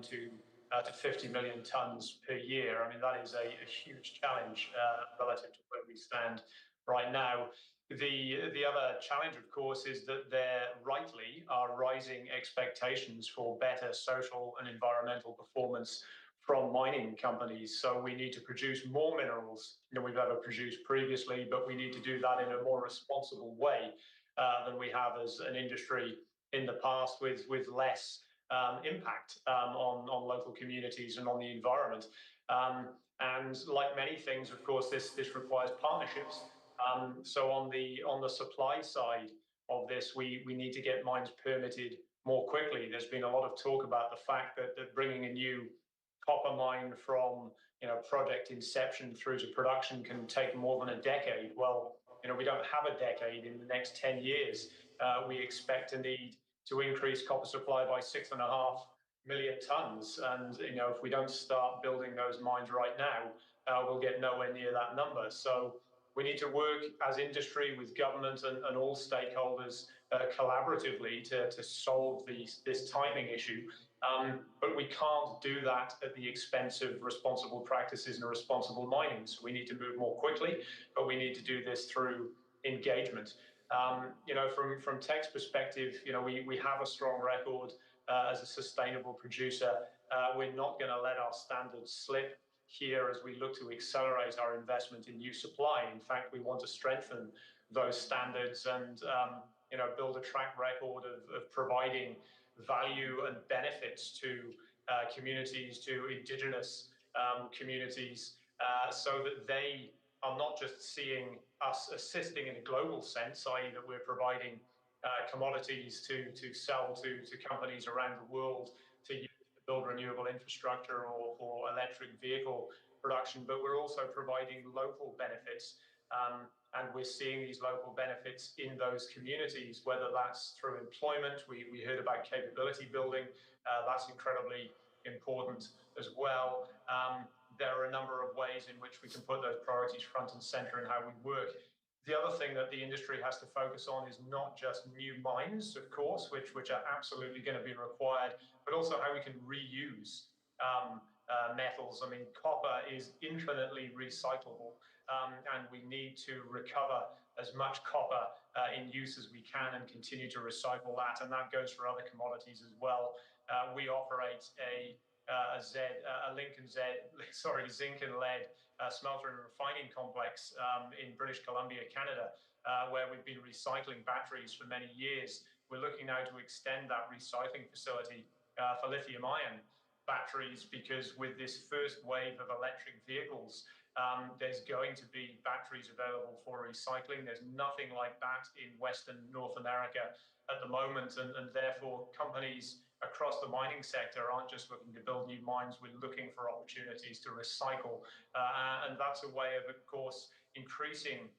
to 50 million tons per year. I mean, that is a huge challenge relative to where we stand right now. The other challenge, of course, is that there rightly are rising expectations for better social and environmental performance from mining companies. So we need to produce more minerals than we've ever produced previously, but we need to do that in a more responsible way than we have as an industry in the past, with less impact on local communities and on the environment. And like many things, of course, this requires partnerships. So on the supply side of this, we need to get mines permitted more quickly. There's been a lot of talk about the fact that bringing a new copper mine from project inception through to production can take more than a decade. Well, we don't have a decade. In the next 10 years, we expect to need to increase copper supply by 6.5 million tons. And if we don't start building those mines right now, we'll get nowhere near that number. So we need to work as industry with government and all stakeholders collaboratively to solve this timing issue. But we can't do that at the expense of responsible practices and responsible mining. So we need to move more quickly, but we need to do this through engagement. From Teck's perspective, we have a strong record as a sustainable producer. We're not going to let our standards slip here as we look to accelerate our investment in new supply. In fact, we want to strengthen those standards and build a track record of providing value and benefits to communities, to indigenous communities, so that they are not just seeing us assisting in a global sense, i.e. that we're providing commodities to sell to companies around the world to use to build renewable infrastructure or electric vehicle production, but we're also providing local benefits. And we're seeing these local benefits in those communities, whether that's through employment. We heard about capability building. That's incredibly important as well. There are a number of ways in which we can put those priorities front and center in how we work. The other thing that the industry has to focus on is not just new mines, of course, which are absolutely going to be required, but also how we can reuse metals. I mean, copper is infinitely recyclable, and we need to recover as much copper in use as we can and continue to recycle that. And that goes for other commodities as well. We operate a zinc and lead smelter and refining complex in British Columbia, Canada, where we've been recycling batteries for many years. We're looking now to extend that recycling facility for lithium-ion batteries, because with this first wave of electric vehicles, there's going to be batteries available for recycling. There's nothing like that in Western North America at the moment, and therefore companies across the mining sector aren't just looking to build new mines, we're looking for opportunities to recycle. And that's a way of course, increasing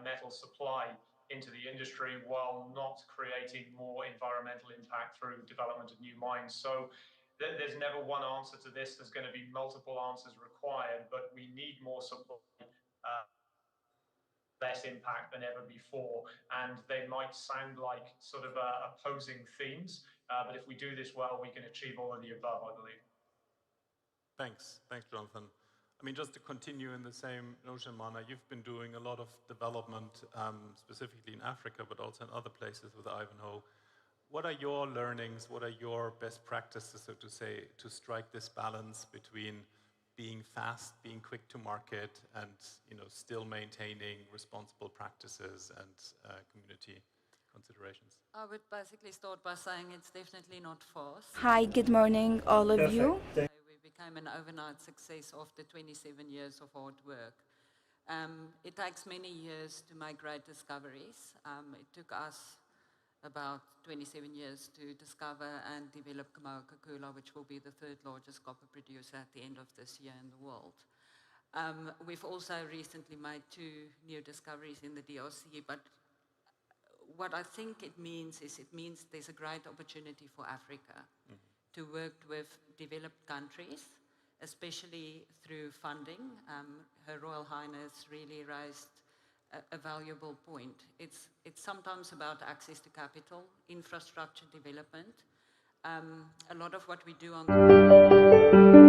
metal supply into the industry while not creating more environmental impact through development of new mines. So there's never one answer to this. There's going to be multiple answers required, but we need more supply, less impact than ever before. And they might sound like sort of opposing themes, but if we do this well, we can achieve all of the above, I believe. Thanks, Jonathan. I mean, just to continue in the same notion, Mana, you've been doing a lot of development, specifically in Africa, but also in other places with Ivanhoe. What are your learnings? What are your best practices, so to say, to strike this balance between being fast, being quick to market, and still maintaining responsible practices and community considerations? I would basically start by saying it's definitely not fast. Hi, good morning, all of you. We became an overnight success after 27 years of hard work. It takes many years to make great discoveries. It took us about 27 years to discover and develop Kamoa-Kakula, which will be the third largest copper producer at the end of this year in the world. We've also recently made 2 new discoveries in the DRC, but what I think it means is there's a great opportunity for Africa to work with developed countries, especially through funding. Her Royal Highness really raised a valuable point. It's sometimes about access to capital, infrastructure development, A lot of what we do on the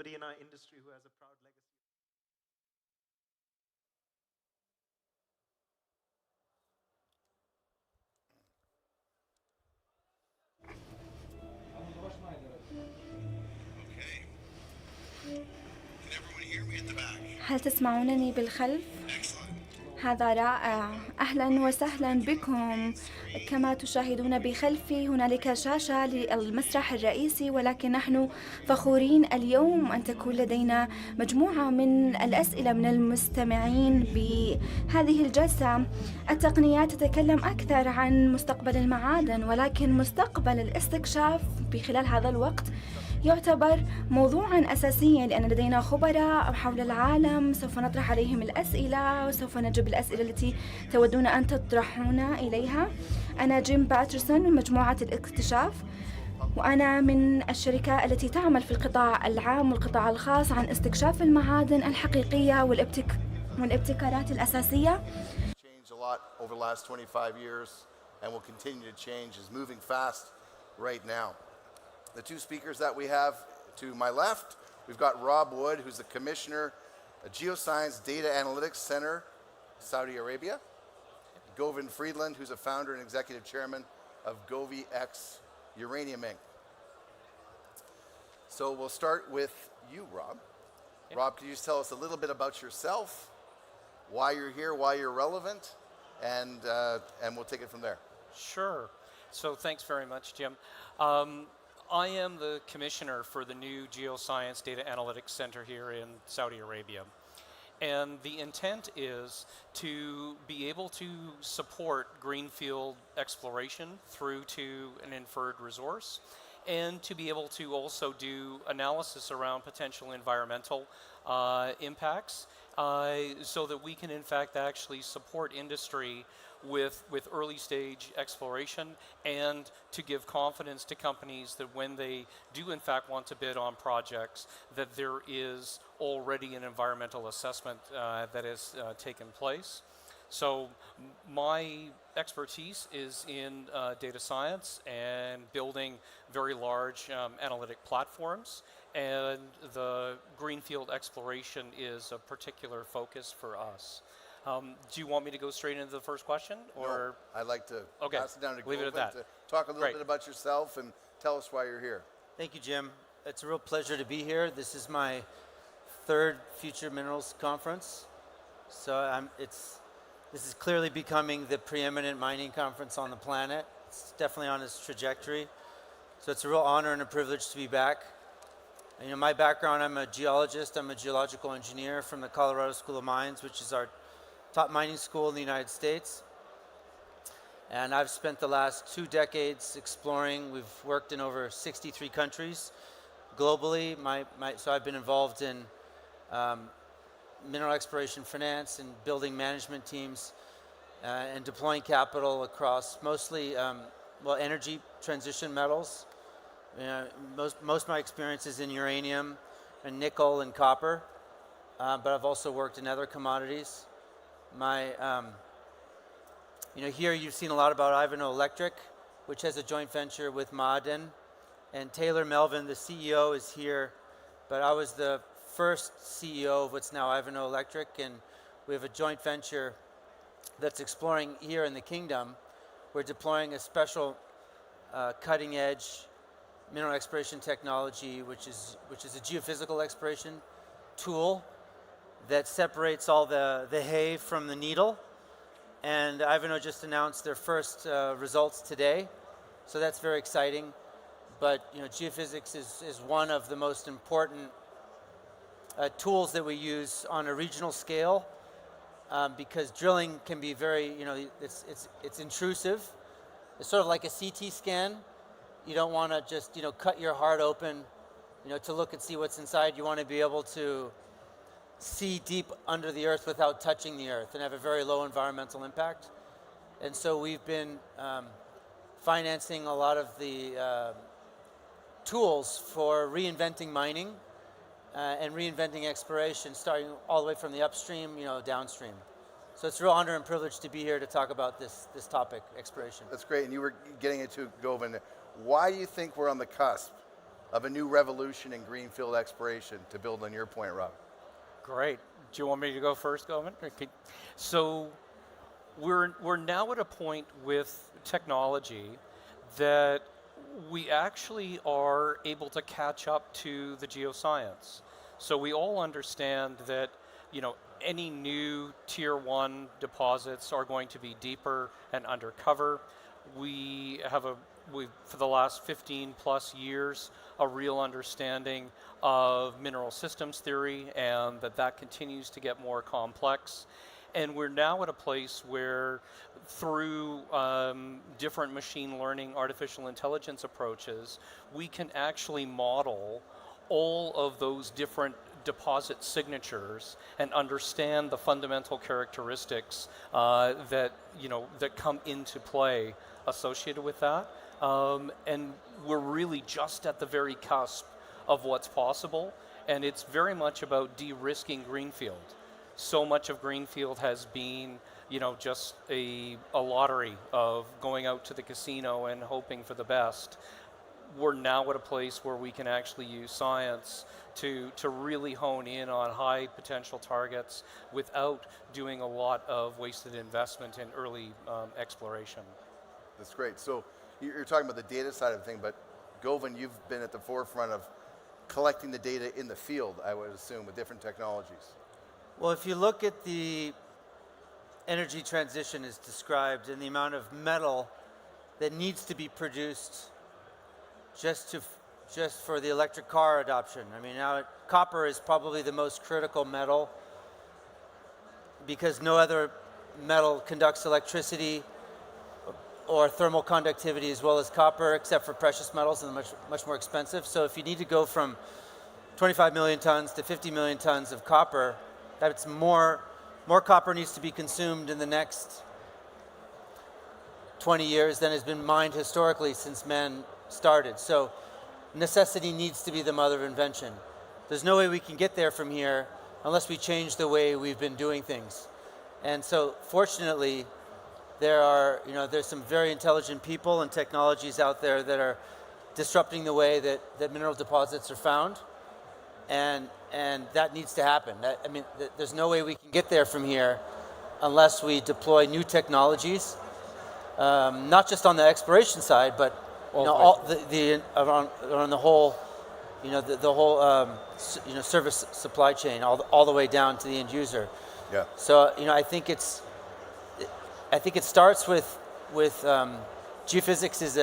somebody in our industry who has a proud legacy. Okay. Can everyone hear me at the back? هل تسمعونني بالخلف؟ Excellent. هذا رائع. أهلا وسهلا بكم. كما تشاهدون بخلفي هنالك شاشة للمسرح الرئيسي، ولكن نحن فخورين اليوم أن تكون لدينا مجموعة من الأسئلة من المستمعين بهذه الجلسة. التقنيات تتكلم أكثر عن مستقبل المعادن، ولكن مستقبل الاستكشاف بخلال هذا الوقت يعتبر موضوعا أساسيا، لأن لدينا خبراء حول العالم سوف نطرح عليهم الأسئلة وسوف نجيب الأسئلة التي تودون أن تطرحون إليها. أنا جيم باترسون من مجموعة الاكتشاف، وأنا من الشركة التي تعمل في القطاع العام والقطاع الخاص عن استكشاف المعادن الحقيقية والابتكارات الأساسية. Changed a lot over the last 25 years and will continue to change, is moving fast right now. The two speakers that we have to my left, we've got Rob Wood, who's the Commissioner, Geoscience Data Analytics Center, Saudi Arabia. Govind Friedland, who's a founder and executive chairman of GoviX Uranium Inc. So we'll start with you, Rob. Yeah. Rob, can you just tell us a little bit about yourself, why you're here, why you're relevant, and we'll take it from there. Sure. So thanks very much, Jim. I am the commissioner for the new Geoscience Data Analytics Center here in Saudi Arabia. And the intent is to be able to support greenfield exploration through to an inferred resource, and to be able to also do analysis around potential environmental impacts, so that we can in fact actually support industry with early stage exploration, and to give confidence to companies that when they do in fact want to bid on projects, that there is already an environmental assessment that has taken place. So my expertise is in data science and building very large analytic platforms, and the greenfield exploration is a particular focus for us. Do you want me to go straight into the first question, or? No, I'd like to pass it down to leave it at Govind that. to talk a little Great. bit about yourself and tell us why you're here. Thank you, Jim. It's a real pleasure to be here. This is my third Future Minerals Conference. So this is clearly becoming the preeminent mining conference on the planet. It's definitely on its trajectory. So it's a real honor and a privilege to be back. And, my background, I'm a geologist. I'm a geological engineer from the Colorado School of Mines, which is our top mining school in the United States. And I've spent the last 2 decades exploring. We've worked in over 63 countries globally. So I've been involved in mineral exploration finance and building management teams and deploying capital across mostly energy transition metals. Most of my experience is in uranium and nickel and copper, but I've also worked in other commodities. Here you've seen a lot about Ivanhoe Electric, which has a joint venture with Ma'aden, and Taylor Melvin, the CEO, is here, but I was the first CEO of what's now Ivanhoe Electric, and we have a joint venture that's exploring here in the kingdom. We're deploying a special cutting-edge mineral exploration technology, which is a geophysical exploration tool that separates all the hay from the needle. And Ivanhoe just announced their first results today, so that's very exciting. But geophysics is one of the most important tools that we use on a regional scale, because drilling can be very, it's intrusive. It's sort of like a CT scan. You don't want to just cut your heart open, to look and see what's inside. You want to be able to see deep under the earth without touching the earth and have a very low environmental impact. And so we've been financing a lot of the tools for reinventing mining and reinventing exploration, starting all the way from the upstream, downstream. So it's a real honor and privilege to be here to talk about this topic, exploration. That's great, and you were getting into Govind. Why do you think we're on the cusp of a new revolution in greenfield exploration, to build on your point, Rob. Great. Do you want me to go first, Govind? Okay. So we're now at a point with technology that we actually are able to catch up to the geoscience. So we all understand that, any new tier 1 deposits are going to be deeper and undercover. We have for the last 15 plus years, a real understanding of mineral systems theory, and that continues to get more complex. And we're now at a place where, through different machine learning, artificial intelligence approaches, we can actually model all of those different deposit signatures and understand the fundamental characteristics that come into play associated with that. And we're really just at the very cusp of what's possible, and it's very much about de-risking greenfield. So much of greenfield has been, just a lottery of going out to the casino and hoping for the best. We're now at a place where we can actually use science to really hone in on high potential targets without doing a lot of wasted investment in early exploration. That's great. So you're talking about the data side of the thing, but Govind, you've been at the forefront of collecting the data in the field, I would assume, with different technologies. Well, if you look at the energy transition as described and the amount of metal that needs to be produced just for the electric car adoption. I mean, now copper is probably the most critical metal because no other metal conducts electricity or thermal conductivity as well as copper, except for precious metals, and much more expensive. So if you need to go from 25 million tons to 50 million tons of copper, that's more copper needs to be consumed in the next 20 years than has been mined historically since man started. So necessity needs to be the mother of invention. There's no way we can get there from here unless we change the way we've been doing things. And so fortunately, there's some very intelligent people and technologies out there that are disrupting the way that mineral deposits are found. And that needs to happen. There's no way we can get there from here unless we deploy new technologies, not just on the exploration side, but around the whole, the whole service supply chain, all the way down to the end user. Yeah. So I think it starts with geophysics is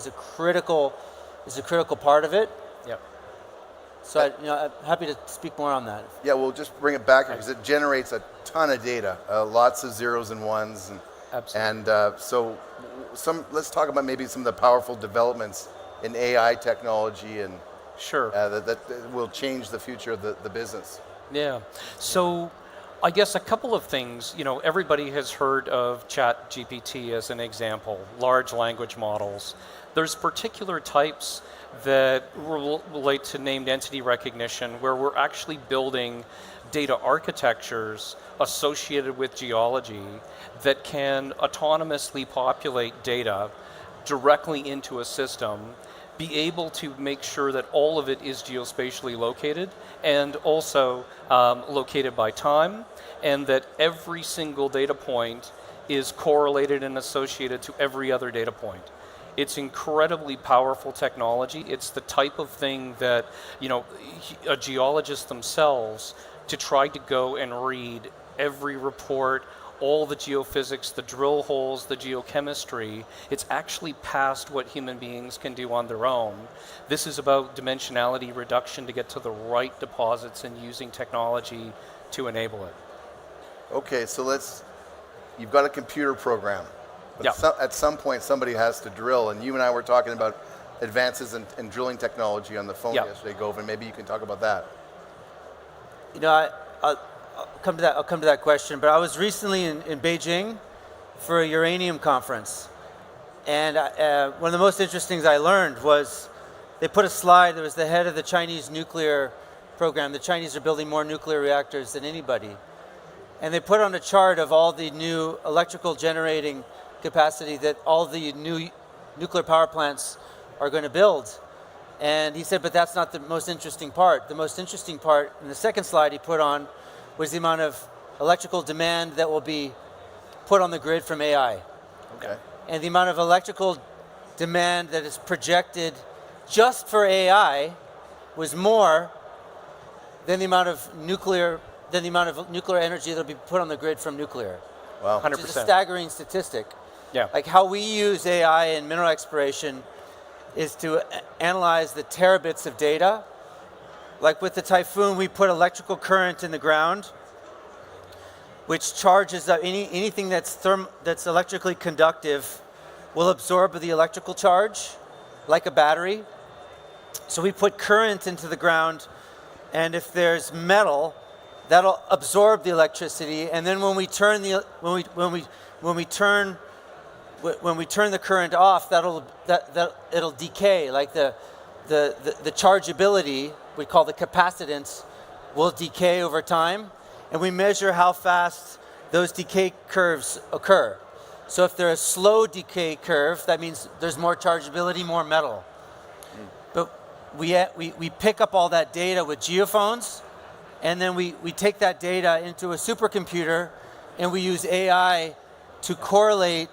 a critical part of it. Yep. So I'm happy to speak more on that. Yeah, we'll just bring it back because it generates a ton of data, lots of zeros and ones, Absolutely. and let's talk about maybe some of the powerful developments in AI technology and Sure. that will change the future of the business. Yeah. So I guess a couple of things. Everybody has heard of ChatGPT as an example, large language models. There's particular types that relate to named entity recognition where we're actually building data architectures associated with geology that can autonomously populate data directly into a system, be able to make sure that all of it is geospatially located and also located by time, and that every single data point is correlated and associated to every other data point. It's incredibly powerful technology. It's the type of thing that, a geologist themselves, to try to go and read every report, all the geophysics, the drill holes, the geochemistry, it's actually past what human beings can do on their own. This is about dimensionality reduction to get to the right deposits and using technology to enable it. Okay, so you've got a computer program. But Yeah. at some point, somebody has to drill, and you and I were talking about advances in drilling technology on the phone Yeah. yesterday, Govind. Maybe you can talk about that. I'll come to that question. But I was recently in Beijing for a uranium conference, and one of the most interesting things I learned was they put a slide. There was the head of the Chinese nuclear program. The Chinese are building more nuclear reactors than anybody, and they put on a chart of all the new electrical generating capacity that all the new nuclear power plants are going to build. And he said, but that's not the most interesting part. The most interesting part, in the second slide he put on, was the amount of electrical demand that will be put on the grid from AI. Okay. And the amount of electrical demand that is projected just for AI was more than the amount of nuclear energy that will be put on the grid from nuclear. Wow. 100%. Which is a staggering statistic. Yeah. Like how we use AI in mineral exploration is to analyze the terabits of data. Like with the Typhoon, we put electrical current in the ground, which charges up anything that's electrically conductive will absorb the electrical charge, like a battery. So we put current into the ground, and if there's metal, that'll absorb the electricity. And then when we turn the current off, it'll decay. Like the chargeability, we call the capacitance, will decay over time. And we measure how fast those decay curves occur. So if they're a slow decay curve, that means there's more chargeability, more metal. But we pick up all that data with geophones, and then we take that data into a supercomputer, and we use AI to correlate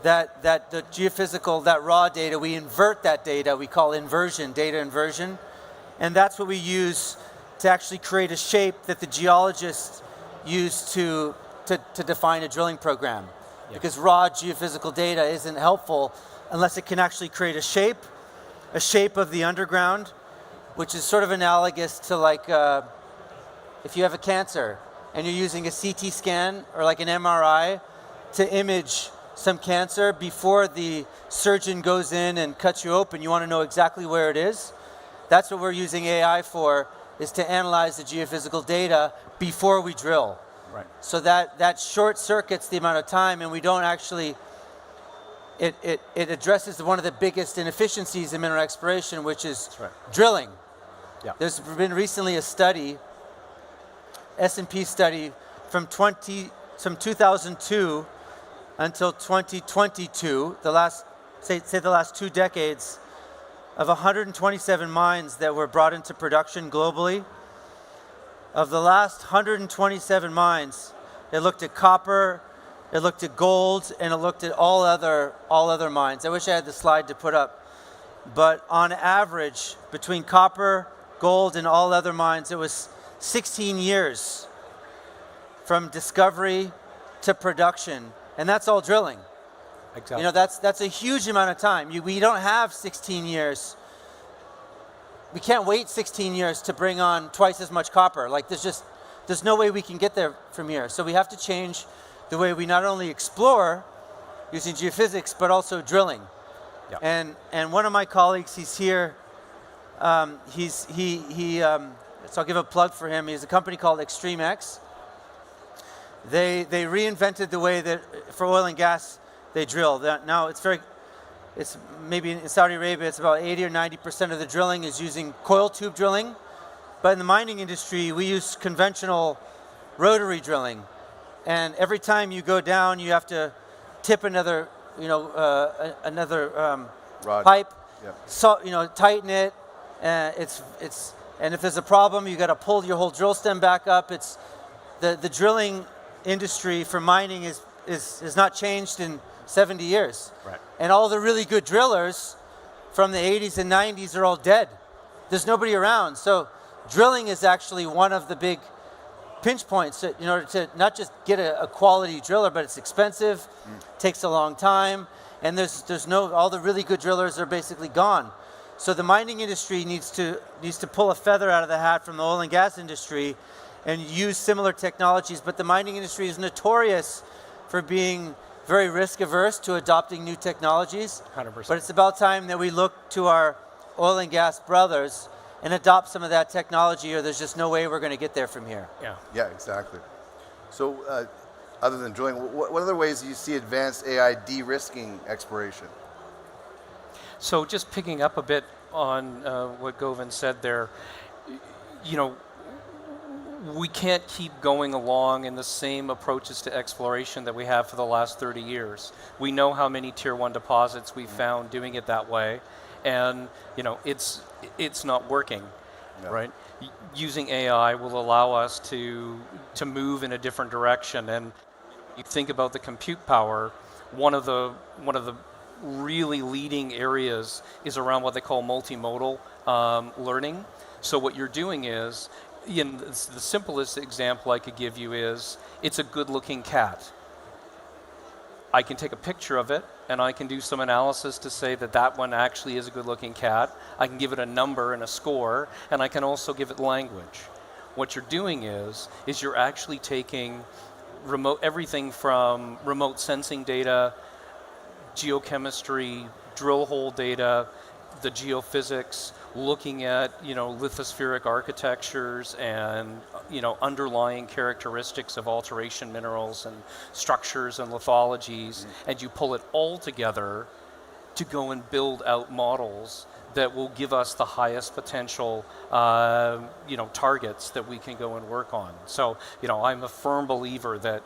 the geophysical, that raw data. We invert that data. We call inversion, data inversion. And that's what we use to actually create a shape that the geologists use to define a drilling program. Yeah. Because raw geophysical data isn't helpful unless it can actually create a shape of the underground, which is sort of analogous to like if you have a cancer and you're using a CT scan or like an MRI to image some cancer before the surgeon goes in and cuts you open, you want to know exactly where it is. That's what we're using AI for, is to analyze the geophysical data before we drill. Right. So that short circuits the amount of time, and we don't actually, it addresses one of the biggest inefficiencies in mineral exploration, which is drilling. Yeah. There's been recently a study, S&P study, from 2002 until 2022, the last 2 decades, of 127 mines that were brought into production globally. Of the last 127 mines, it looked at copper, it looked at gold, and it looked at all other mines. I wish I had the slide to put up. But on average, between copper, gold, and all other mines, it was 16 years from discovery to production. And that's all drilling. Exactly. You know, that's a huge amount of time. We don't have 16 years. We can't wait 16 years to bring on twice as much copper. Like there's no way we can get there from here. So we have to change the way we not only explore using geophysics, but also drilling. Yeah. And one of my colleagues, he's here. So I'll give a plug for him. He has a company called ExtremeX. They reinvented the way that for oil and gas they drill. Now it's maybe in Saudi Arabia it's about 80 or 90% of the drilling is using coil tube drilling, but in the mining industry we use conventional rotary drilling, and every time you go down you have to tip another pipe, so tighten it, and and if there's a problem you got to pull your whole drill stem back up. It's the drilling industry for mining is not changed in 70 years. Right. And all the really good drillers from the 80s and 90s are all dead. There's nobody around. So drilling is actually one of the big pinch points in order to not just get a quality driller, but it's expensive, takes a long time, and all the really good drillers are basically gone. So the mining industry needs to pull a feather out of the hat from the oil and gas industry and use similar technologies, but the mining industry is notorious for being very risk averse to adopting new technologies. 100%. But it's about time that we look to our oil and gas brothers and adopt some of that technology, or there's just no way we're going to get there from here. Yeah. Yeah, exactly. So other than drilling, what other ways do you see advanced AI de-risking exploration? So just picking up a bit on what Govind said there, we can't keep going along in the same approaches to exploration that we have for the last 30 years. We know how many tier 1 deposits we've found doing it that way, and it's not working, Yeah. right? Using AI will allow us to move in a different direction. And you think about the compute power, one of the really leading areas is around what they call multimodal learning. So what you're doing is, the simplest example I could give you is, it's a good-looking cat. I can take a picture of it, and I can do some analysis to say that that one actually is a good-looking cat. I can give it a number and a score, and I can also give it language. What you're doing is you're actually taking everything from remote sensing data, geochemistry, drill hole data, the geophysics, looking at lithospheric architectures and underlying characteristics of alteration minerals and structures and lithologies, and you pull it all together to go and build out models that will give us the highest potential targets that we can go and work on. So I'm a firm believer that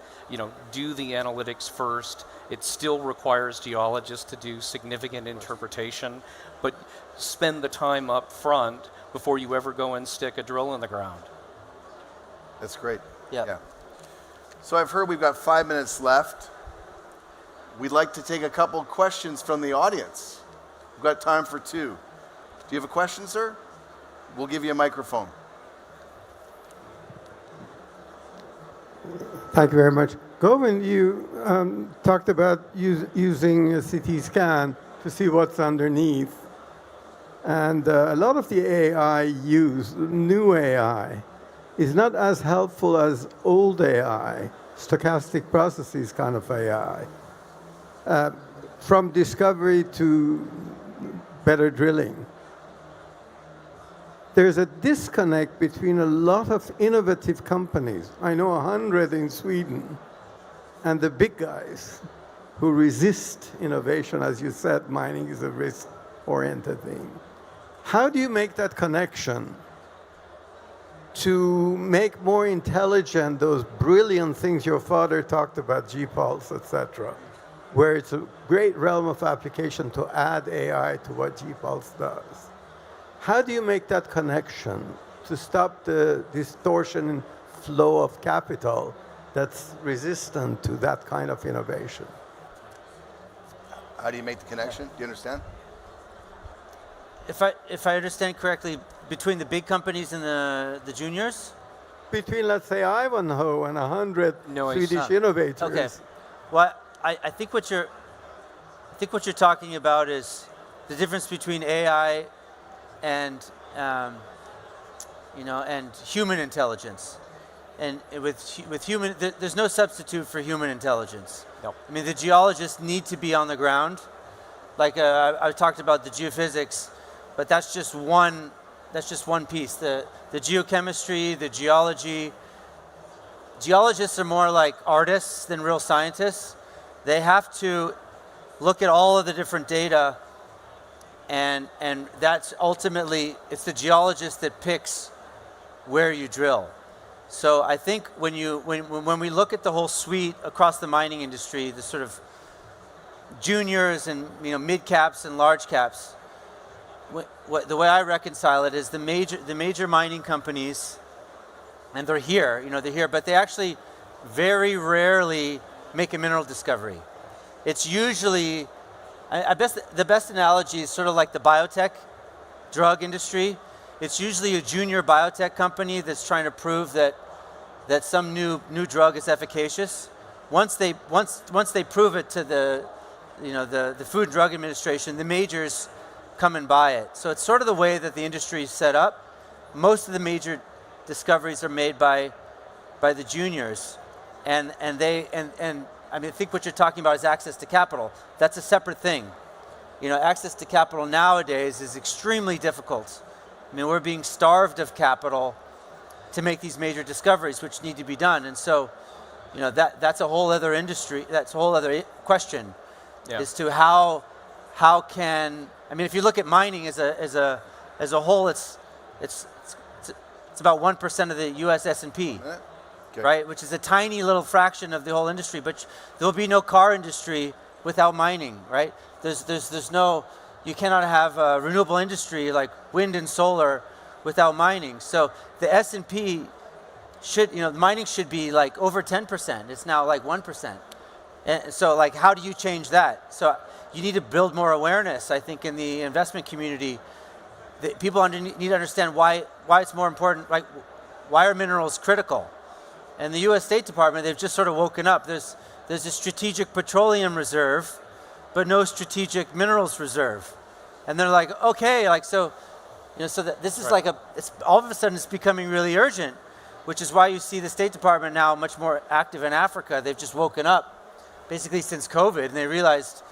do the analytics first. It still requires geologists to do significant interpretation, but spend the time up front before you ever go and stick a drill in the ground. That's great. Yeah. So I've heard we've got 5 minutes left. We'd like to take a couple questions from the audience. We've got time for 2. Do you have a question, sir? We'll give you a microphone. Thank you very much. Govind, you talked about using a CT scan to see what's underneath. And a lot of the AI new AI, is not as helpful as old AI, stochastic processes kind of AI, from discovery to better drilling. There's a disconnect between a lot of innovative companies, I know 100 in Sweden, and the big guys who resist innovation. As you said, mining is a risk-oriented thing. How do you make that connection to make more intelligent those brilliant things your father talked about, G-Pulse, etc., where it's a great realm of application to add AI to what G-Pulse does? How do you make that connection to stop the distortion in flow of capital that's resistant to that kind of innovation? How do you make the connection? Do you understand? If I understand correctly, between the big companies and the juniors? Between, let's say, Ivanhoe and 100 Swedish innovators. Okay. Well, I think what you're talking about is the difference between AI and and human intelligence. And with human, there's no substitute for human intelligence. No. I mean, the geologists need to be on the ground. Like I talked about the geophysics, but that's just one piece. The geochemistry, the geology. Geologists are more like artists than real scientists. They have to look at all of the different data, and that's ultimately, it's the geologist that picks where you drill. So I think when we look at the whole suite across the mining industry, the sort of juniors and mid caps and large caps, the way I reconcile it is the major mining companies, and they're here, but they actually very rarely make a mineral discovery. It's usually, the best analogy is sort of like the biotech drug industry. It's usually a junior biotech company that's trying to prove that some new drug is efficacious. Once they prove it to the Food and Drug Administration, the majors come and buy it. So it's sort of the way that the industry is set up. Most of the major discoveries are made by the juniors, and I think what you're talking about is access to capital. That's a separate thing. Access to capital nowadays is extremely difficult. I mean, we're being starved of capital to make these major discoveries, which need to be done. And so, that's a whole other industry. That's a whole other question, as to how can, if you look at mining as a whole, it's about 1% of the U.S. S&P, Okay. right? Which is a tiny little fraction of the whole industry. But there will be no car industry without mining, right? There's no you cannot have a renewable industry like wind and solar without mining. So the S&P should, mining should be like over 10%. It's now like 1%. And so like, how do you change that? So you need to build more awareness, I think, in the investment community. People need to understand why it's more important, like why are minerals critical? And the US State Department, they've just sort of woken up. There's a strategic petroleum reserve, but no strategic minerals reserve. And they're like, okay, like so that this is like it's all of a sudden it's becoming really urgent, which is why you see the State Department now much more active in Africa. They've just woken up basically since COVID, and they realized,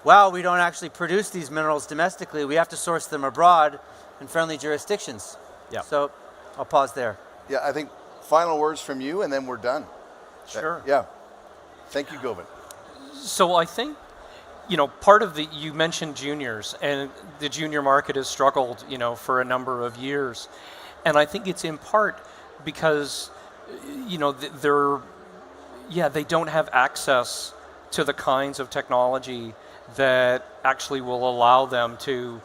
wow, we don't actually produce these minerals domestically. We have to source them abroad in friendly jurisdictions. Yeah. So I'll pause there. Yeah, I think final words from you, and then we're done. Sure. Yeah. Thank you, Govind. So I think, part of you mentioned juniors, and the junior market has struggled, for a number of years. And I think it's in part because, they don't have access to the kinds of technology that actually will allow them to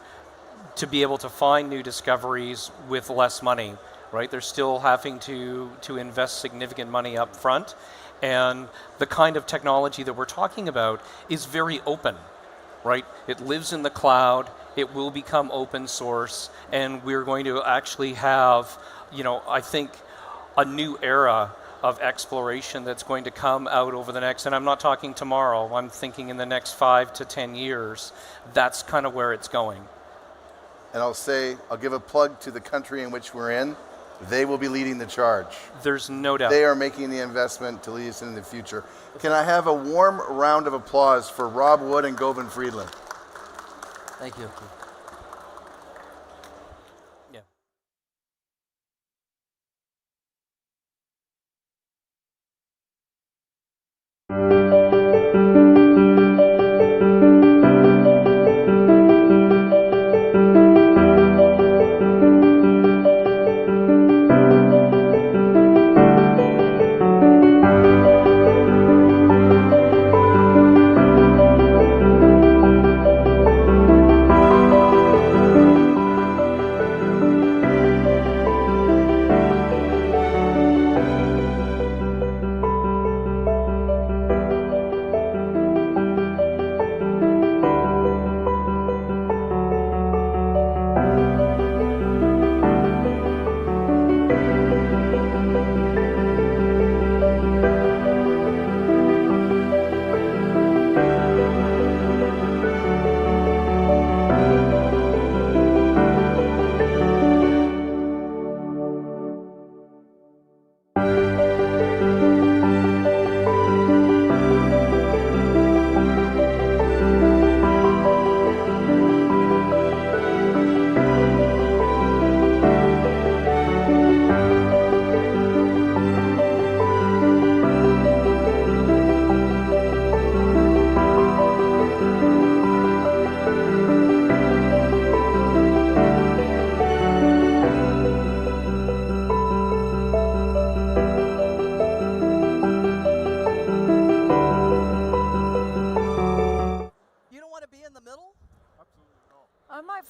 be able to find new discoveries with less money, right? They're still having to invest significant money up front. And the kind of technology that we're talking about is very open, right? It lives in the cloud, it will become open source, and we're going to actually have, I think, a new era of exploration that's going to come out over the next, and I'm not talking tomorrow, I'm thinking in the next 5 to 10 years. That's kind of where it's going. And I'll give a plug to the country in which we're in. They will be leading the charge. There's no doubt. They are making the investment to lead us into the future. Can I have a warm round of applause for Rob Wood and Govind Friedland? Thank you. Yeah.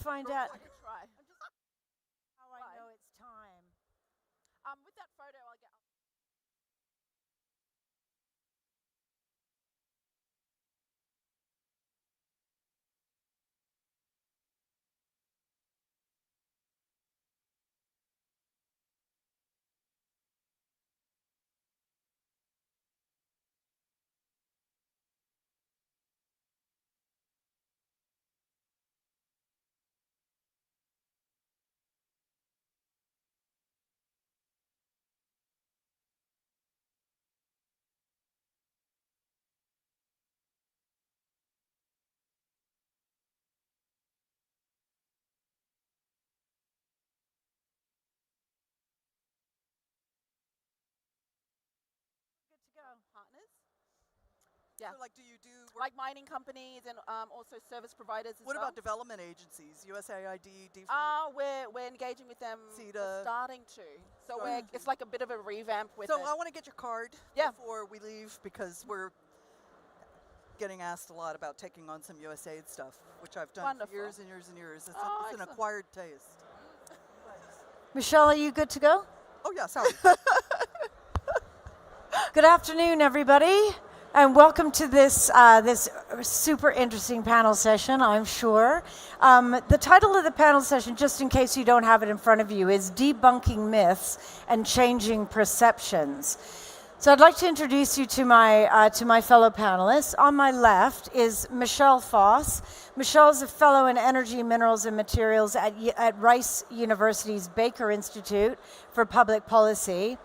find out. I could try. How I know it's time. With that photo, I'll get. Partners. Yeah. So, like, do you do like mining companies and also service providers as what well? about development agencies, USAID, DFID? We're engaging with them. CETA. We're starting to. So it's like a bit of a revamp with So it. I want to get your card Yeah. before we leave because we're getting asked a lot about taking on some USAID stuff, which I've done Wonderful. for years and years and years. It's, Oh, it's an excellent. acquired taste. Michelle, are you good to go? Oh, yeah, sorry. Good afternoon, everybody, and welcome to this this super interesting panel session, I'm sure. The title of the panel session, just in case you don't have it in front of you, is Debunking Myths and Changing Perceptions. So I'd like to introduce you to my fellow panelists. On my left is Michelle Foss. Michelle is a fellow in Energy, Minerals and Materials at Rice University's Baker Institute for Public Policy.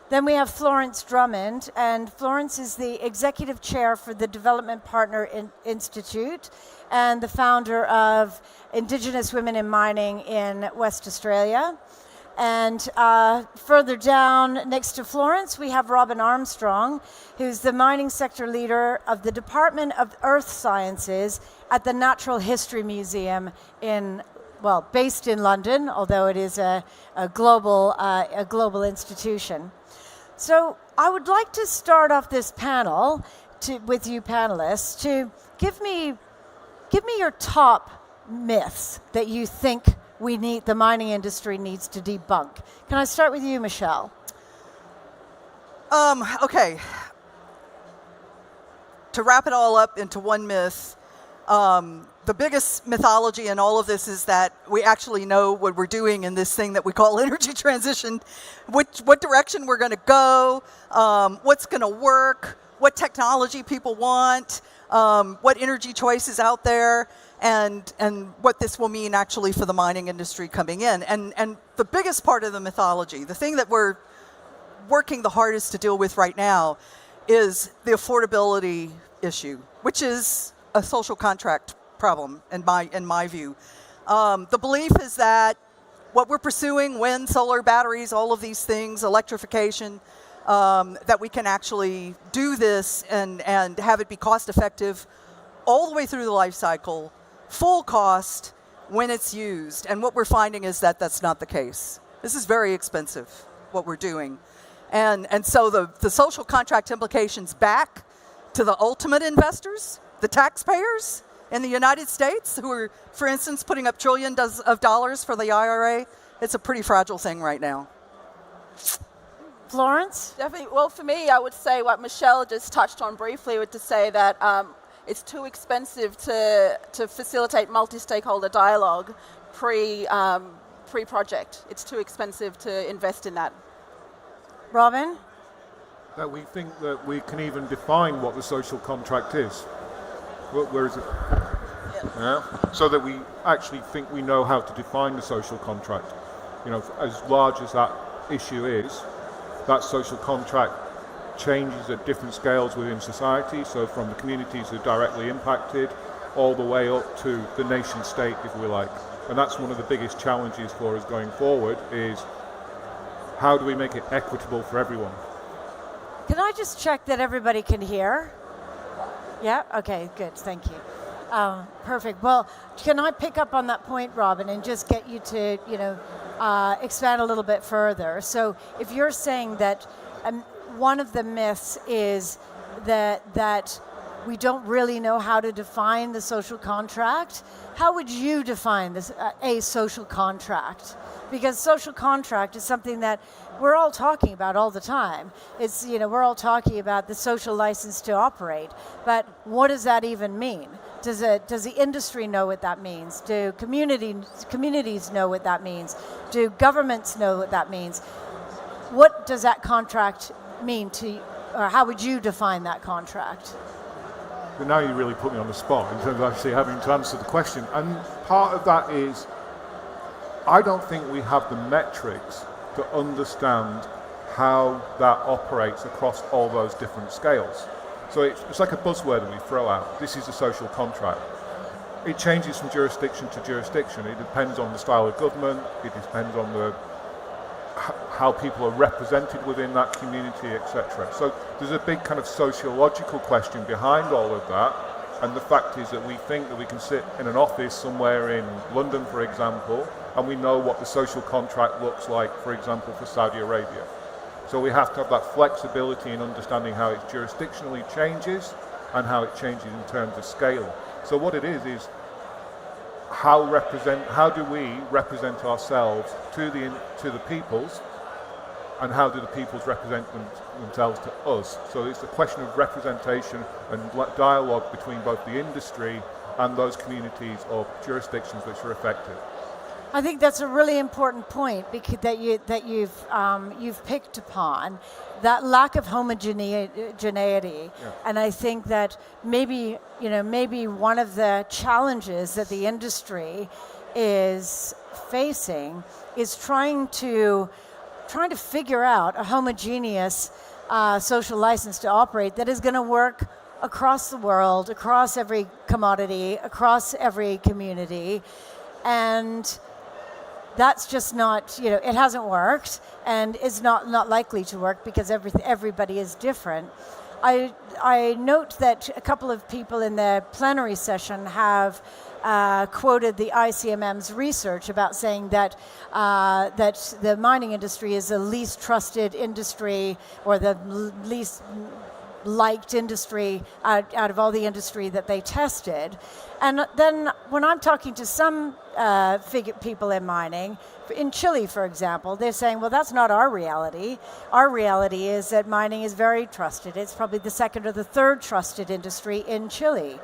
Then we have Florence Drummond, and Florence is the executive chair for the Development Partner Institute and the founder of Indigenous Women in Mining in West Australia. And further down next to Florence, we have Robin Armstrong, who's the mining sector leader of the Department of Earth Sciences at the Natural History Museum based in London, although it is a global institution. So I would like to start off this panel with you panelists to give me your top myths that you think the mining industry needs to debunk. Can I start with you, Michelle? Okay. To wrap it all up into one myth, the biggest mythology in all of this is that we actually know what we're doing in this thing that we call energy transition, what direction we're going to go, what's going to work, what technology people want, what energy choice is out there, and what this will mean actually for the mining industry coming in. And the biggest part of the mythology, the thing that we're working the hardest to deal with right now, is the affordability issue, which is a social contract problem in my view. The belief is that what we're pursuing, wind, solar, batteries, all of these things, electrification, that we can actually do this and have it be cost effective all the way through the life cycle, full cost when it's used. And what we're finding is that that's not the case. This is very expensive, what we're doing. And so the social contract implications back to the ultimate investors, the taxpayers in the United States, who are, for instance, putting up trillions of dollars for the IRA, it's a pretty fragile thing right now. Florence? Definitely. Well, for me, I would say what Michelle just touched on briefly, to say that it's too expensive to facilitate multi-stakeholder dialogue pre-project. It's too expensive to invest in that. Robin? That we think that we can even define what the social contract is. Where is it? Yeah. So that we actually think we know how to define the social contract. You know, as large as that issue is, that social contract changes at different scales within society, so from the communities that are directly impacted all the way up to the nation state, if we like. And that's one of the biggest challenges for us going forward, is how do we make it equitable for everyone? Can I just check that everybody can hear? Yeah? Okay, good. Thank you. Perfect. Well, can I pick up on that point, Robin, and just get you to, expand a little bit further? So if you're saying that one of the myths is that we don't really know how to define the social contract, how would you define this, a social contract? Because social contract is something that we're all talking about all the time. It's, we're all talking about the social license to operate, but what does that even mean? Does the industry know what that means? Do communities know what that means? Do governments know what that means? What does that contract mean to you, or how would you define that contract? But now you really put me on the spot in terms of actually having to answer the question. And part of that is, I don't think we have the metrics to understand how that operates across all those different scales. So it's like a buzzword that we throw out. This is a social contract. It changes from jurisdiction to jurisdiction. It depends on the style of government. It depends on how people are represented within that community, etc. So there's a big kind of sociological question behind all of that. And the fact is that we think that we can sit in an office somewhere in London, for example, and we know what the social contract looks like, for example, for Saudi Arabia. So we have to have that flexibility in understanding how it jurisdictionally changes and how it changes in terms of scale. So what it is how do we represent ourselves to the peoples, and how do the peoples represent themselves to us? So it's a question of representation and dialogue between both the industry and those communities or jurisdictions which are affected. I think that's a really important point because you've picked upon that lack of homogeneity, and I think that maybe one of the challenges that the industry is facing is trying to figure out a homogeneous social license to operate that is going to work across the world, across every commodity, across every community, and that's just not, it hasn't worked, and it's not likely to work because everybody is different. I note that a couple of people in the plenary session have quoted the ICMM's research about saying that the mining industry is the least trusted industry, or the least liked industry out of all the industry that they tested. And then when I'm talking to some people in mining, in Chile, for example, they're saying, well, that's not our reality. Our reality is that mining is very trusted. It's probably the second or the third trusted industry in Chile.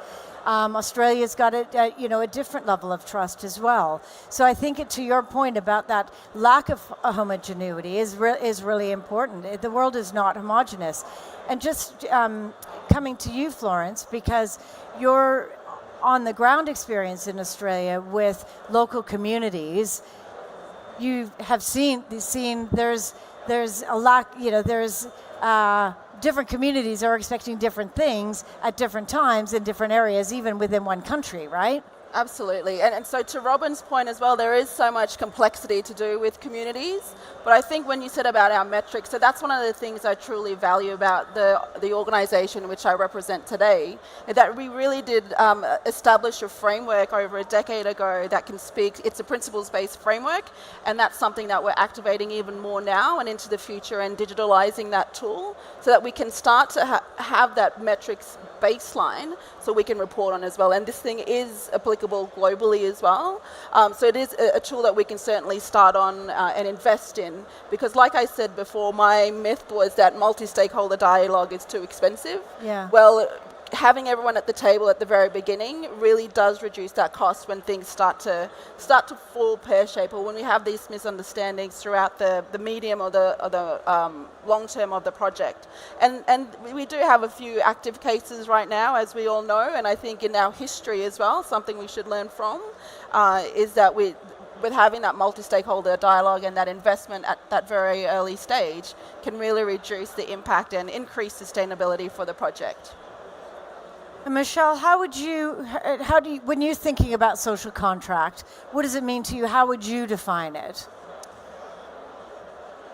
Australia's got a different level of trust as well. So I think to your point about that lack of homogeneity is really important. The world is not homogeneous. And just coming to you, Florence, because you're on the ground experience in Australia with local communities, you have seen there's a lack, different communities are expecting different things at different times in different areas, even within one country, right? Absolutely. And so to Robin's point as well, there is so much complexity to do with communities. But I think when you said about our metrics, so that's one of the things I truly value about the organisation which I represent today, that we really did establish a framework over a decade ago that can speak, it's a principles-based framework, and that's something that we're activating even more now and into the future, and digitalising that tool so that we can start to have that metrics baseline so we can report on as well. And this thing is applicable globally as well. So it is a tool that we can certainly start on and invest in, because like I said before, my myth was that multi-stakeholder dialogue is too expensive. Yeah. Well, having everyone at the table at the very beginning really does reduce that cost when things start to fall pear-shaped, or when we have these misunderstandings throughout the medium or the long term of the project. And we do have a few active cases right now, as we all know, and I think in our history as well, something we should learn from is that with having that multi-stakeholder dialogue and that investment at that very early stage can really reduce the impact and increase sustainability for the project. And Michelle, when you're thinking about social contract, what does it mean to you? How would you define it?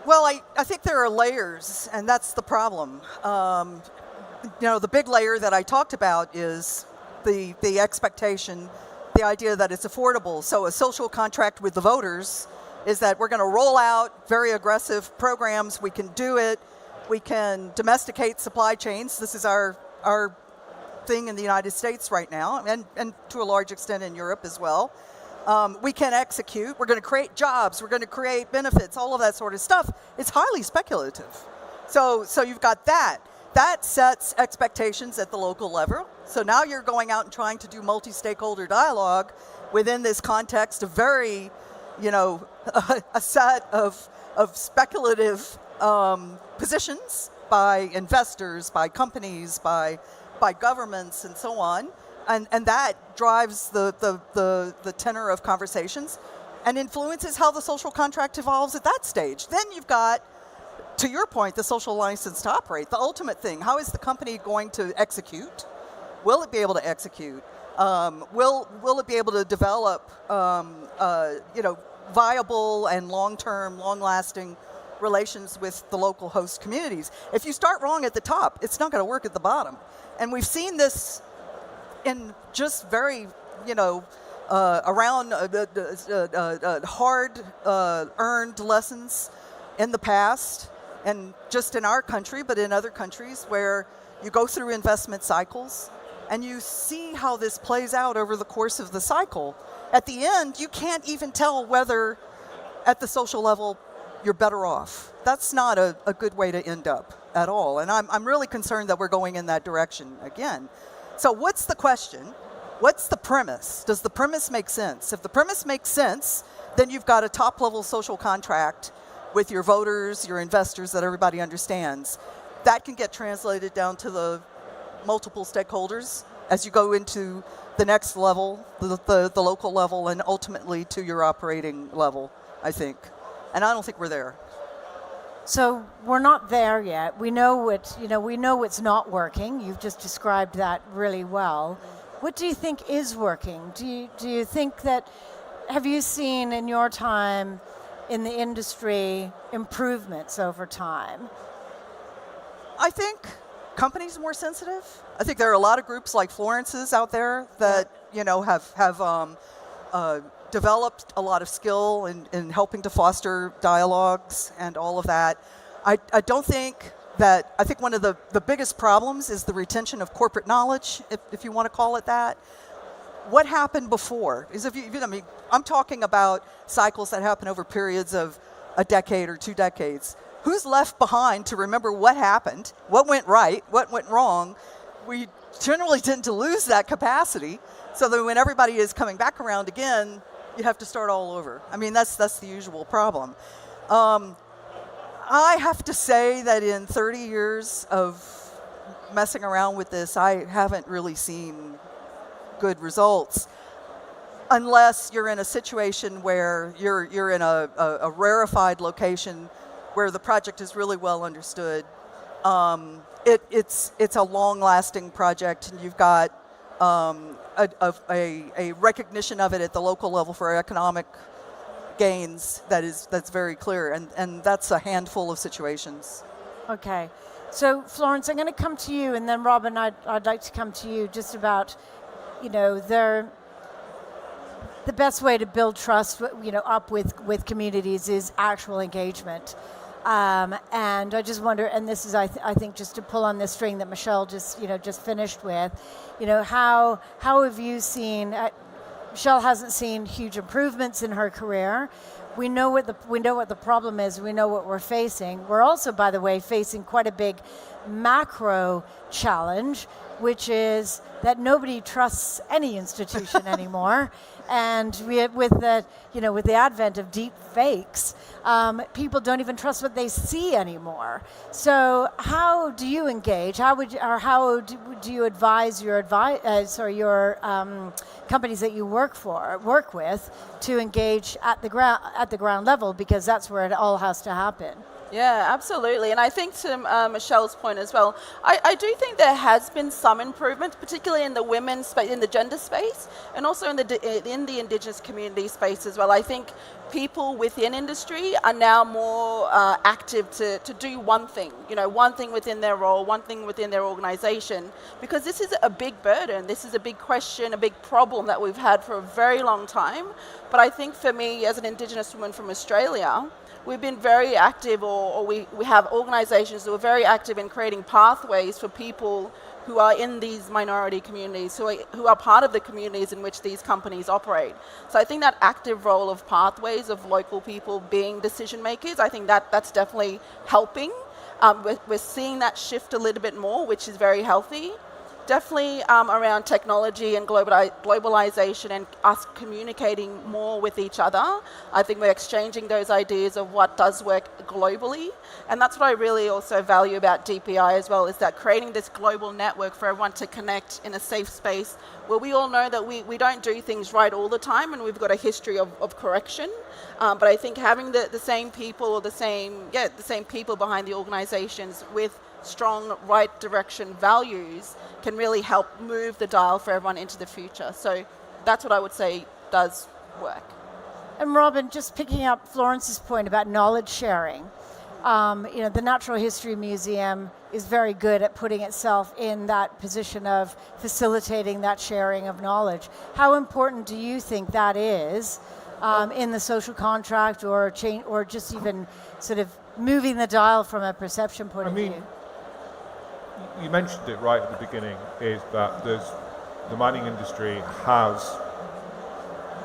Well, I think there are layers, and that's the problem. The big layer that I talked about is the expectation, the idea that it's affordable. So a social contract with the voters is that we're going to roll out very aggressive programs. We can do it. We can domesticate supply chains. This is our thing in the United States right now, and to a large extent in Europe as well. We can execute. We're going to create jobs. We're going to create benefits, all of that sort of stuff. It's highly speculative. So you've got that. That sets expectations at the local level. So now you're going out and trying to do multi-stakeholder dialogue within this context of very, a set of speculative positions by investors, by companies, by governments, and so on. And that drives the tenor of conversations and influences how the social contract evolves at that stage. Then you've got, to your point, the social license to operate, the ultimate thing. How is the company going to execute? Will it be able to execute? Will it be able to develop viable and long-term, long-lasting relations with the local host communities? If you start wrong at the top, it's not going to work at the bottom. And we've seen this in just very, around hard-earned lessons in the past, and just in our country, but in other countries where, you go through investment cycles, and you see how this plays out over the course of the cycle. At the end, you can't even tell whether at the social level you're better off. That's not a good way to end up at all. And I'm really concerned that we're going in that direction again. So what's the question? What's the premise? Does the premise make sense? If the premise makes sense, then you've got a top-level social contract with your voters, your investors that everybody understands. That can get translated down to the multiple stakeholders as you go into the next level, the local level, and ultimately to your operating level, I think. And I don't think we're there. So we're not there yet. We know it's not working. You've just described that really well. What do you think is working? Do you think that, have you seen in your time in the industry improvements over time? I think companies are more sensitive. I think there are a lot of groups like Florence's out there that have developed a lot of skill in helping to foster dialogues and all of that. I don't think that, I think one of the biggest problems is the retention of corporate knowledge, if you want to call it that. What happened before? I'm talking about cycles that happen over periods of a decade or 2 decades. Who's left behind to remember what happened, what went right, what went wrong? We generally tend to lose that capacity, so that when everybody is coming back around again, you have to start all over. I mean, that's the usual problem. I have to say that in 30 years of messing around with this, I haven't really seen good results, unless you're in a situation where you're in a rarefied location where the project is really well understood. It's a long-lasting project, and you've got a recognition of it at the local level for economic gains that's very clear, and that's a handful of situations. Okay, so Florence, I'm going to come to you, and then Robin, I'd like to come to you just about, the best way to build trust, up with communities is actual engagement. And I just wonder, and this is, I think, just to pull on this string that Michelle just finished with, how have you seen? Michelle hasn't seen huge improvements in her career. We know what the problem is. We know what we're facing. We're also, by the way, facing quite a big macro challenge, which is that nobody trusts any institution anymore. And with the advent of deep fakes, people don't even trust what they see anymore. So how do you engage? How do you advise your companies that you work with to engage at the ground level, because that's where it all has to happen? Yeah, absolutely. And I think to Michelle's point as well, I do think there has been some improvement, particularly in the women's space, in the gender space, and also in the Indigenous community space as well. I think people within industry are now more active to do one thing within their role, one thing within their organization, because this is a big burden. This is a big question, a big problem that we've had for a very long time. But I think for me, as an Indigenous woman from Australia, we've been very active, or we have organizations that are very active in creating pathways for people who are in these minority communities, who are part of the communities in which these companies operate. So I think that active role of pathways of local people being decision makers, I think that's definitely helping. We're seeing that shift a little bit more, which is very healthy. Definitely around technology and globalization and us communicating more with each other. I think we're exchanging those ideas of what does work globally. And that's what I really also value about DPI as well, is that creating this global network for everyone to connect in a safe space where we all know that we don't do things right all the time, and we've got a history of correction. But I think having the same people, or the same people behind the organizations with strong right direction values can really help move the dial for everyone into the future. So that's what I would say does work. And Robin, just picking up Florence's point about knowledge sharing, the Natural History Museum is very good at putting itself in that position of facilitating that sharing of knowledge. How important do you think that is in the social contract, or change, or just even sort of moving the dial from a perception point of view? you mentioned it right at the beginning, is that the mining industry has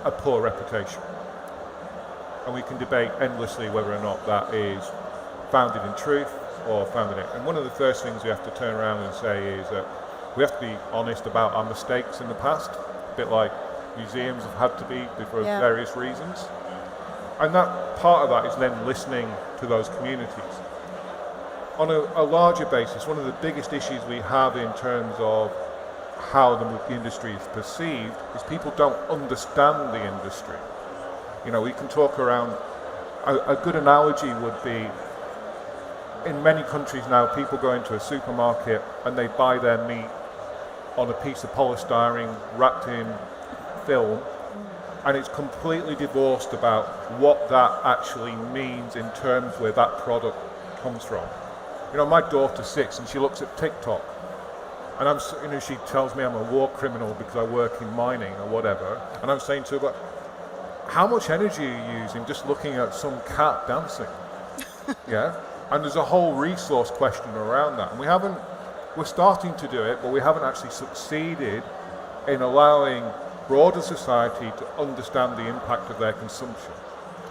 a poor reputation. And we can debate endlessly whether or not that is founded in truth or founded in... And one of the first things we have to turn around and say is that we have to be honest about our mistakes in the past, a bit like museums have had to be for various reasons. And that part of that is then listening to those communities. On a larger basis, one of the biggest issues we have in terms of how the industry is perceived is people don't understand the industry. You know, we can talk around, a good analogy would be, in many countries now, people go into a supermarket and they buy their meat on a piece of polystyrene wrapped in film, and it's completely divorced about what that actually means in terms where that product comes from. You know, my daughter's 6 and she looks at TikTok, and she tells me I'm a war criminal because I work in mining or whatever, and I'm saying to her, but how much energy are you using just looking at some cat dancing? Yeah, and there's a whole resource question around that, and we're starting to do it, but we haven't actually succeeded in allowing broader society to understand the impact of their consumption.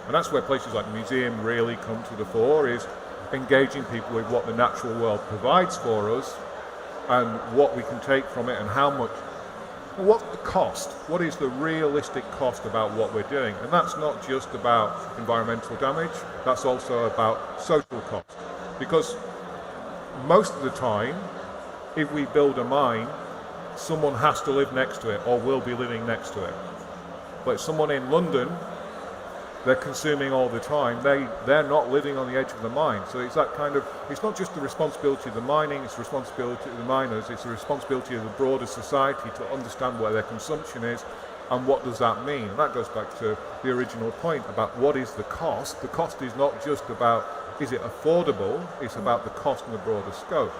And that's where places like the museum really come to the fore, is engaging people with what the natural world provides for us and what we can take from it, and how much, what's the cost? What is the realistic cost about what we're doing? And that's not just about environmental damage, that's also about social cost. Because most of the time, if we build a mine, someone has to live next to it or will be living next to it. But someone in London, they're consuming all the time, they're not living on the edge of the mine. So it's that kind of, it's not just the responsibility of the mining, it's the responsibility of the miners, it's the responsibility of the broader society to understand where their consumption is and what does that mean. And that goes back to the original point about what is the cost. The cost is not just about, is it affordable, it's about the cost and the broader scope.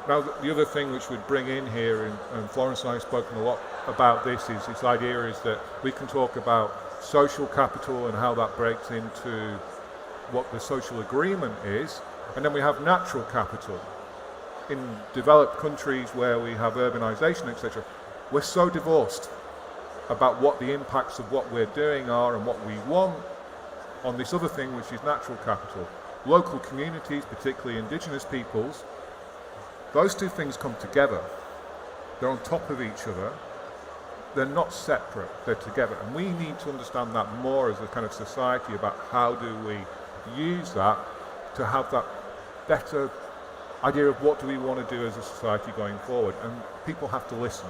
Now, the other thing which we'd bring in here, and Florence and I have spoken a lot about this, is this idea is that we can talk about social capital and how that breaks into what the social agreement is, and then we have natural capital. In developed countries where we have urbanization, etc., we're so divorced about what the impacts of what we're doing are and what we want on this other thing, which is natural capital. Local communities, particularly indigenous peoples, those two things come together. They're on top of each other. They're not separate, they're together. And we need to understand that more as a kind of society about how do we use that to have that better idea of what do we want to do as a society going forward. And people have to listen.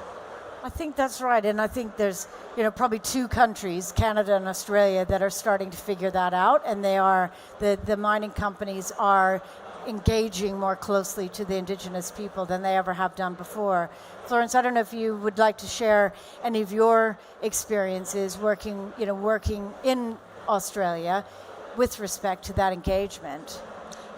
I think that's right, and I think there's probably 2 countries, Canada and Australia, that are starting to figure that out, and they are, the mining companies are engaging more closely to the indigenous people than they ever have done before. Florence, I don't know if you would like to share any of your experiences working in Australia with respect to that engagement.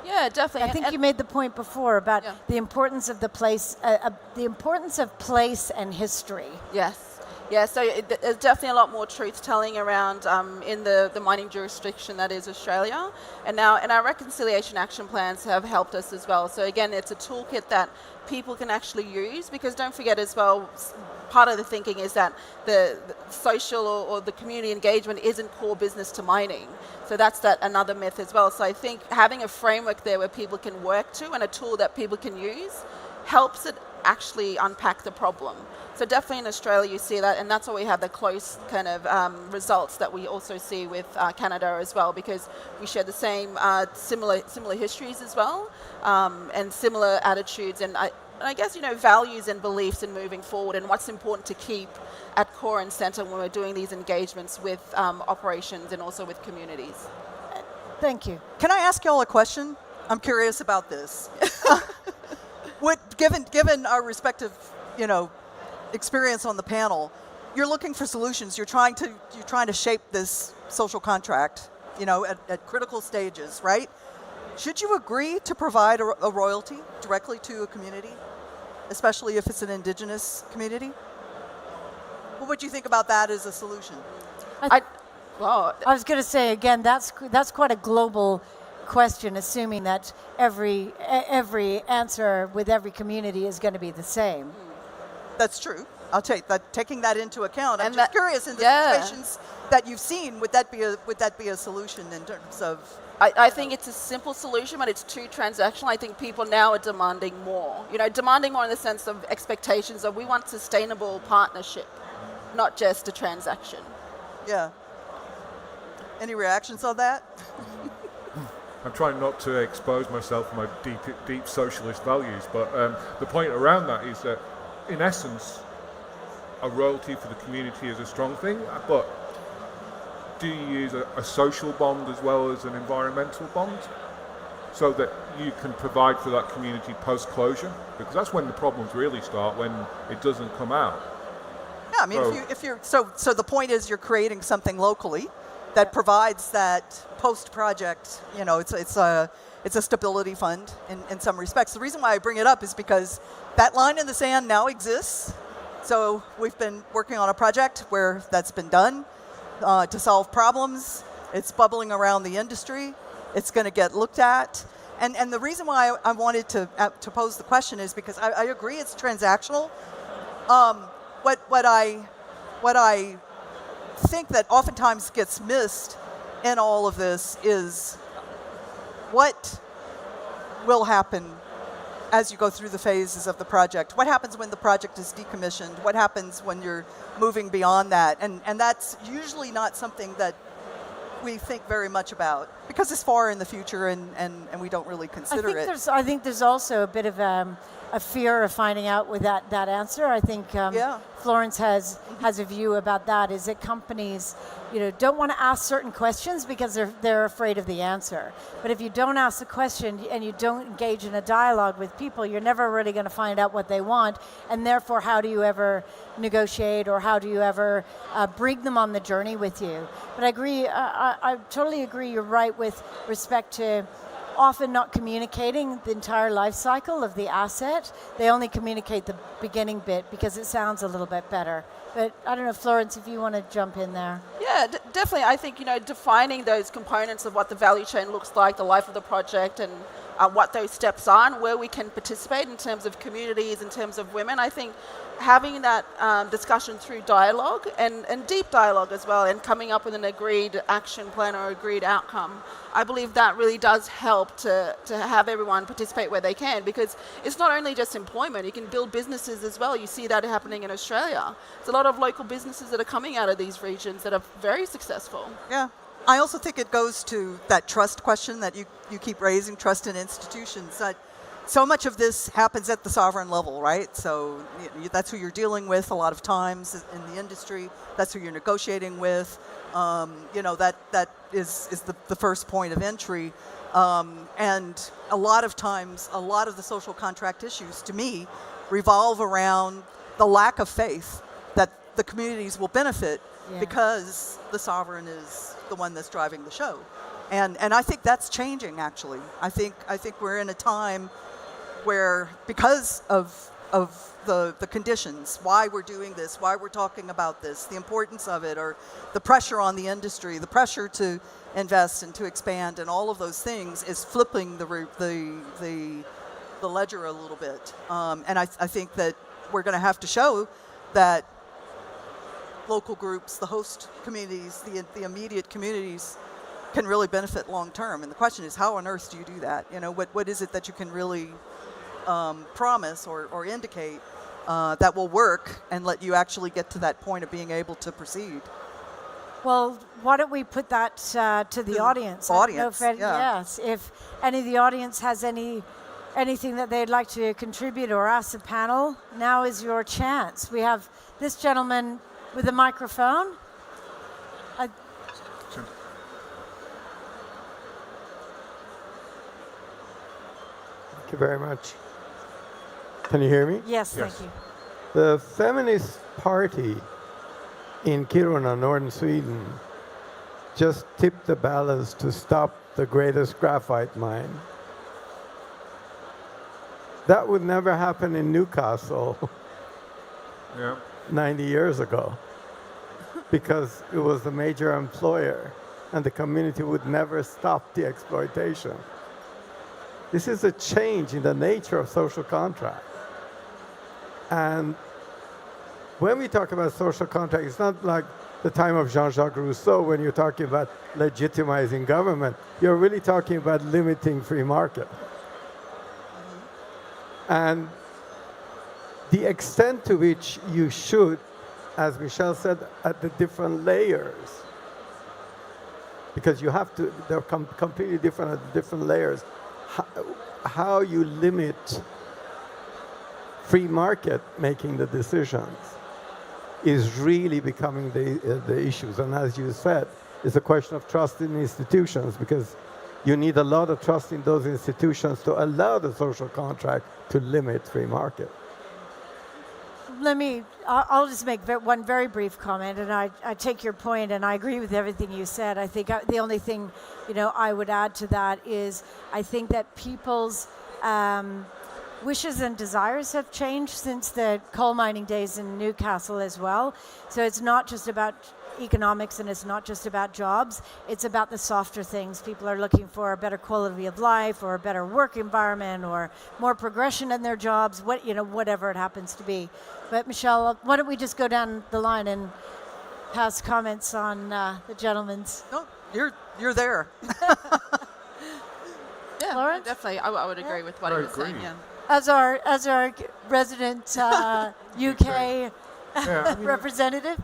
Yeah, definitely. I think you made the point before about the importance of the importance of place and history. Yes. Yeah, so there's definitely a lot more truth-telling around in the mining jurisdiction that is Australia. And our reconciliation action plans have helped us as well. So again, it's a toolkit that people can actually use, because don't forget as well, part of the thinking is that the social or the community engagement isn't core business to mining. So that's another myth as well. So I think having a framework there where people can work to and a tool that people can use helps it actually unpack the problem. So definitely in Australia you see that, and that's why we have the close kind of results that we also see with Canada as well, because we share the same similar histories as well, and similar attitudes, and I guess values and beliefs in moving forward, and what's important to keep at core and center when we're doing these engagements with operations and also with communities. Thank you. Can I ask y'all a question? I'm curious about this. Given our respective, experience on the panel, you're looking for solutions. You're trying to shape this social contract, at critical stages, right? Should you agree to provide a royalty directly to a community, especially if it's an indigenous community? What would you think about that as a solution? I was going to say again, that's quite a global question assuming that every answer with every community is going to be the same. That's true. I'll take that. Taking that into account, I'm And just that- curious in the yeah. situations that you've seen, would that be a solution in terms of? I think it's a simple solution, but it's too transactional. I think people now are demanding more. Demanding more in the sense of expectations of we want sustainable partnership, not just a transaction. Yeah. Any reactions on that? I'm trying not to expose myself to my deep socialist values, but the point around that is that, in essence, a royalty for the community is a strong thing, but do you use a social bond as well as an environmental bond so that you can provide for that community post-closure? Because that's when the problems really start, when it doesn't come out. Yeah, I mean, so the point is you're creating something locally that provides that post-project, it's a stability fund in some respects. The reason why I bring it up is because that line in the sand now exists. So we've been working on a project where that's been done to solve problems. It's bubbling around the industry. It's going to get looked at. And the reason why I wanted to pose the question is because I agree it's transactional. What I think that oftentimes gets missed in all of this is what will happen as you go through the phases of the project. What happens when the project is decommissioned? What happens when you're moving beyond that? And that's usually not something that we think very much about because it's far in the future and we don't really consider it. I think there's also a bit of a fear of finding out with that answer. I think Florence has a view about that, is that companies don't want to ask certain questions because they're afraid of the answer. But if you don't ask the question and you don't engage in a dialogue with people, you're never really going to find out what they want, and therefore how do you ever negotiate or how do you ever bring them on the journey with you? But I agree, I totally agree, you're right with respect to often not communicating the entire life cycle of the asset. They only communicate the beginning bit because it sounds a little bit better. But I don't know, Florence, if you want to jump in there. Yeah, definitely. I think, defining those components of what the value chain looks like, the life of the project, and what those steps are and where we can participate in terms of communities, in terms of women. I think having that discussion through dialogue and deep dialogue as well, and coming up with an agreed action plan or agreed outcome, I believe that really does help to have everyone participate where they can, because it's not only just employment, you can build businesses as well. You see that happening in Australia. There's a lot of local businesses that are coming out of these regions that are very successful. Yeah. I also think it goes to that trust question that you keep raising, trust in institutions. So much of this happens at the sovereign level, right? So that's who you're dealing with a lot of times in the industry. That's who you're negotiating with. That is the first point of entry. And a lot of times, a lot of the social contract issues, to me, revolve around the lack of faith that the communities will benefit because the sovereign is the one that's driving the show. And I think that's changing, actually. I think we're in a time where, because of the conditions, why we're doing this, why we're talking about this, the importance of it, or the pressure on the industry, the pressure to invest and to expand, and all of those things is flipping the ledger a little bit. And I think that we're going to have to show that local groups, the host communities, the immediate communities can really benefit long term. And the question is, how on earth do you do that? What is it that you can really promise or indicate that will work and let you actually get to that point of being able to proceed? Well, why don't we put that to the audience? Yes, if any of the audience has anything that they'd like to contribute or ask the panel, now is your chance. We have this gentleman with a microphone. Thank you very much. Can you hear me? Yes, thank you. The Feminist Party in Kiruna, northern Sweden, just tipped the balance to stop the greatest graphite mine. That would never happen in Newcastle 90 years ago, because it was the major employer. and the community would never stop the exploitation. This is a change in the nature of social contract. And when we talk about social contract, it's not like the time of Jean-Jacques Rousseau when you're talking about legitimizing government. You're really talking about limiting free market. And the extent to which you should, as Michelle said, at the different layers, because you have to, they're completely different at the different layers, how you limit free market making the decisions is really becoming the issues. And as you said, it's a question of trust in institutions, because you need a lot of trust in those institutions to allow the social contract to limit free market. I'll just make one very brief comment, and I take your point, and I agree with everything you said. I think the only thing, I would add to that is I think that people's wishes and desires have changed since the coal mining days in Newcastle as well. So it's not just about economics, and it's not just about jobs. It's about the softer things. People are looking for a better quality of life, or a better work environment, or more progression in their jobs, whatever it happens to be. But Michelle, why don't we just go down the line and pass comments on the gentleman's? No, you're there. Yeah, Lawrence? definitely. I would agree with what he was saying. Yeah. As our resident UK representative.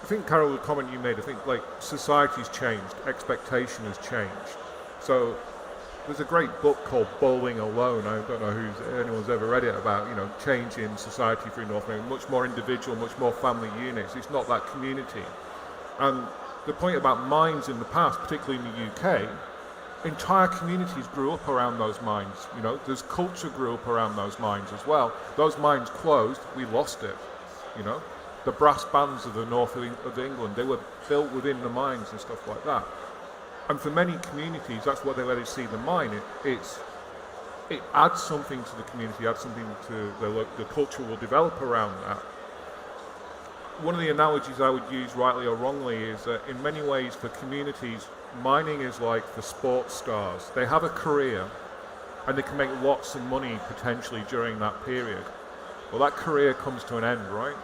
I think, Carol, the comment you made, I think society's changed, expectation has changed. So there's a great book called Bowling Alone. I don't know if anyone's ever read it, about change in society through North America, much more individual, much more family units. It's not that community. And the point about mines in the past, particularly in the UK, entire communities grew up around those mines. There's culture grew up around those mines as well. Those mines closed, we lost it. The brass bands of the north of England, they were built within the mines and stuff like that. And for many communities, that's what they see the mine. It adds something to the community, adds something to the culture will develop around that. One of the analogies I would use, rightly or wrongly, is that in many ways for communities, mining is like for sports stars. They have a career and they can make lots of money potentially during that period. Well, that career comes to an end, right?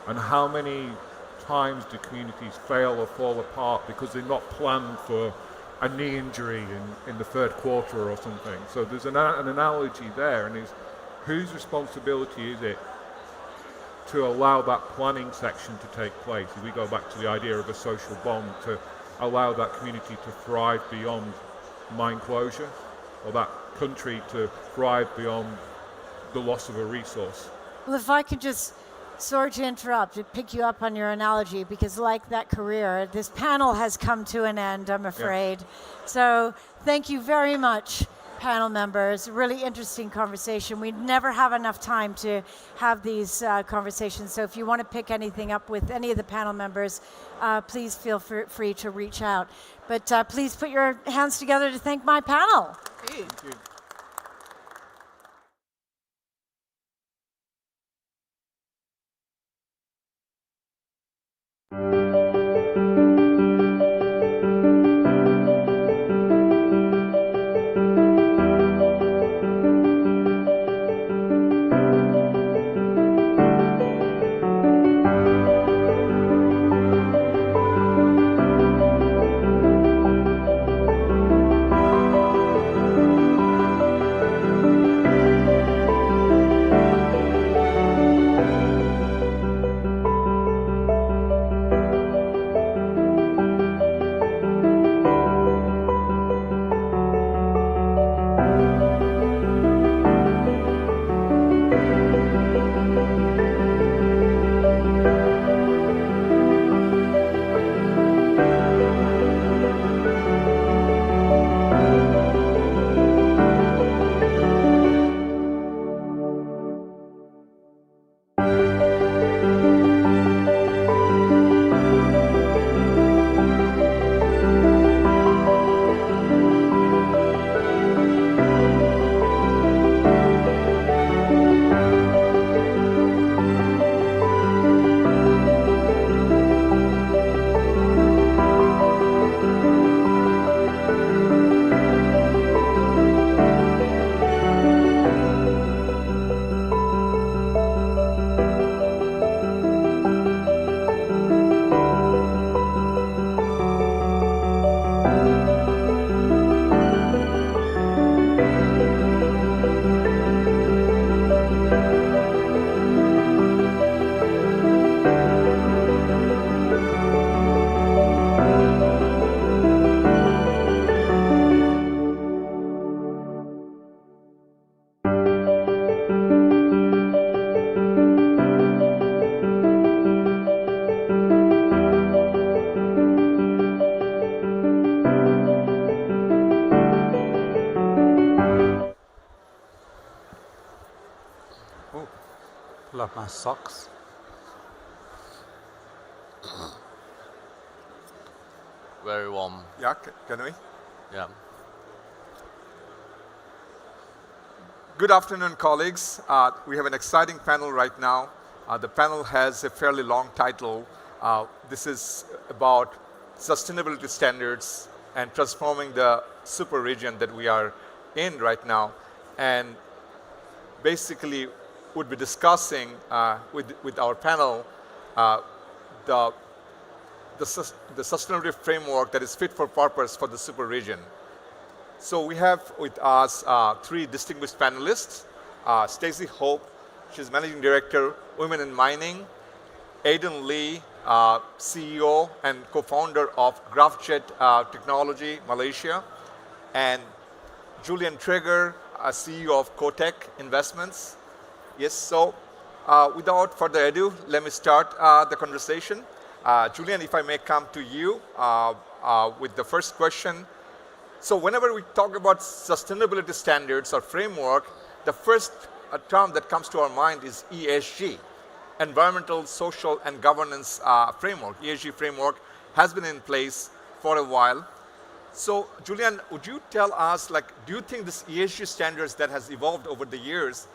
And how many times do communities fail or fall apart because they're not planned for a knee injury in the third quarter or something? So there's an analogy there, and is whose responsibility is it to allow that planning section to take place? If we go back to the idea of a social bond, to allow that community to thrive beyond mine closure, or that country to thrive beyond the loss of a resource. Well, if I could just, sorry to interrupt, to pick you up on your analogy, because like that career, this panel has come to an end, I'm afraid. Yeah. So thank you very much, panel members. Really interesting conversation. We never have enough time to have these conversations. So if you want to pick anything up with any of the panel members, please feel free to reach out. But please put your hands together to thank my panel. Thank you. off my socks. Very warm. Yeah, can we? Yeah. Good afternoon, colleagues. We have an exciting panel right now. The panel has a fairly long title. This is about sustainability standards and transforming the super region that we are in right now. And basically, would be discussing with our panel the sustainability framework that is fit for purpose for the super region. So we have with us three distinguished panelists. Stacey Hope, she's Managing Director, Women in Mining. Aidan Lee, CEO and co-founder of GraphJet Technology, Malaysia. And Julian Traeger, CEO of Kotek Investments. Yes, so without further ado, let me start the conversation. Julian, if I may come to you with the first question. So whenever we talk about sustainability standards or framework, the first term that comes to our mind is ESG, Environmental, Social, and Governance Framework. ESG framework has been in place for a while. So Julian, would you tell us, like, do you think this ESG standards that has evolved over the years,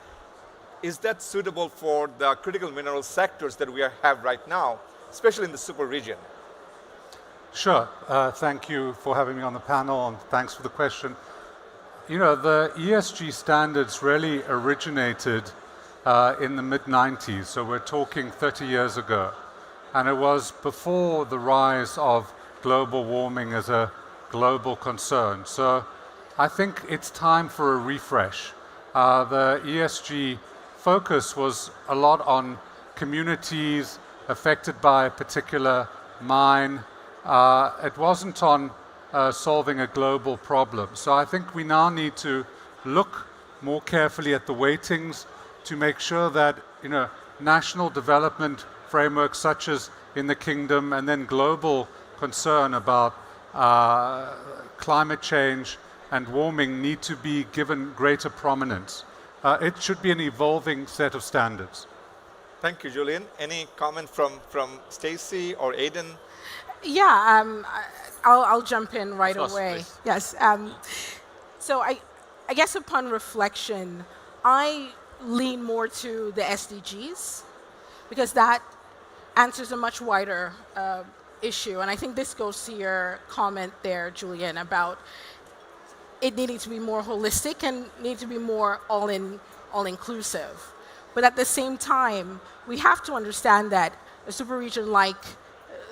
is that suitable for the critical mineral sectors that we have right now, especially in the super region? Sure. Thank you for having me on the panel, and thanks for the question. You know, the ESG standards really originated in the mid-90s, so we're talking 30 years ago. And it was before the rise of global warming as a global concern. So I think it's time for a refresh. The ESG focus was a lot on communities affected by a particular mine. It wasn't on solving a global problem. So I think we now need to look more carefully at the weightings to make sure that, you know, national development frameworks such as in the kingdom and then global concern about climate change and warming need to be given greater prominence. It should be an evolving set of standards. Thank you, Julian. Any comment from Stacey or Aidan? Yeah, I'll jump in right First, away. please. Yes. So I guess upon reflection, I lean more to the SDGs because that answers a much wider issue. And I think this goes to your comment there, Julian, about it needing to be more holistic and need to be more all-inclusive. But at the same time, we have to understand that a super region like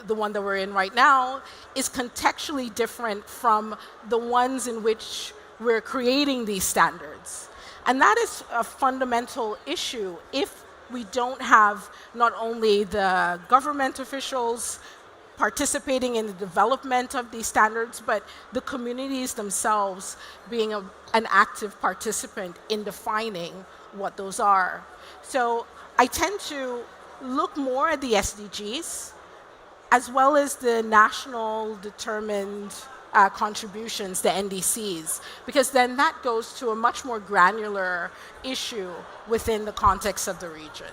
the one that we're in right now is contextually different from the ones in which we're creating these standards. And that is a fundamental issue if we don't have not only the government officials participating in the development of these standards, but the communities themselves being an active participant in defining what those are. So I tend to look more at the SDGs as well as the national determined contributions, the NDCs, because then that goes to a much more granular issue within the context of the region.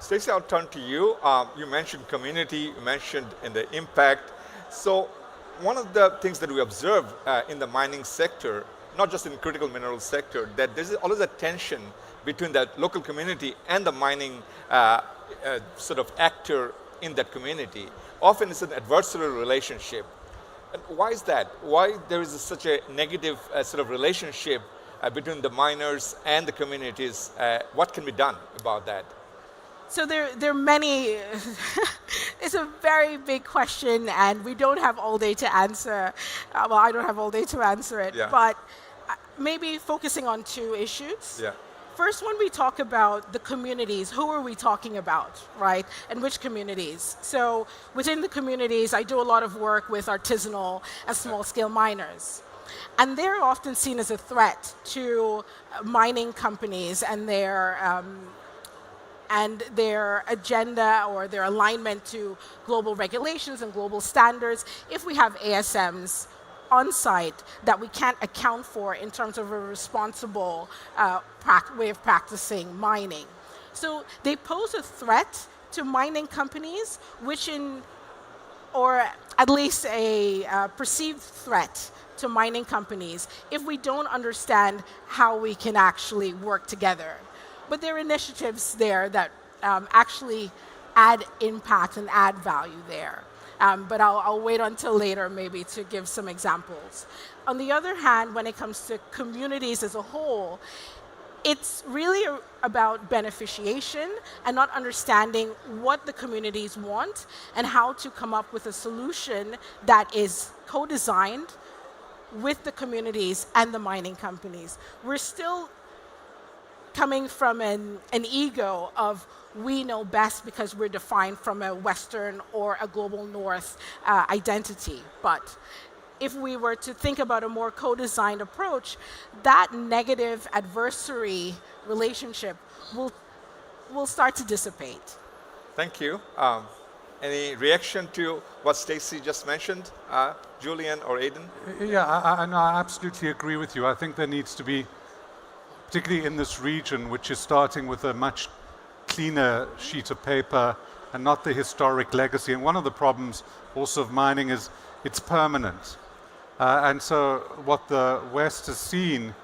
Stacey, I'll turn to you. You mentioned community, you mentioned in the impact. So one of the things that we observe in the mining sector, not just in the critical minerals sector, that there's always a tension between the local community and the mining sort of actor in that community. Often it's an adversarial relationship. And why is that? Why there is such a negative sort of relationship between the miners and the communities? What can be done about that? So there are many, it's a very big question and we don't have all day to answer. Well, I don't have all day to answer it, but maybe focusing on two issues. Yeah. First, when we talk about the communities, who are we talking about, right? And which communities? So within the communities, I do a lot of work with artisanal and small-scale miners. And they're often seen as a threat to mining companies and their agenda or their alignment to global regulations and global standards if we have ASMs on site that we can't account for in terms of a responsible way of practicing mining. So they pose a threat to mining companies, or at least a perceived threat to mining companies if we don't understand how we can actually work together. But there are initiatives there that actually add impact and add value there. But I'll wait until later maybe to give some examples. On the other hand, when it comes to communities as a whole, it's really about beneficiation and not understanding what the communities want and how to come up with a solution that is co-designed with the communities and the mining companies. We're still coming from an ego of we know best because we're defined from a Western or a global North identity. But if we were to think about a more co-designed approach, that negative adversary relationship will start to dissipate. Thank you. Any reaction to what Stacey just mentioned, Julian or Aidan? Yeah, I absolutely agree with you. I think there needs to be, particularly in this region, which is starting with a much cleaner sheet of paper and not the historic legacy. And one of the problems also of mining is it's permanent. And so what the West has seen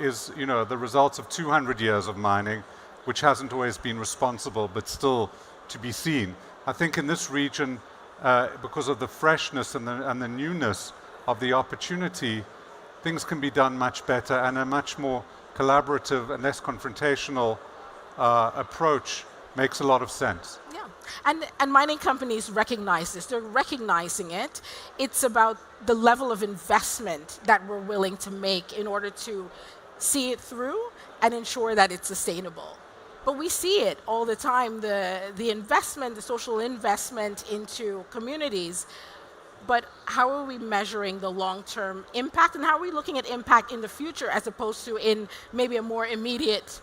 is, the results of 200 years of mining, which hasn't always been responsible, but still to be seen. I think in this region, because of the freshness and the newness of the opportunity, things can be done much better, and a much more collaborative and less confrontational approach makes a lot of sense. Yeah, and mining companies recognize this. They're recognizing it. It's about the level of investment that we're willing to make in order to see it through and ensure that it's sustainable. But we see it all the time, the investment, the social investment into communities. But how are we measuring the long-term impact, and how are we looking at impact in the future as opposed to in maybe a more immediate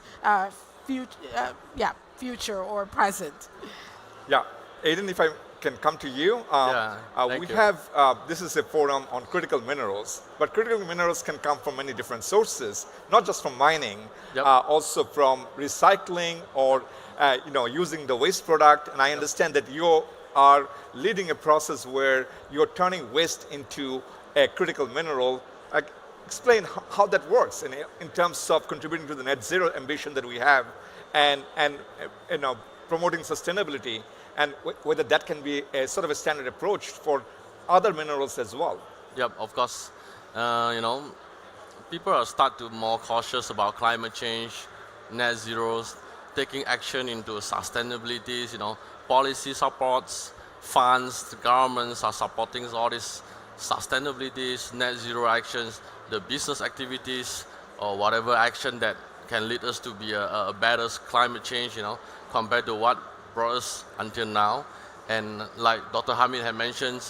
future or present? Yeah, Aidan, if I can come to you. We have, this is a forum on critical minerals, but critical minerals can come from many different sources, not just from mining, also from recycling or using the waste product. And I understand that you are leading a process where you're turning waste into a critical mineral. Explain how that works in terms of contributing to the net zero ambition that we have, and promoting sustainability, and whether that can be a sort of a standard approach for other minerals as well. Yep, of course. People are start to more cautious about climate change, net zeros, taking action into sustainabilities. Policy supports, funds, the governments are supporting all these sustainabilities, net zero actions, the business activities, or whatever action that can lead us to be a better climate change, compared to what brought us until now. And like Dr. Hamid had mentioned,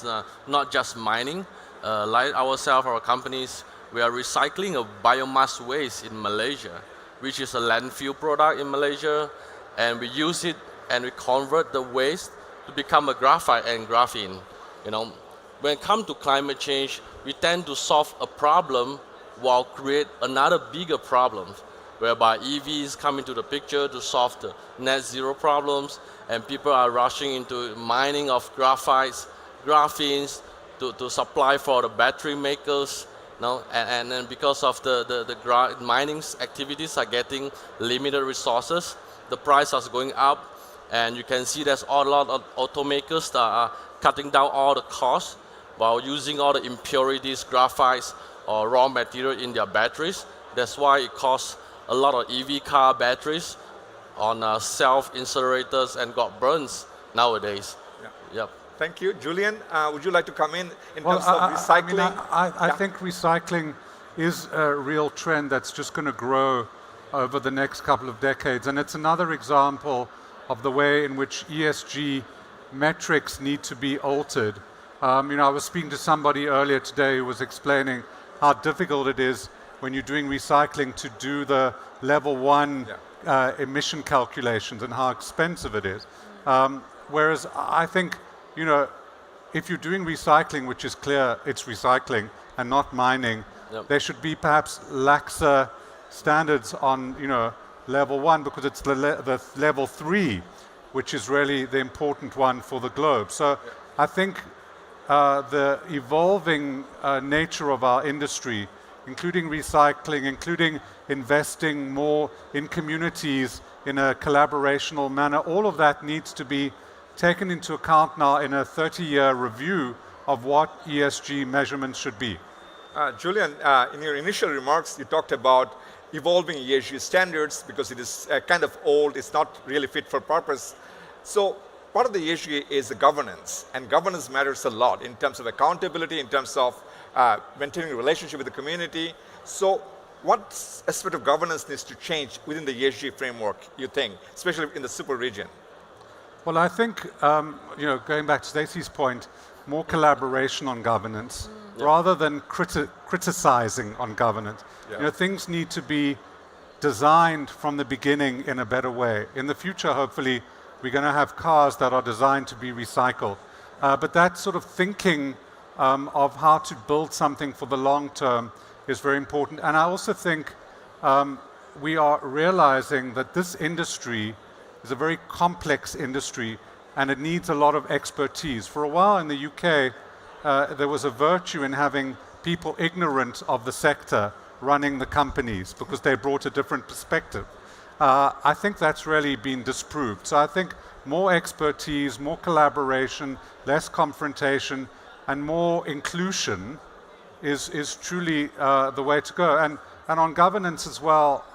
not just mining, like ourselves, our companies, we are recycling a biomass waste in Malaysia, which is a landfill product in Malaysia, and we use it and we convert the waste to become a graphite and graphene. When it comes to climate change, we tend to solve a problem while create another bigger problem, whereby EVs come into the picture to solve the net zero problems, and people are rushing into mining of graphites, graphenes to supply for the battery makers. And then because of the mining activities are getting limited resources, the price is going up, and you can see there's a lot of automakers that are cutting down all the costs while using all the impurities, graphites, or raw material in their batteries. That's why it costs a lot of EV car batteries on self-incinerators and got burns nowadays. Yep. Thank you. Julian, would you like to come in terms of recycling? I think recycling is a real trend that's just going to grow over the next couple of decades. And it's another example of the way in which ESG metrics need to be altered. I was speaking to somebody earlier today who was explaining how difficult it is when you're doing recycling to do the level 1 emission calculations and how expensive it is. Whereas I think, if you're doing recycling, which is clear it's recycling and not mining, there should be perhaps laxer standards on, level 1 because it's the level 3, which is really the important one for the globe. So I think the evolving nature of our industry, including recycling, including investing more in communities in a collaborational manner, all of that needs to be taken into account now in a 30-year review of what ESG measurements should be. Julian, in your initial remarks, you talked about evolving ESG standards because it is kind of old, it's not really fit for purpose. So part of the ESG is the governance, and governance matters a lot in terms of accountability, in terms of maintaining a relationship with the community. So what aspect of governance needs to change within the ESG framework, you think, especially in the super region? Well, I think, going back to Stacey's point, more collaboration on governance rather than criticizing on governance. Yeah. Things need to be designed from the beginning in a better way. In the future, hopefully, we're going to have cars that are designed to be recycled. But that sort of thinking of how to build something for the long term is very important. And I also think we are realizing that this industry is a very complex industry and it needs a lot of expertise. For a while in the UK, there was a virtue in having people ignorant of the sector running the companies because they brought a different perspective. I think that's really been disproved. So I think more expertise, more collaboration, less confrontation, and more inclusion is truly the way to go. And on governance as well,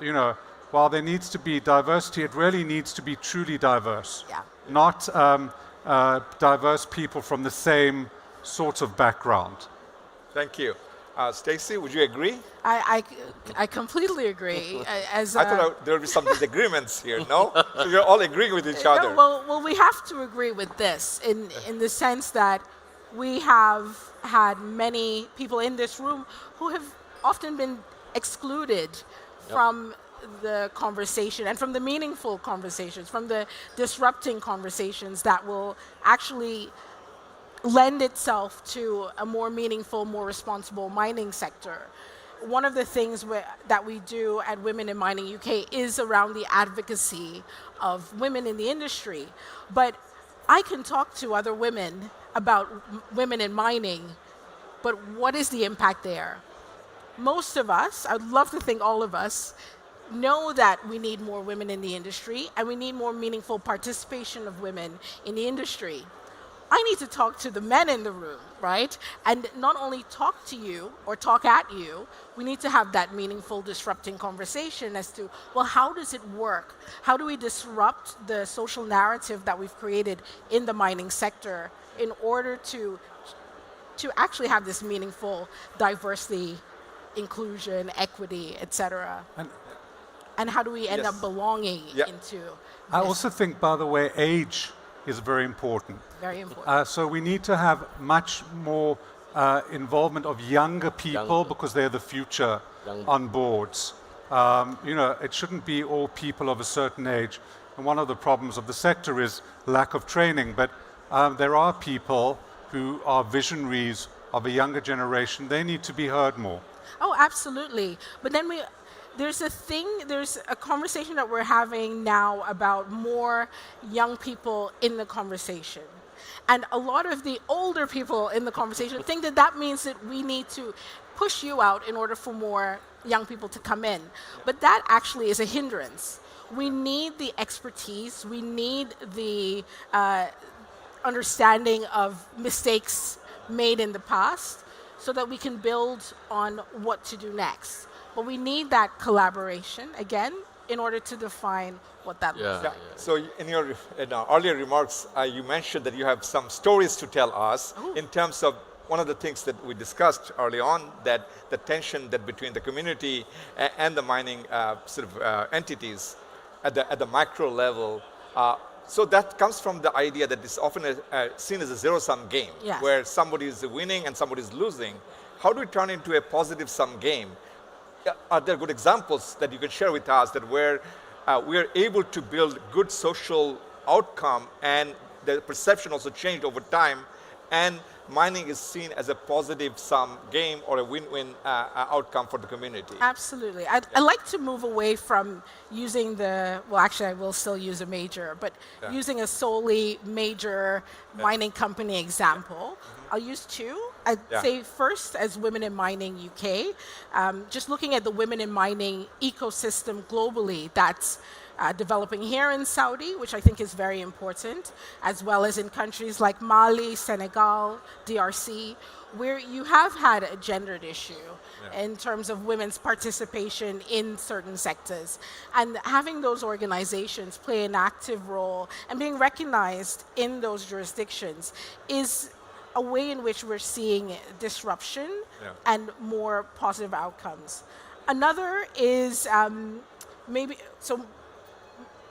while there needs to be diversity, it really needs to be truly diverse. Yeah. Not diverse people from the same sort of background. Thank you. Stacey, would you agree? I completely agree. I thought there would be some disagreements here, no? So you're all agreeing with each other. Well, we have to agree with this in the sense that we have had many people in this room who have often been excluded from the conversation and from the meaningful conversations, from the disrupting conversations that will actually lend itself to a more meaningful, more responsible mining sector. One of the things that we do at Women in Mining UK is around the advocacy of women in the industry. But I can talk to other women about women in mining, but what is the impact there? Most of us, I'd love to think all of us, know that we need more women in the industry and we need more meaningful participation of women in the industry. I need to talk to the men in the room, right? And not only talk to you or talk at you, we need to have that meaningful, disrupting conversation as to, well, how does it work? How do we disrupt the social narrative that we've created in the mining sector in order to actually have this meaningful diversity, inclusion, equity, etc.? And how do we end up belonging into this? I also think, by the way, age is very important. Very important. So we need to have much more involvement of younger people because they're the future on boards. It shouldn't be all people of a certain age. And one of the problems of the sector is lack of training. But there are people who are visionaries of a younger generation. They need to be heard more. Oh, absolutely. But then there's a conversation that we're having now about more young people in the conversation. And a lot of the older people in the conversation think that means that we need to push you out in order for more young people to come in. But that actually is a hindrance. We need the expertise, we need the understanding of mistakes made in the past so that we can build on what to do next. But we need that collaboration, again, in order to define what that looks like. So in your earlier remarks, you mentioned that you have some stories to tell us in terms of one of the things that we discussed early on, that the tension that between the community and the mining entities at the micro level. So that comes from the idea that it's often seen as a zero-sum game, where somebody is winning and somebody is losing. How do we turn it into a positive-sum game? Are there good examples that you can share with us that where we are able to build good social outcome and the perception also changed over time and mining is seen as a positive sum game or a win-win outcome for the community. Absolutely. I'd like to move away from using well, actually, I will still use a major, but using a solely major mining company example. I'll use two. I'd say first, as Women in Mining UK, just looking at the women in mining ecosystem globally, that's developing here in Saudi, which I think is very important, as well as in countries like Mali, Senegal, DRC, where you have had a gendered issue in terms of women's participation in certain sectors. And having those organizations play an active role and being recognized in those jurisdictions is a way in which we're seeing disruption and more positive outcomes. Another is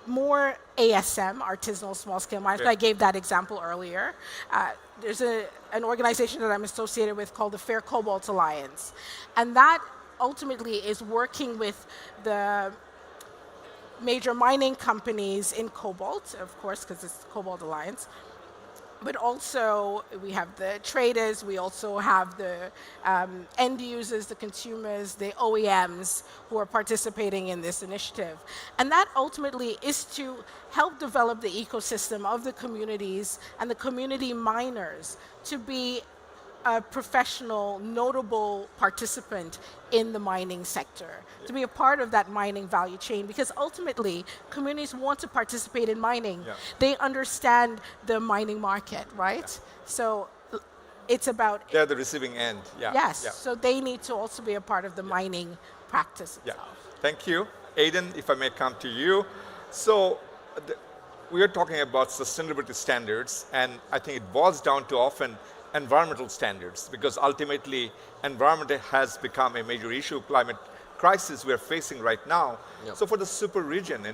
more ASM, artisanal small-scale miners. I gave that example earlier. There's an organization that I'm associated with called the Fair Cobalt Alliance. And that ultimately is working with the major mining companies in cobalt, of course, because it's the Cobalt Alliance. But also, we have the traders, we also have the end users, the consumers, the OEMs who are participating in this initiative. And that ultimately is to help develop the ecosystem of the communities and the community miners to be a professional, notable participant in the mining sector, to be a part of that mining value chain, because ultimately, communities want to participate in mining. They understand the mining market, right? So it's about... They're the receiving end, Yes, so they need to also be a part of the mining practice itself. Thank you. Aidan, if I may come to you. So we are talking about sustainability standards, and I think it boils down to often environmental standards, because ultimately environment has become a major issue, climate crisis we're facing right now. So for the super region,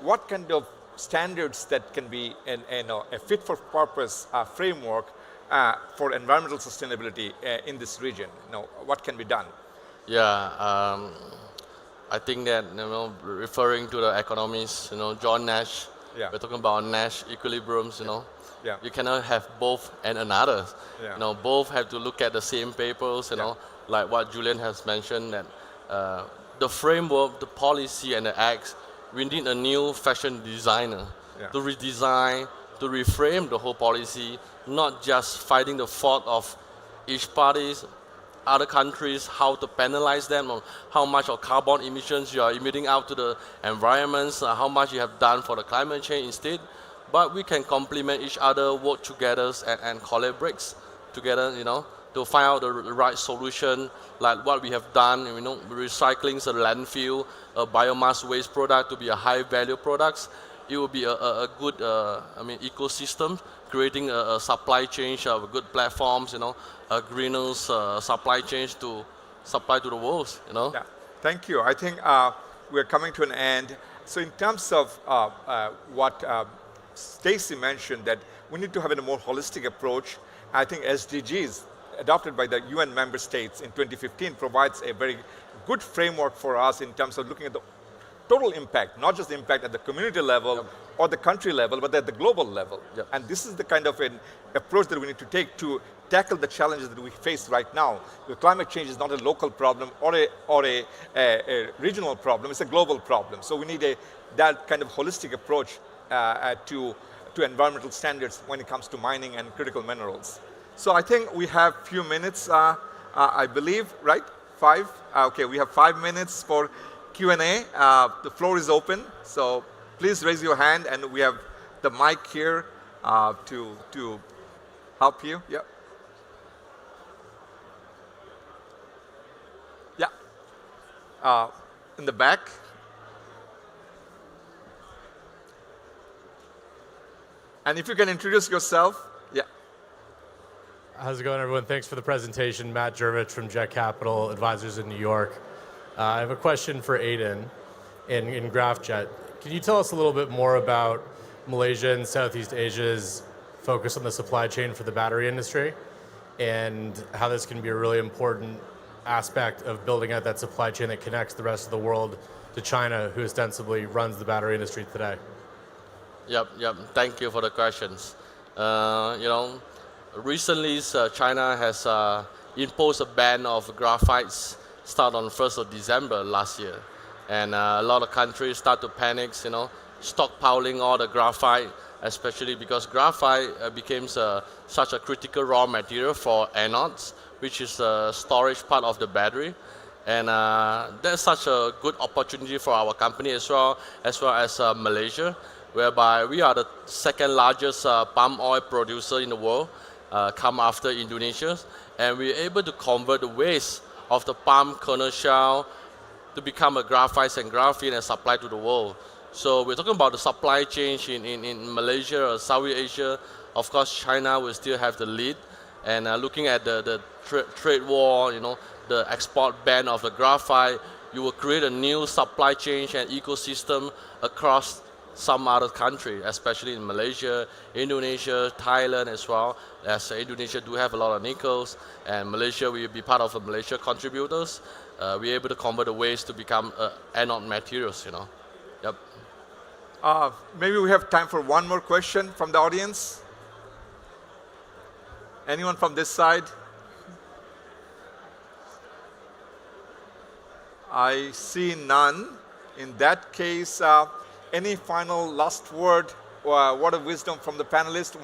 what kind of standards that can be a fit for purpose framework for environmental sustainability in this region? What can be done? I think that, referring to the economist, John Nash, we're talking about Nash equilibriums, You cannot have both and another. Both have to look at the same papers, like what Julian has mentioned, that the framework, the policy, and the acts, we need a new fashion designer to redesign, to reframe the whole policy, not just fighting the fault of each parties, other countries, how to penalize them on how much of carbon emissions you are emitting out to the environments, how much you have done for the climate change instead. But we can complement each other, work together, and collaborate together, to find out the right solution, like what we have done, recycling the landfill, a biomass waste product to be a high-value product. It will be a good, ecosystem, creating a supply chain of good platforms, a greener supply chain to supply to the world, Thank you. I think we're coming to an end. So in terms of what Stacey mentioned, that we need to have a more holistic approach. I think SDGs, adopted by the UN member states in 2015, provides a very good framework for us in terms of looking at the total impact, not just the impact at the community level or the country level, but at the global level. And this is the kind of an approach that we need to take to tackle the challenges that we face right now. The climate change is not a local problem or a regional problem, it's a global problem. So we need that kind of holistic approach to environmental standards when it comes to mining and critical minerals. So I think we have a few minutes, I believe, right? 5? Okay, we have 5 minutes for Q&A. The floor is open, so please raise your hand, and we have the mic here to help you. In the back. And if you can introduce yourself. How's it going, everyone? Thanks for the presentation. Matt Jervich from Jet Capital Advisors in New York. I have a question for Aidan in GraphJet. Can you tell us a little bit more about Malaysia and Southeast Asia's focus on the supply chain for the battery industry, and how this can be a really important aspect of building out that supply chain that connects the rest of the world to China, who ostensibly runs the battery industry today? Thank you for the questions. recently, China has imposed a ban of graphites start on 1st of December last year. And a lot of countries start to panic, stockpiling all the graphite, especially because graphite became such a critical raw material for anodes, which is the storage part of the battery. And that's such a good opportunity for our company as well as Malaysia, whereby we are the second largest palm oil producer in the world, come after Indonesia. And we're able to convert the waste of the palm kernel shell to become a graphite and graphene and supply to the world. So we're talking about the supply chain in Malaysia or Southeast Asia. Of course, China will still have the lead. And looking at the trade war, the export ban of the graphite, you will create a new supply chain and ecosystem across some other country, especially in Malaysia, Indonesia, Thailand as well. As Indonesia do have a lot of nickels, and Malaysia will be part of the Malaysia contributors. We're able to convert the waste to become anode materials, Yep. Maybe we have time for one more question from the audience. Anyone from this side? I see none. In that case, any final last word of wisdom from the panelists?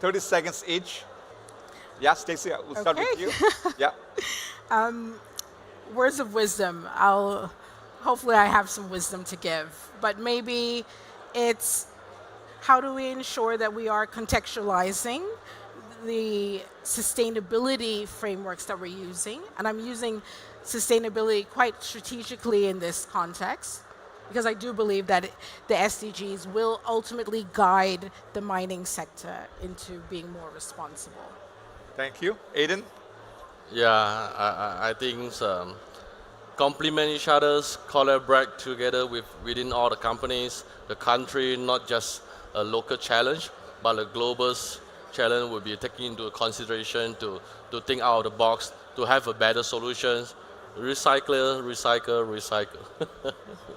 30 seconds each. Yeah, Stacey, we'll start with you. Yeah. Words of wisdom. Hopefully I have some wisdom to give, but maybe it's how do we ensure that we are contextualizing the sustainability frameworks that we're using, and I'm using sustainability quite strategically in this context, because I do believe that the SDGs will ultimately guide the mining sector into being more responsible. Thank you. Aidan? Yeah, I think complement each other, collaborate together within all the companies, the country, not just a local challenge, but a global challenge will be taken into consideration to think out of the box, to have a better solutions. Recycle.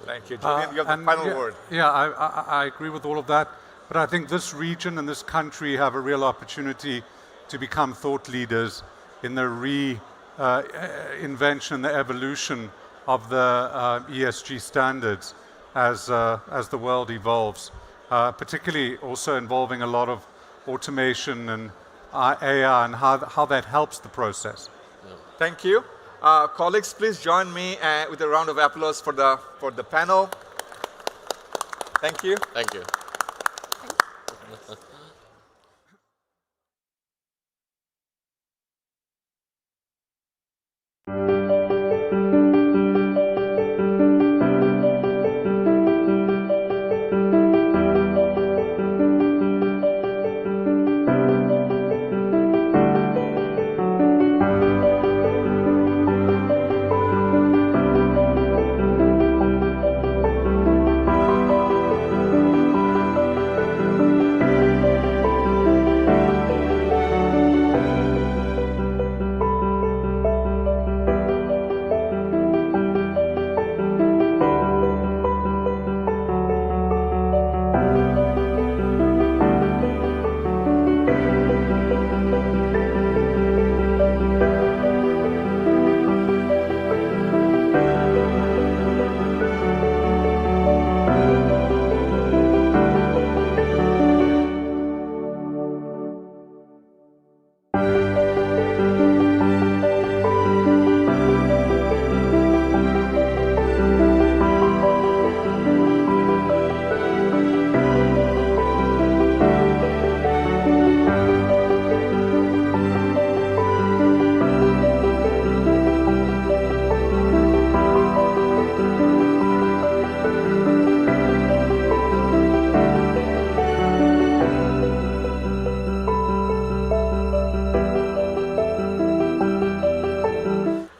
Thank you. Julian, you have the final word. Yeah, I agree with all of that. But I think this region and this country have a real opportunity to become thought leaders in the reinvention, the evolution of the ESG standards as the world evolves, particularly also involving a lot of automation and AI and how that helps the process. Thank you. Colleagues, please join me with a round of applause for the panel. Thank you. Thank you.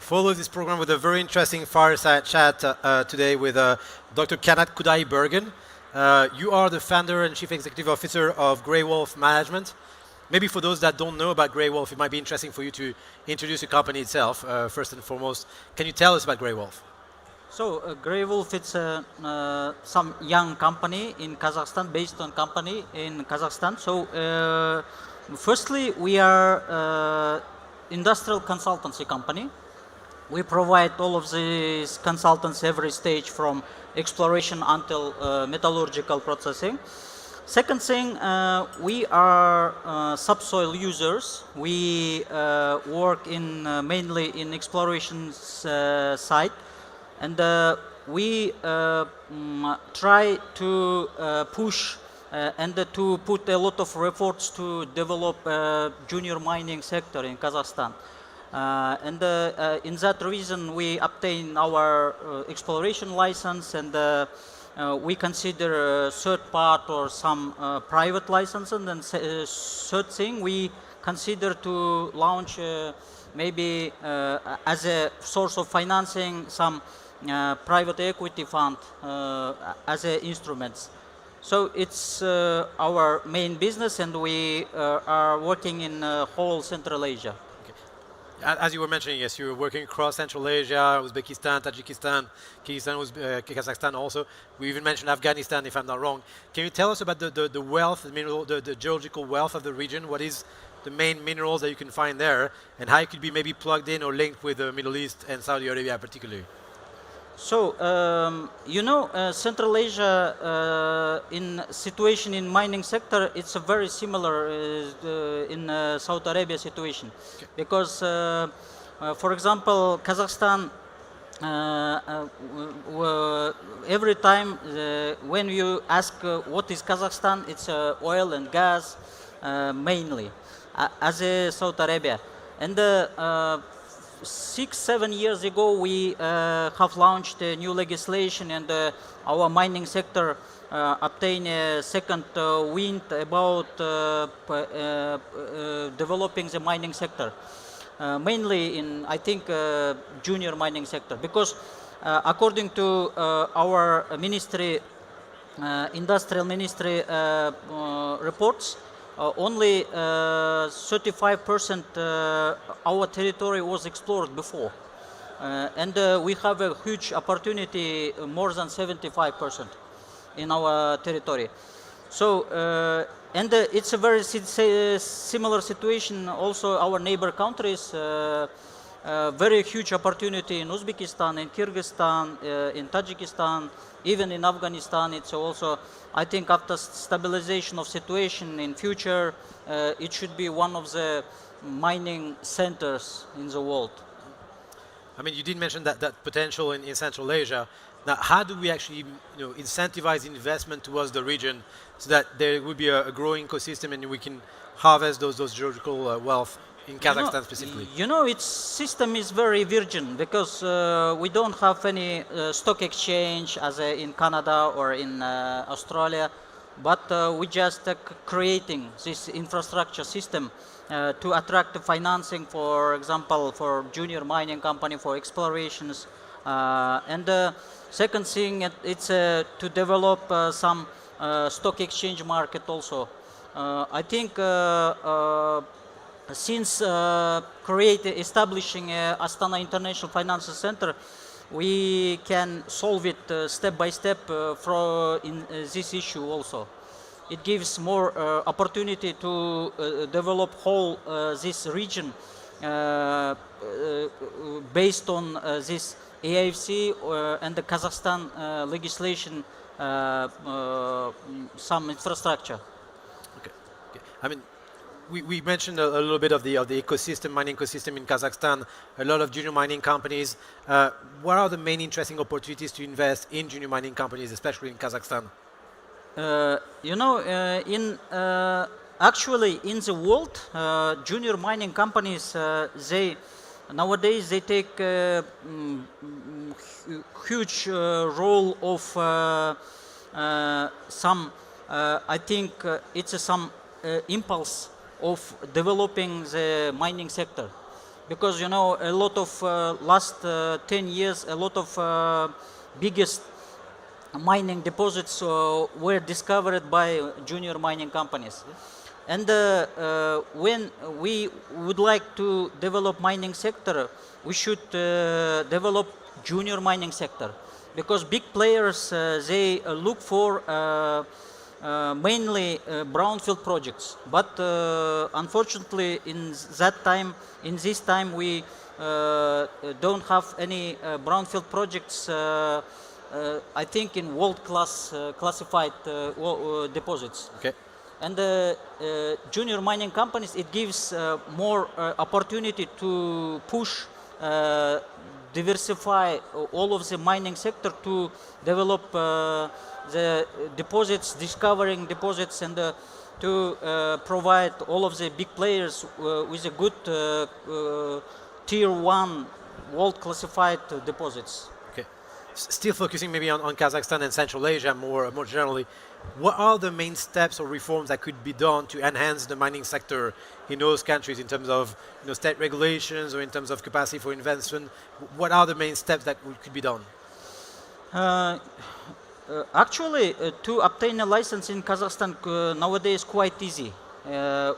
Follow this program with a very interesting fireside chat today with Dr. Kanat Kudai-Bergen. You are the founder and chief executive officer of Grey Wolf Management. Maybe for those that don't know about Grey Wolf, it might be interesting for you to introduce the company itself, first and foremost. Can you tell us about Grey Wolf? So Grey Wolf, it's some young company in Kazakhstan, based on company in Kazakhstan. So Firstly, we are industrial consultancy company. We provide all of these consultants every stage from exploration until metallurgical processing. Second thing, we are subsoil users. We work in mainly in exploration site, and we try to push and to put a lot of efforts to develop junior mining sector in Kazakhstan. And in that reason, we obtain our exploration license, and we consider third part or some private license. And then third thing, we consider to launch maybe as a source of financing some private equity fund as a instruments. So it's our main business, and we are working in whole Central Asia. As you were mentioning, yes, you were working across Central Asia, Uzbekistan, Tajikistan, Kazakhstan also. We even mentioned Afghanistan, if I'm not wrong. Can you tell us about the wealth, the geological wealth of the region? What is the main minerals that you can find there, and how it could be maybe plugged in or linked with the Middle East and Saudi Arabia particularly? So, you know, Central Asia in situation in mining sector, it's a very similar in Saudi Arabia situation. Okay. Because, for example, Kazakhstan, every time when you ask what is Kazakhstan, it's oil and gas mainly, as a Saudi Arabia. And 6-7 years ago, we have launched a new legislation, and our mining sector obtained a second wind about developing the mining sector, mainly in, I think, junior mining sector. Because according to our ministry, industrial ministry reports, only 35% our territory was explored before. And we have a huge opportunity, more than 75% in our territory. So, and it's a very similar situation also our neighbor countries. Very huge opportunity in Uzbekistan, in Kyrgyzstan, in Tajikistan, even in Afghanistan. It's also, I think, after stabilization of situation in future, it should be one of the mining centers in the world. I mean, you did mention that potential in Central Asia. Now, how do we actually, incentivize investment towards the region so that there would be a growing ecosystem and we can harvest those geological wealth in Kazakhstan specifically? You know, its system is very virgin because we don't have any stock exchange as in Canada or in Australia, but we just creating this infrastructure system to attract the financing, for example, for junior mining company, for explorations. And second thing, it's to develop some stock exchange market also. I think since establishing Astana International Financial Center, we can solve it step by step in this issue also. It gives more opportunity to develop whole this region based on this AIFC and the Kazakhstan legislation, some infrastructure. Okay. I mean, we mentioned a little bit of the ecosystem, mining ecosystem in Kazakhstan, a lot of junior mining companies. What are the main interesting opportunities to invest in junior mining companies, especially in Kazakhstan? Actually in the world, junior mining companies, nowadays they take huge role of some, I think it's some impulse of developing the mining sector. Because, a lot of last 10 years, a lot of biggest mining deposits were discovered by junior mining companies. And when we would like to develop mining sector, we should develop junior mining sector. Because big players, they look for mainly brownfield projects. But unfortunately, in this time, we don't have any brownfield projects. I think in world-class classified deposits. Okay. And junior mining companies, it gives more opportunity to push, diversify all of the mining sector to develop the deposits, discovering deposits, and to provide all of the big players with a good tier 1 world classified deposits. Okay. Still focusing maybe on Kazakhstan and Central Asia more generally, what are the main steps or reforms that could be done to enhance the mining sector in those countries in terms of state regulations or in terms of capacity for investment? What are the main steps that could be done? Actually, to obtain a license in Kazakhstan nowadays quite easy.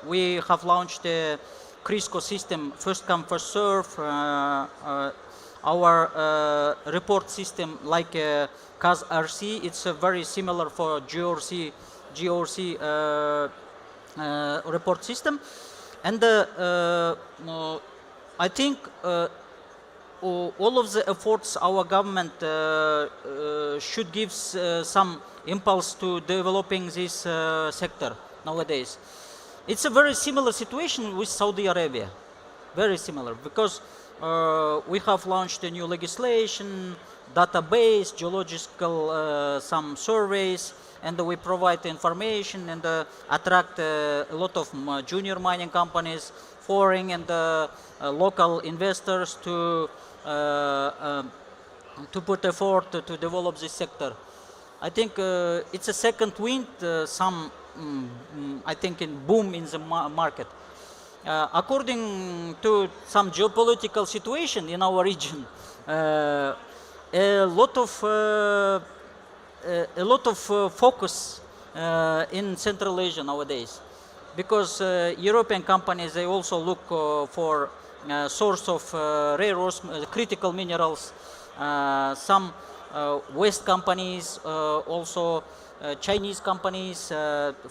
We have launched a KAICC system, first come, first serve. Our report system, like KAICC, it's very similar for GRC report system. And I think all of the efforts our government should give some impulse to developing this sector nowadays. It's a very similar situation with Saudi Arabia, very similar, because we have launched a new legislation, database, geological some surveys, and we provide information and attract a lot of junior mining companies, foreign and local investors to put effort to develop this sector. I think it's a second wind, I think, in boom in the market. According to some geopolitical situation in our region, a lot of focus in Central Asia nowadays, because European companies, they also look for source of rare earths, critical minerals. Some West companies, also Chinese companies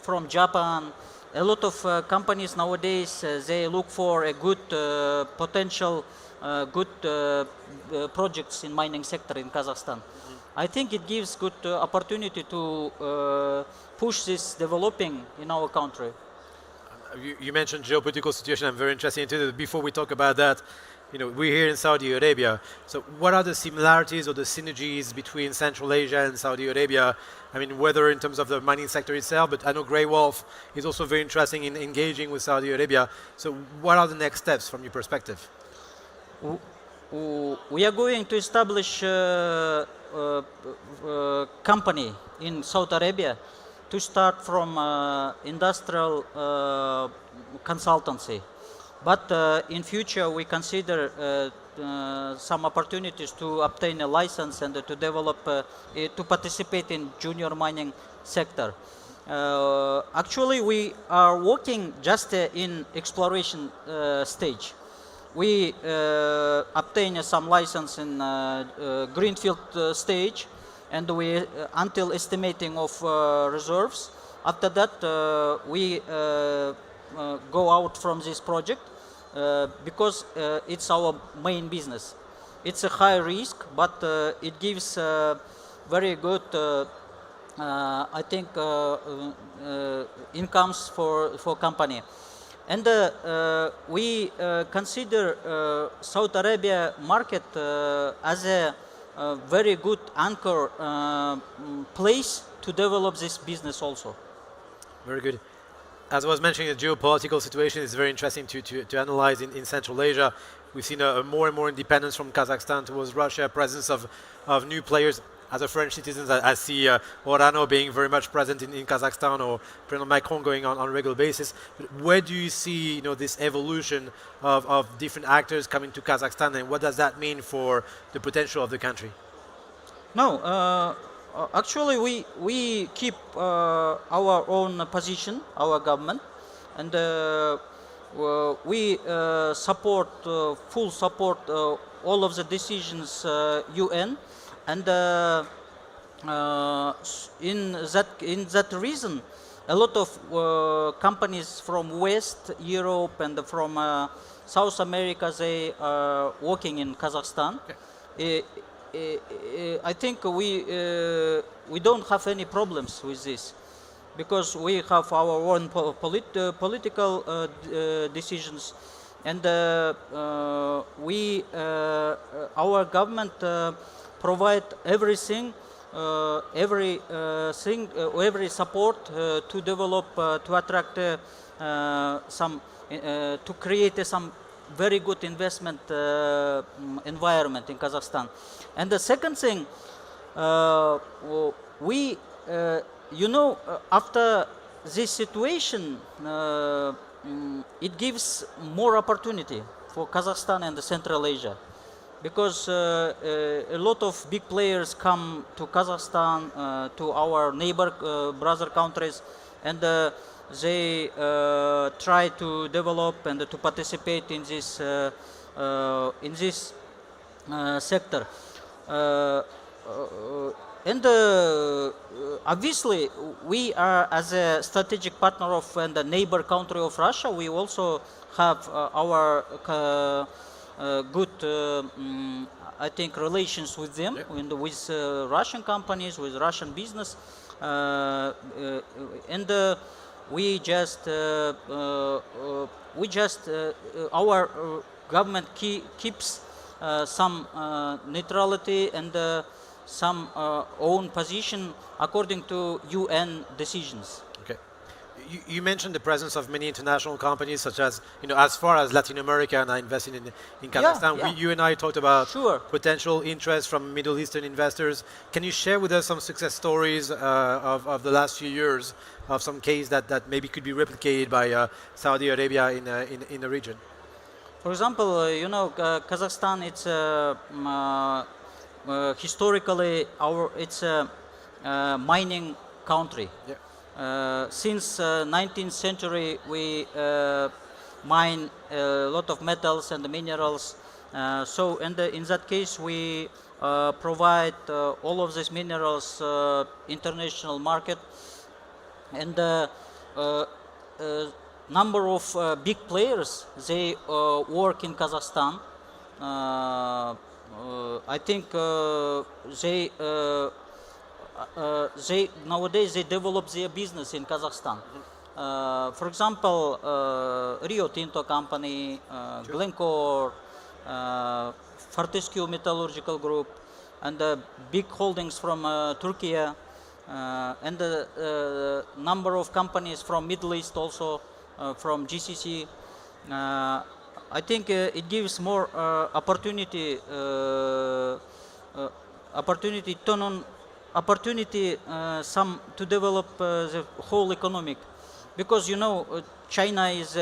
from Japan. A lot of companies nowadays, they look for a good potential, good projects in mining sector in Kazakhstan. I think it gives good opportunity to push this developing in our country. You mentioned geopolitical situation. I'm very interested into it. Before we talk about that, we're here in Saudi Arabia. So what are the similarities or the synergies between Central Asia and Saudi Arabia? I mean, whether in terms of the mining sector itself, but I know Grey Wolf is also very interesting in engaging with Saudi Arabia. So what are the next steps from your perspective? We are going to establish a company in Saudi Arabia to start from industrial consultancy. But in future, we consider some opportunities to obtain a license and to develop, to participate in junior mining sector. Actually, we are working just in exploration stage. We obtain some license in greenfield stage, and we until estimating of reserves. After that, we go out from this project because it's our main business. It's a high risk, but it gives very good, I think, incomes for company. And we consider Saudi Arabia market as a very good anchor place to develop this business also. Very good. As I was mentioning, the geopolitical situation is very interesting to analyze in Central Asia. We've seen a more and more independence from Kazakhstan towards Russia, presence of new players. As a French citizen, I see Orano being very much present in Kazakhstan, or President Macron going on a regular basis. But where do you see this evolution of different actors coming to Kazakhstan, and what does that mean for the potential of the country? No, actually we keep our own position, our government, and we support, full support all of the decisions UN. And in that reason, a lot of companies from West Europe and from South America, they are working in Kazakhstan. I think we don't have any problems with this, because we have our own political decisions, and our government provide everything, every support to develop, to attract to create some very good investment environment in Kazakhstan. And the second thing, after this situation, it gives more opportunity for Kazakhstan and Central Asia, because a lot of big players come to Kazakhstan, to our neighbor brother countries, and they try to develop and to participate in this sector. And obviously, we are, as a strategic partner of and a neighbor country of Russia, we also have our good, I think, relations with them, with Russian companies, with Russian business, and we just our government keeps some neutrality and some own position according to UN decisions. Okay. You mentioned the presence of many international companies, such as, as far as Latin America, and I invested in Kazakhstan. Yeah. You and I talked about Sure. potential interest from Middle Eastern investors. Can you share with us some success stories of the last few years, of some case that maybe could be replicated by Saudi Arabia in the region? For example, Kazakhstan, it's historically it's a mining country. Yeah. Since 19th century, we mine a lot of metals and minerals. So, in that case, we provide all of these minerals international market, and number of big players, they work in Kazakhstan. I think they nowadays they develop their business in Kazakhstan. For example, Rio Tinto company, Glencore, Fortescue Metallurgical Group, and big holdings from Turkey, and the number of companies from Middle East also, from GCC. I think it gives more opportunity some to develop the whole economic, because China is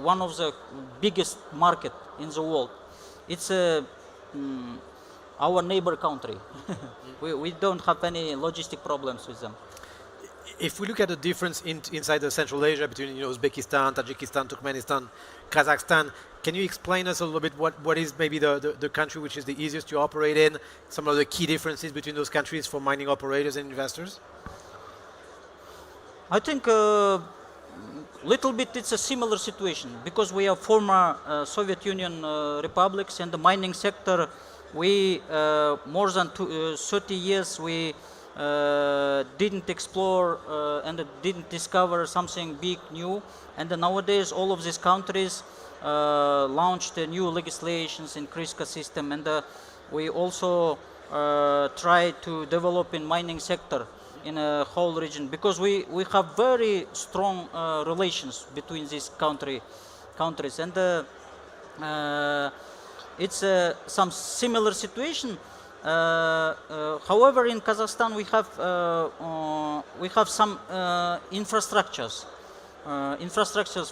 one of the biggest market in the world. It's our neighbor country. we don't have any logistic problems with them. If we look at the difference inside the Central Asia between Uzbekistan, Tajikistan, Turkmenistan, Kazakhstan, can you explain us a little bit what is maybe the country which is the easiest to operate in, some of the key differences between those countries for mining operators and investors? I think little bit it's a similar situation, because we are former Soviet Union republics, and the mining sector, we more than 30 years we didn't explore and didn't discover something big new, and nowadays all of these countries launched new legislations in KAICC system, and we also try to develop in mining sector in a whole region, because we have very strong relations between these countries, and it's some similar situation. However, in Kazakhstan we have some infrastructures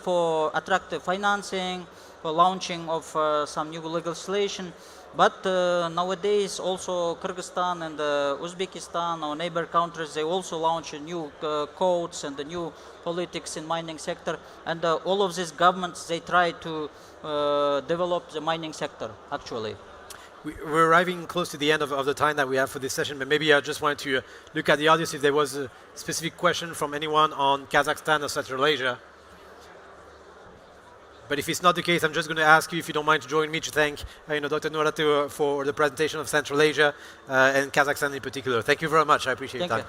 for attractive financing, for launching of some new legislation. But nowadays also Kyrgyzstan and Uzbekistan, our neighbor countries, they also launch new codes and the new politics in mining sector. And all of these governments, they try to develop the mining sector, actually. we're arriving close to the end of the time that we have for this session, but maybe I just wanted to look at the audience if there was a specific question from anyone on Kazakhstan or Central Asia. But if it's not the case, I'm just going to ask you if you don't mind to join me to thank Dr. Nuratu for the presentation of Central Asia and Kazakhstan in particular. Thank you very much. I appreciate your time.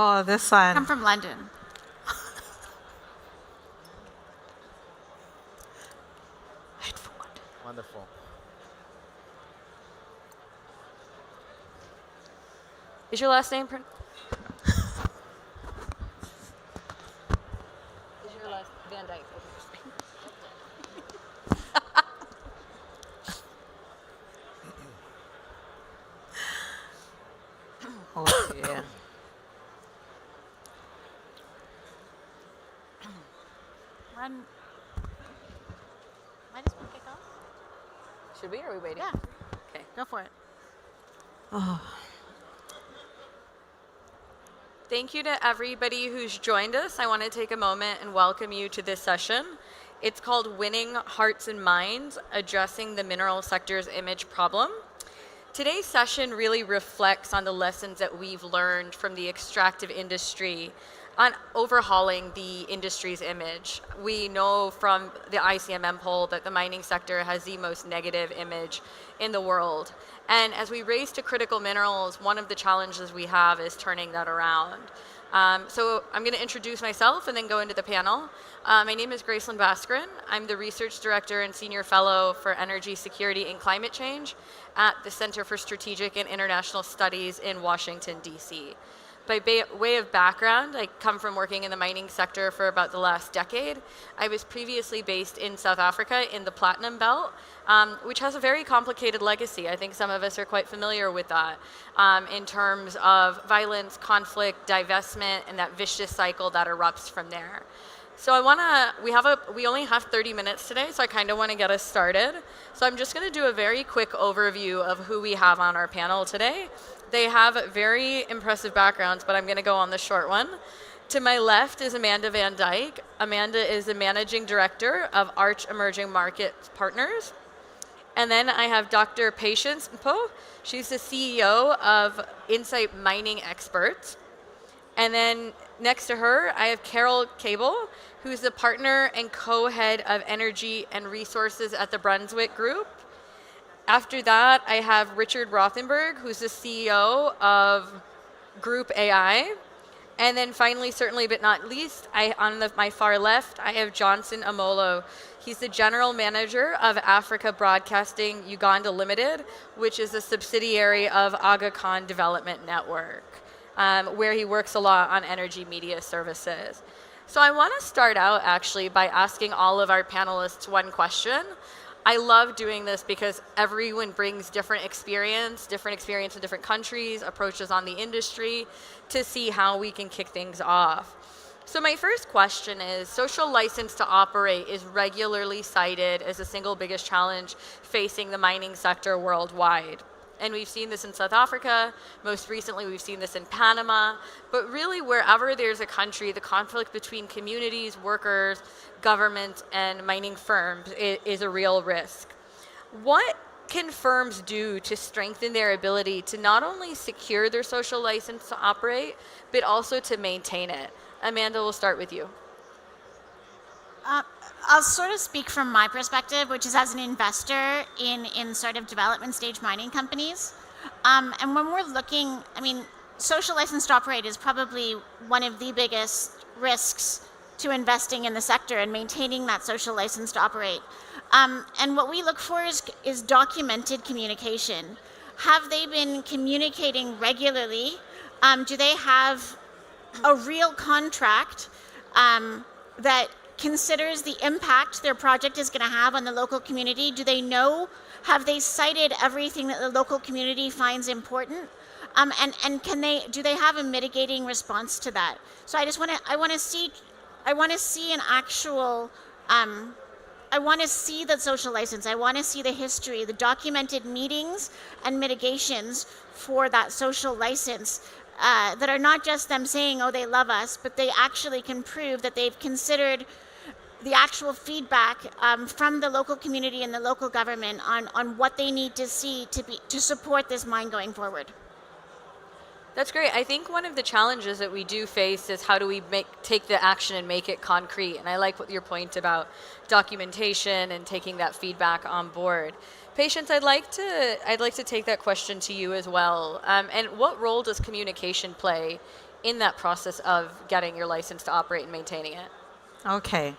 Oh, this one. Come from London. Wonderful. Is your last name? Is your last Van Dyke? Oh, yeah. Run. Might as well kick off. Should we, or are we waiting? Yeah. Okay. Go for it. Oh. Thank you to everybody who's joined us. I want to take a moment and welcome you to this session. It's called Winning Hearts and Minds, Addressing the Mineral Sector's Image Problem. Today's session really reflects on the lessons that we've learned from the extractive industry on overhauling the industry's image. We know from the ICMM poll that the mining sector has the most negative image in the world. And as we race to critical minerals, one of the challenges we have is turning that around. So I'm going to introduce myself and then go into the panel. My name is Gracelyn Baskrin. I'm the Research Director and Senior Fellow for Energy Security and Climate Change at the Center for Strategic and International Studies in Washington, D.C. By way of background, I come from working in the mining sector for about the last decade. I was previously based in South Africa in the Platinum Belt, which has a very complicated legacy. I think some of us are quite familiar with that in terms of violence, conflict, divestment, and that vicious cycle that erupts from there. So we only have 30 minutes today, so I kind of want to get us started. So I'm just going to do a very quick overview of who we have on our panel today. They have very impressive backgrounds, but I'm going to go on the short one. To my left is Amanda Van Dyke. Amanda is the Managing Director of Arch Emerging Markets Partners. And then I have Dr. Patience Mpo. She's the CEO of Insight Mining Experts. And then next to her, I have Carol Cable, who's the partner and co-head of energy and resources at the Brunswick Group. After that, I have Richard Rothenberg, who's the CEO of Group AI. And then finally, certainly but not least, on my far left, I have Johnson Amolo. He's the General Manager of Africa Broadcasting Uganda Limited, which is a subsidiary of Aga Khan Development Network, where he works a lot on energy media services. So I want to start out actually by asking all of our panelists one question. I love doing this because everyone brings different experience in different countries, approaches on the industry to see how we can kick things off. So my first question is, social license to operate is regularly cited as the single biggest challenge facing the mining sector worldwide. And we've seen this in South Africa. Most recently, we've seen this in Panama. But really, wherever there's a country, the conflict between communities, workers, government, and mining firms is a real risk. What can firms do to strengthen their ability to not only secure their social license to operate, but also to maintain it? Amanda, we'll start with you. I'll sort of speak from my perspective, which is as an investor in sort of development stage mining companies. And when we're looking, social license to operate is probably one of the biggest risks to investing in the sector and maintaining that social license to operate. And what we look for is documented communication. Have they been communicating regularly? Do they have a real contract that considers the impact their project is going to have on the local community? Do they know? Have they cited everything that the local community finds important? And do they have a mitigating response to that? So I want to see an actual. I want to see that social license. I want to see the history, the documented meetings and mitigations for that social license. That are not just them saying, oh, they love us, but they actually can prove that they've considered the actual feedback from the local community and the local government on what they need to see to support this mine going forward. That's great. I think one of the challenges that we do face is how do we take the action and make it concrete? And I like what your point about documentation and taking that feedback on board. Patience, I'd like to take that question to you as well. And what role does communication play in that process of getting your license to operate and maintaining it. Okay.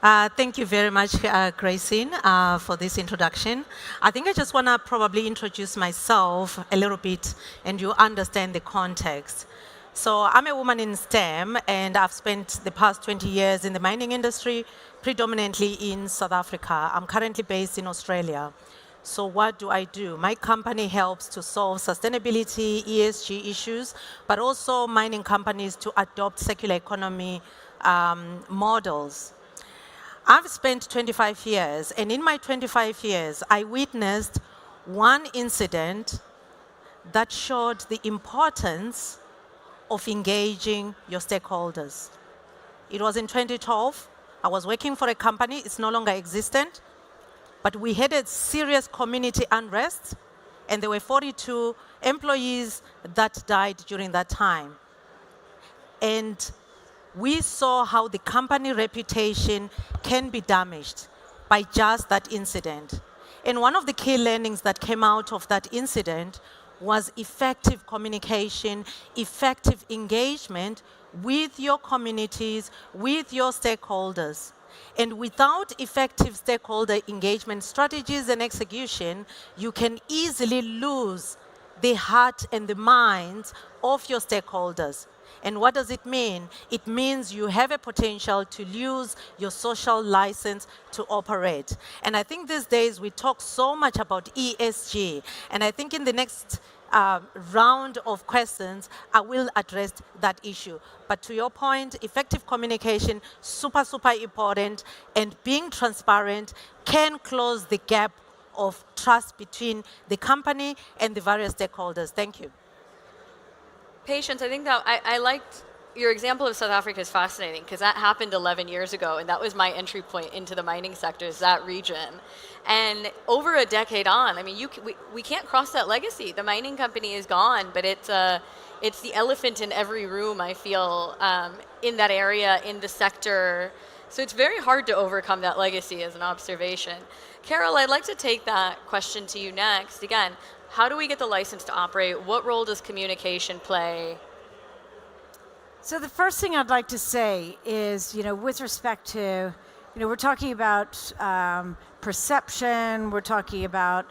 Thank you very much, Gracine, for this introduction. I think I just want to probably introduce myself a little bit and you understand the context. So I'm a woman in STEM, and I've spent the past 20 years in the mining industry, predominantly in South Africa. I'm currently based in Australia. So what do I do? My company helps to solve sustainability, ESG issues, but also mining companies to adopt circular economy models. I've spent 25 years, and in my 25 years, I witnessed one incident that showed the importance of engaging your stakeholders. It was in 2012. I was working for a company. It's no longer existent. But we had a serious community unrest, and there were 42 employees that died during that time. And we saw how the company reputation can be damaged by just that incident. And one of the key learnings that came out of that incident was effective communication, effective engagement with your communities, with your stakeholders. And without effective stakeholder engagement strategies and execution, you can easily lose the heart and the minds of your stakeholders. And what does it mean? It means you have a potential to lose your social license to operate. And I think these days we talk so much about ESG. And I think in the next round of questions, I will address that issue. But to your point, effective communication, super, super important. And being transparent can close the gap of trust between the company and the various stakeholders. Thank you. Patience, I think that I liked your example of South Africa is fascinating because that happened 11 years ago, and that was my entry point into the mining sector, is that region. And over a decade on, I mean, we can't cross that legacy. The mining company is gone, but it's the elephant in every room, I feel, in that area, in the sector. So it's very hard to overcome that legacy as an observation. Carol, I'd like to take that question to you next. Again, how do we get the license to operate? What role does communication play? So the first thing I'd like to say is, with respect to, we're talking about perception, we're talking about,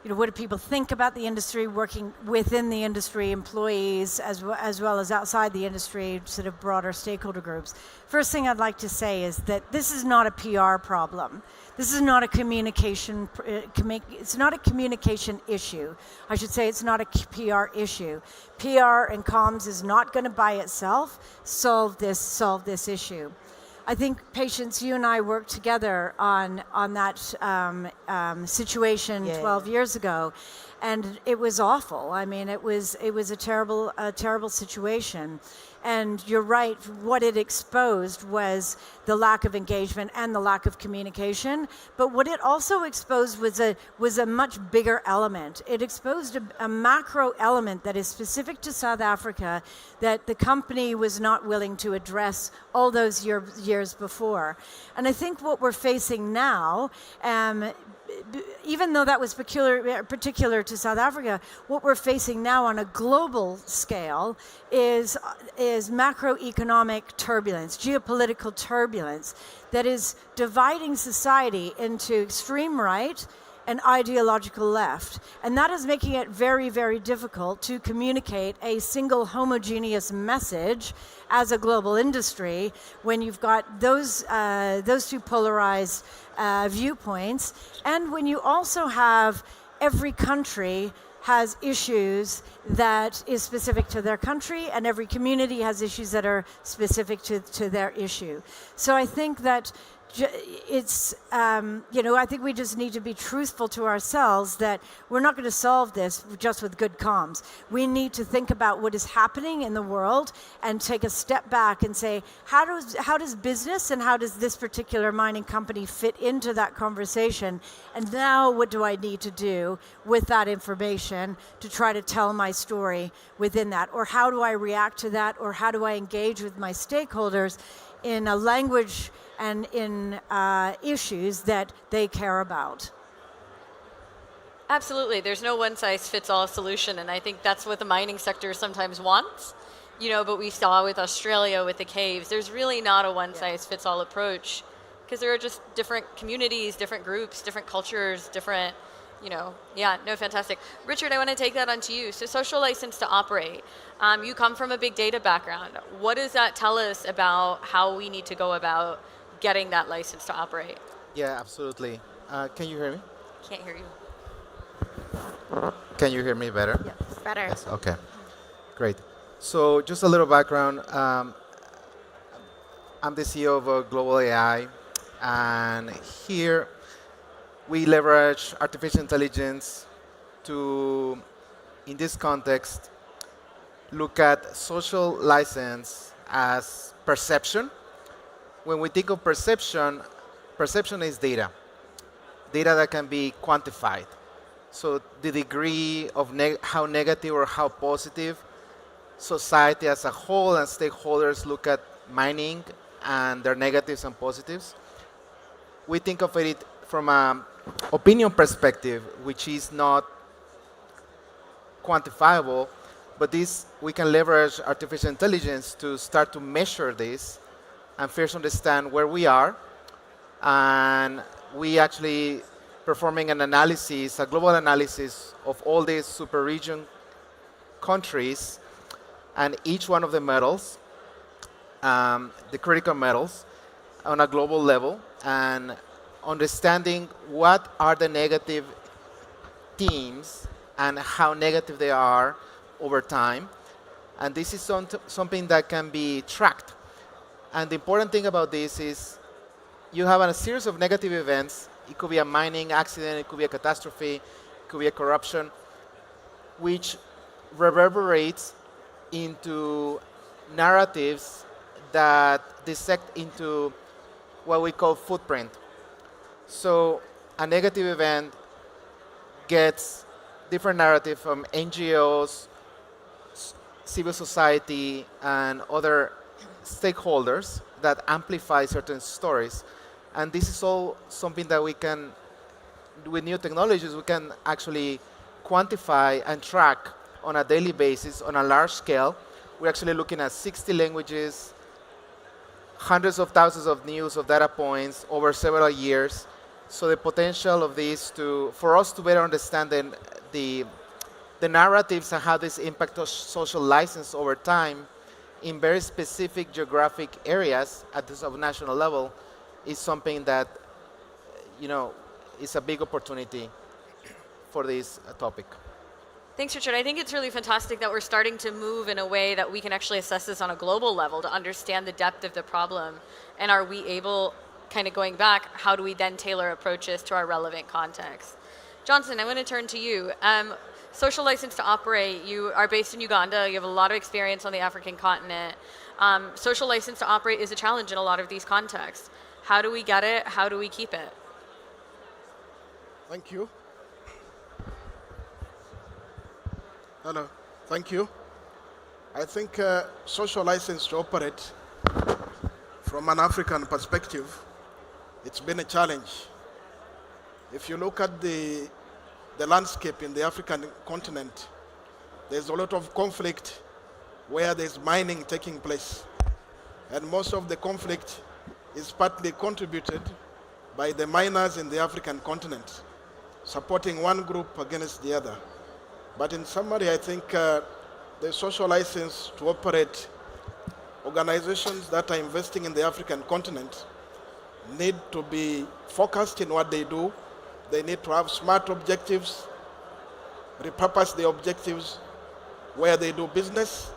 what do people think about the industry, working within the industry, employees, as well as outside the industry, sort of broader stakeholder groups. First thing I'd like to say is that this is not a PR problem. This is not a communication, it's not a communication issue. I should say it's not a PR issue. PR and comms is not going to by itself solve this issue. I think, Patience, you and I worked together on that situation 12 years ago, and it was awful. I mean, it was a terrible situation. And you're right, what it exposed was the lack of engagement and the lack of communication. But what it also exposed was a much bigger element. It exposed a macro element that is specific to South Africa that the company was not willing to address all those years before. And I think what we're facing now, even though that was particular to South Africa, what we're facing now on a global scale is macroeconomic turbulence, geopolitical turbulence that is dividing society into extreme right and ideological left. And that is making it very, very difficult to communicate a single homogeneous message as a global industry when you've got those two polarized viewpoints, and when you also have every country has issues that is specific to their country, and every community has issues that are specific to their issue. So I think that it's, I think we just need to be truthful to ourselves that we're not going to solve this just with good comms. We need to think about what is happening in the world and take a step back and say, how does business and how does this particular mining company fit into that conversation? And now what do I need to do with that information to try to tell my story within that? Or how do I react to that? Or how do I engage with my stakeholders in a language and in issues that they care about? Absolutely. There's no one-size-fits-all solution, and I think that's what the mining sector sometimes wants. But we saw with Australia, with the caves, there's really not a one-size-fits-all approach because there are just different communities, different groups, different cultures, different, fantastic. Richard, I want to take that onto you. So social license to operate. You come from a big data background. What does that tell us about how we need to go about getting that license to operate? Yeah, absolutely. Can you hear me? Can't hear you. Can you hear me better? Yes. Better. Yes, okay. Great. So just a little background. I'm the CEO of Global AI, and here we leverage artificial intelligence to, in this context, look at social license as perception. When we think of perception, perception is data that can be quantified. So the degree of how negative or how positive society as a whole and stakeholders look at mining and their negatives and positives. We think of it from an opinion perspective, which is not quantifiable, but this we can leverage artificial intelligence to start to measure this and first understand where we are. And we actually performing an analysis, a global analysis of all these super region countries and each one of the metals, the critical metals on a global level, and understanding what are the negative themes and how negative they are over time. And this is something that can be tracked. And the important thing about this is you have a series of negative events. It could be a mining accident, it could be a catastrophe, it could be a corruption, which reverberates into narratives that dissect into what we call footprint. So a negative event gets different narrative from NGOs, civil society, and other stakeholders that amplify certain stories. And this is all something that we can, with new technologies, we can actually quantify and track on a daily basis on a large scale. We're actually looking at 60 languages, hundreds of thousands of news of data points over several years. So the potential of this for us to better understand the narratives and how this impacts social license over time in very specific geographic areas at the subnational level is something that, is a big opportunity for this topic. Thanks, Richard. I think it's really fantastic that we're starting to move in a way that we can actually assess this on a global level to understand the depth of the problem. And are we able, kind of going back, how do we then tailor approaches to our relevant context? Johnson, I'm going to turn to you. Social license to operate, you are based in Uganda, you have a lot of experience on the African continent. Social license to operate is a challenge in a lot of these contexts. How do we get it? How do we keep it? Thank you. Hello, thank you. I think social license to operate from an African perspective, it's been a challenge. If you look at the landscape in the African continent, there's a lot of conflict where there's mining taking place. And most of the conflict is partly contributed by the miners in the African continent, supporting one group against the other. But in summary, I think the social license to operate organizations that are investing in the African continent need to be focused in what they do. They need to have smart objectives, repurpose the objectives where they do business,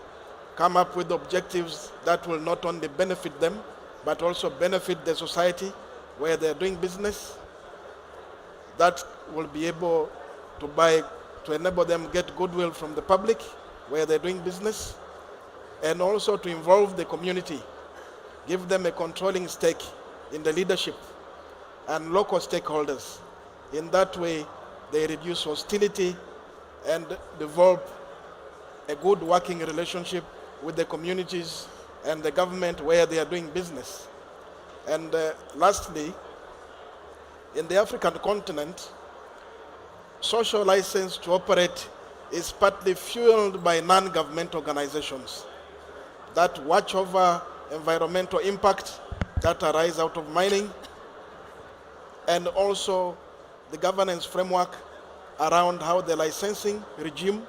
come up with objectives that will not only benefit them, but also benefit the society where they're doing business, that will be able to enable them get goodwill from the public where they're doing business, and also to involve the community, give them a controlling stake in the leadership and local stakeholders. In that way, they reduce hostility and develop a good working relationship with the communities and the government where they are doing business. And lastly, in the African continent, social license to operate is partly fueled by non-government organizations. that watch over environmental impact that arise out of mining, and also the governance framework around how the licensing regime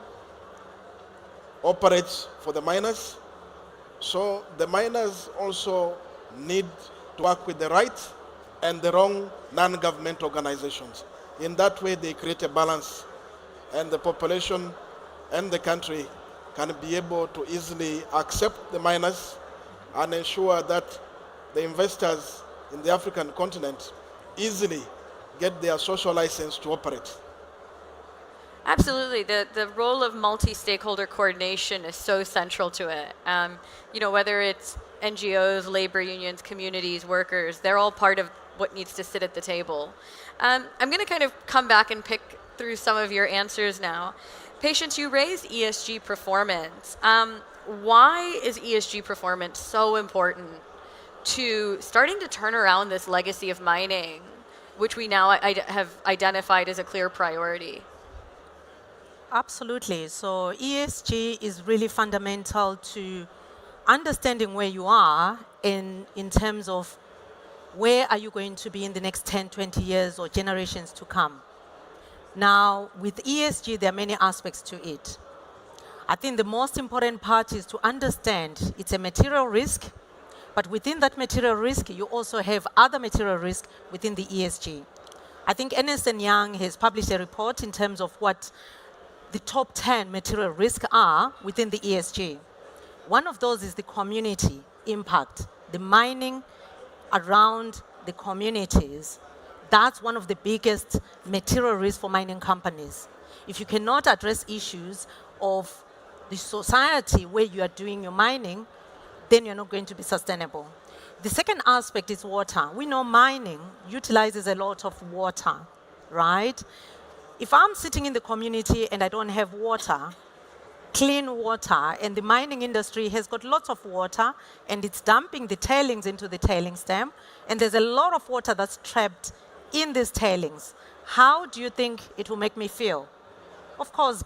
operates for the miners. So the miners also need to work with the right and the wrong non-government organizations. In that way, they create a balance, and the population and the country can be able to easily accept the miners and ensure that the investors in the African continent easily get their social license to operate. Absolutely. The role of multi-stakeholder coordination is so central to it. Whether it's NGOs, labor unions, communities, workers, they're all part of what needs to sit at the table. I'm going to kind of come back and pick through some of your answers now. Patience, you raised ESG performance. Why is ESG performance so important to starting to turn around this legacy of mining, which we now have identified as a clear priority? Absolutely. So ESG is really fundamental to understanding where you are in terms of where are you going to be in the next 10, 20 years or generations to come. Now, with ESG, there are many aspects to it. I think the most important part is to understand it's a material risk, but within that material risk, you also have other material risk within the ESG. I think Ernst & Young has published a report in terms of what the top 10 material risks are within the ESG. One of those is the community impact, the mining around the communities. That's one of the biggest material risks for mining companies. If you cannot address issues of the society where you are doing your mining, then you're not going to be sustainable. The second aspect is water. We know mining utilizes a lot of water, right? If I'm sitting in the community and I don't have water, clean water, and the mining industry has got lots of water and it's dumping the tailings into the tailings dam, and there's a lot of water that's trapped in these tailings, how do you think it will make me feel? Of course,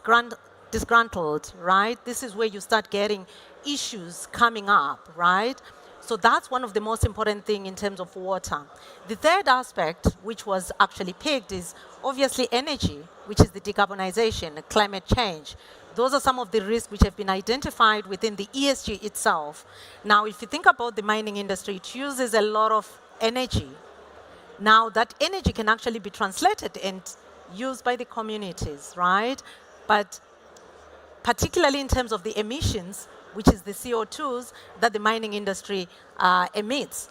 disgruntled, right? This is where you start getting issues coming up, right? So that's one of the most important things in terms of water. The third aspect, which was actually picked, is obviously energy, which is the decarbonization, climate change. Those are some of the risks which have been identified within the ESG itself. Now, if you think about the mining industry, it uses a lot of energy. Now, that energy can actually be translated and used by the communities, right? But particularly in terms of the emissions, which is the CO2s that the mining industry emits,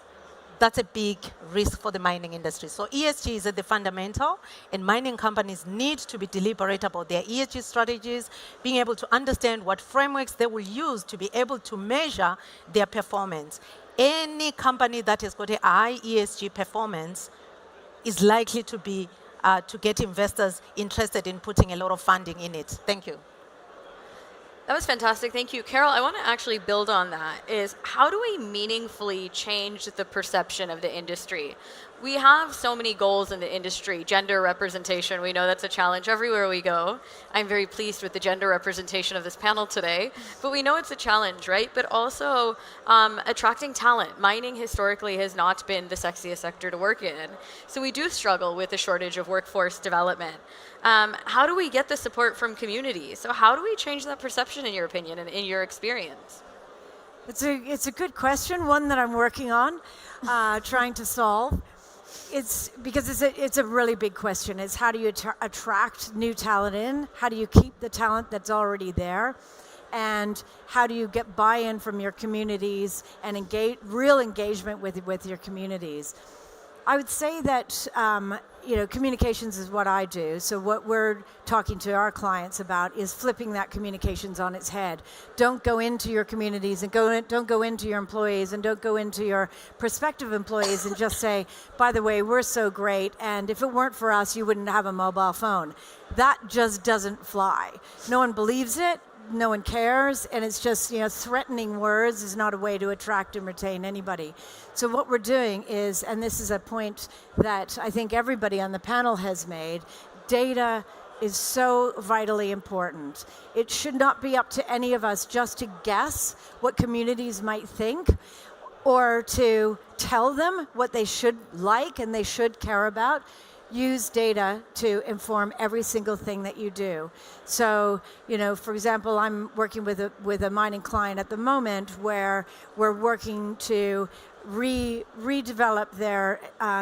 that's a big risk for the mining industry. So ESG is at the fundamental, and mining companies need to be deliberate about their ESG strategies, being able to understand what frameworks they will use to be able to measure their performance. Any company that has got a high ESG performance is likely to be to get investors interested in putting a lot of funding in it. Thank you. That was fantastic. Thank you. Carol, I want to actually build on that. Is how do we meaningfully change the perception of the industry? We have so many goals in the industry. Gender representation, we know that's a challenge everywhere we go. I'm very pleased with the gender representation of this panel today, but we know it's a challenge, right? But also attracting talent. Mining historically has not been the sexiest sector to work in. So we do struggle with a shortage of workforce development. How do we get the support from communities? So how do we change that perception, in your opinion and in your experience? It's a good question, one that I'm working on, trying to solve. It's because it's a really big question. It's how do you attract new talent in? How do you keep the talent that's already there? And how do you get buy-in from your communities and real engagement with your communities? I would say that communications is what I do. So what we're talking to our clients about is flipping that communications on its head. Don't go into your communities and don't go into your employees and don't go into your prospective employees and just say, by the way, we're so great, and if it weren't for us, you wouldn't have a mobile phone. That just doesn't fly. No one believes it. No one cares, and it's just, threatening words is not a way to attract and retain anybody. So what we're doing is, and this is a point that I think everybody on the panel has made, data is so vitally important. It should not be up to any of us just to guess what communities might think or to tell them what they should like and they should care about. Use data to inform every single thing that you do. So, for example, I'm working with a mining client at the moment where we're working to redevelop their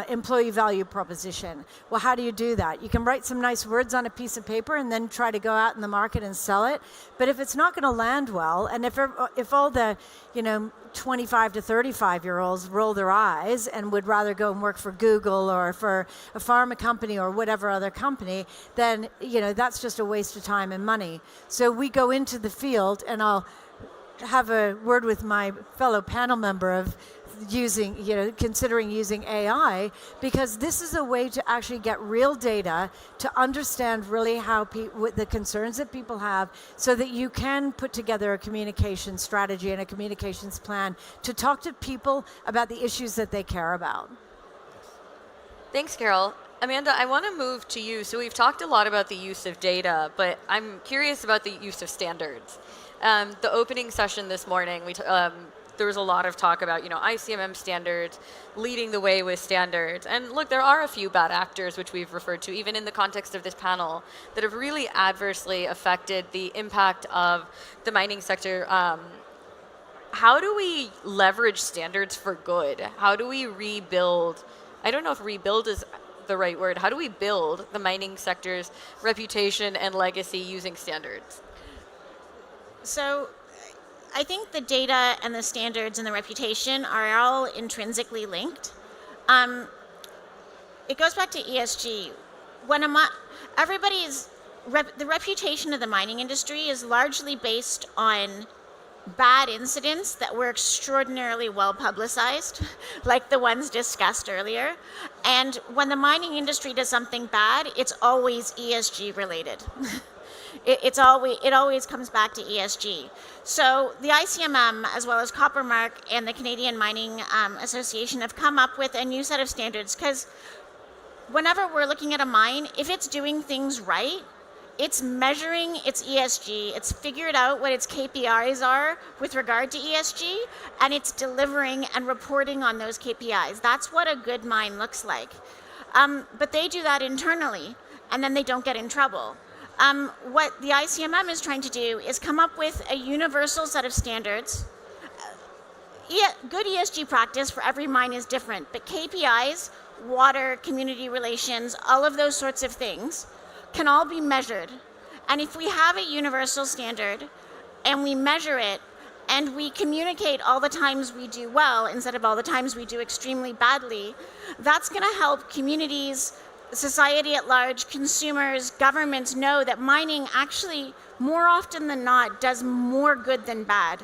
employee value proposition. Well, how do you do that? You can write some nice words on a piece of paper and then try to go out in the market and sell it. But if it's not going to land well, and if all the 25 to 35-year-olds roll their eyes and would rather go and work for Google or for a pharma company or whatever other company, then that's just a waste of time and money. So we go into the field, and I'll have a word with my fellow panel member of considering using AI, because this is a way to actually get real data to understand really how what the concerns that people have, so that you can put together a communication strategy and a communications plan to talk to people about the issues that they care about. Thanks, Carol. Amanda, I want to move to you. So we've talked a lot about the use of data, but I'm curious about the use of standards. The opening session this morning, there was a lot of talk about, ICMM standards, leading the way with standards. And look, there are a few bad actors, which we've referred to, even in the context of this panel, that have really adversely affected the impact of the mining sector. How do we leverage standards for good? How do we rebuild? I don't know if rebuild is the right word. How do we build the mining sector's reputation and legacy using standards? So I think the data and the standards and the reputation are all intrinsically linked. It goes back to ESG. When the reputation of the mining industry is largely based on bad incidents that were extraordinarily well publicized, like the ones discussed earlier. And when the mining industry does something bad, it's always ESG related. It always comes back to ESG. So the ICMM, as well as Coppermark and the Canadian Mining Association, have come up with a new set of standards, because whenever we're looking at a mine, if it's doing things right, it's measuring its ESG, it's figured out what its KPIs are with regard to ESG, and it's delivering and reporting on those KPIs. That's what a good mine looks like. But they do that internally, and then they don't get in trouble. What the ICMM is trying to do is come up with a universal set of standards. Good ESG practice for every mine is different, but KPIs, water, community relations, all of those sorts of things can all be measured. And if we have a universal standard and we measure it and we communicate all the times we do well instead of all the times we do extremely badly, that's going to help communities, society at large, consumers, governments know that mining actually, more often than not, does more good than bad.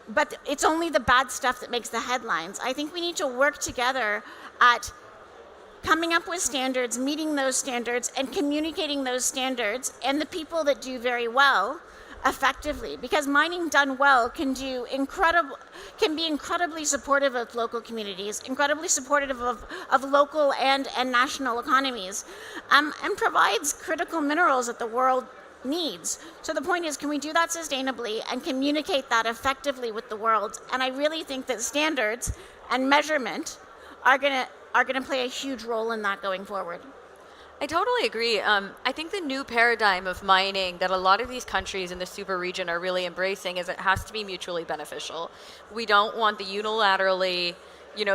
But it's only the bad stuff that makes the headlines. I think we need to work together at coming up with standards, meeting those standards, and communicating those standards, and the people that do very well effectively, because mining done well can be incredibly supportive of local communities, incredibly supportive of local and national economies, and provides critical minerals that the world needs. So the point is, can we do that sustainably and communicate that effectively with the world? And I really think that standards and measurement are going to play a huge role in that going forward. I totally agree. I think the new paradigm of mining that a lot of these countries in the super region are really embracing is it has to be mutually beneficial. We don't want the unilaterally,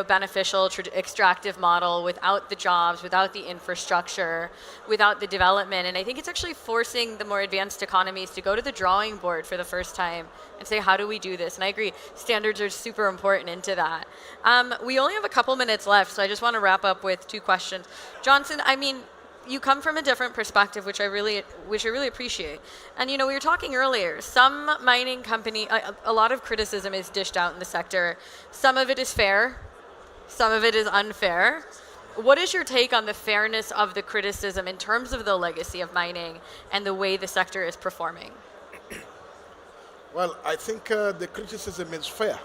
beneficial extractive model without the jobs, without the infrastructure, without the development. And I think it's actually forcing the more advanced economies to go to the drawing board for the first time and say, how do we do this? And I agree, standards are super important into that. We only have a couple minutes left, so I just want to wrap up with two questions. Johnson, you come from a different perspective, which I really appreciate. And we were talking earlier, some mining company, a lot of criticism is dished out in the sector. Some of it is fair, some of it is unfair. What is your take on the fairness of the criticism in terms of the legacy of mining and the way the sector is performing? Well, I think the criticism is fair.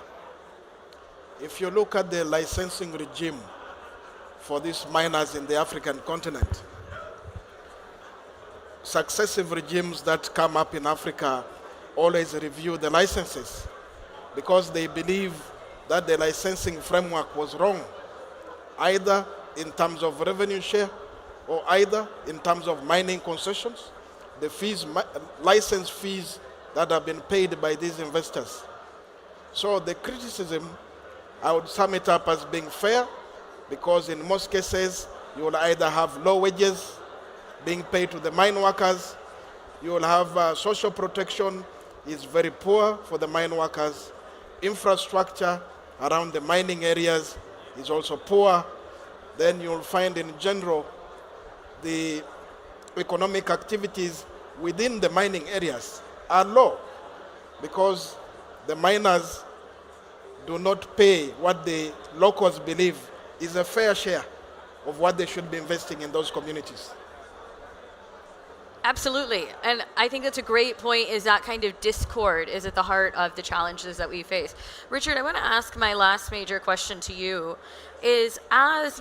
If you look at the licensing regime for these miners in the African continent, successive regimes that come up in Africa always review the licenses because they believe that the licensing framework was wrong, either in terms of revenue share or either in terms of mining concessions, the fees, license fees that have been paid by these investors. So the criticism, I would sum it up as being fair, because in most cases, you will either have low wages being paid to the mine workers, you will have social protection is very poor for the mine workers, infrastructure around the mining areas is also poor. Then you'll find in general the economic activities within the mining areas are low because the miners do not pay what the locals believe is a fair share of what they should be investing in those communities. Absolutely. And I think that's a great point, is that kind of discord is at the heart of the challenges that we face. Richard, I want to ask my last major question to you is, as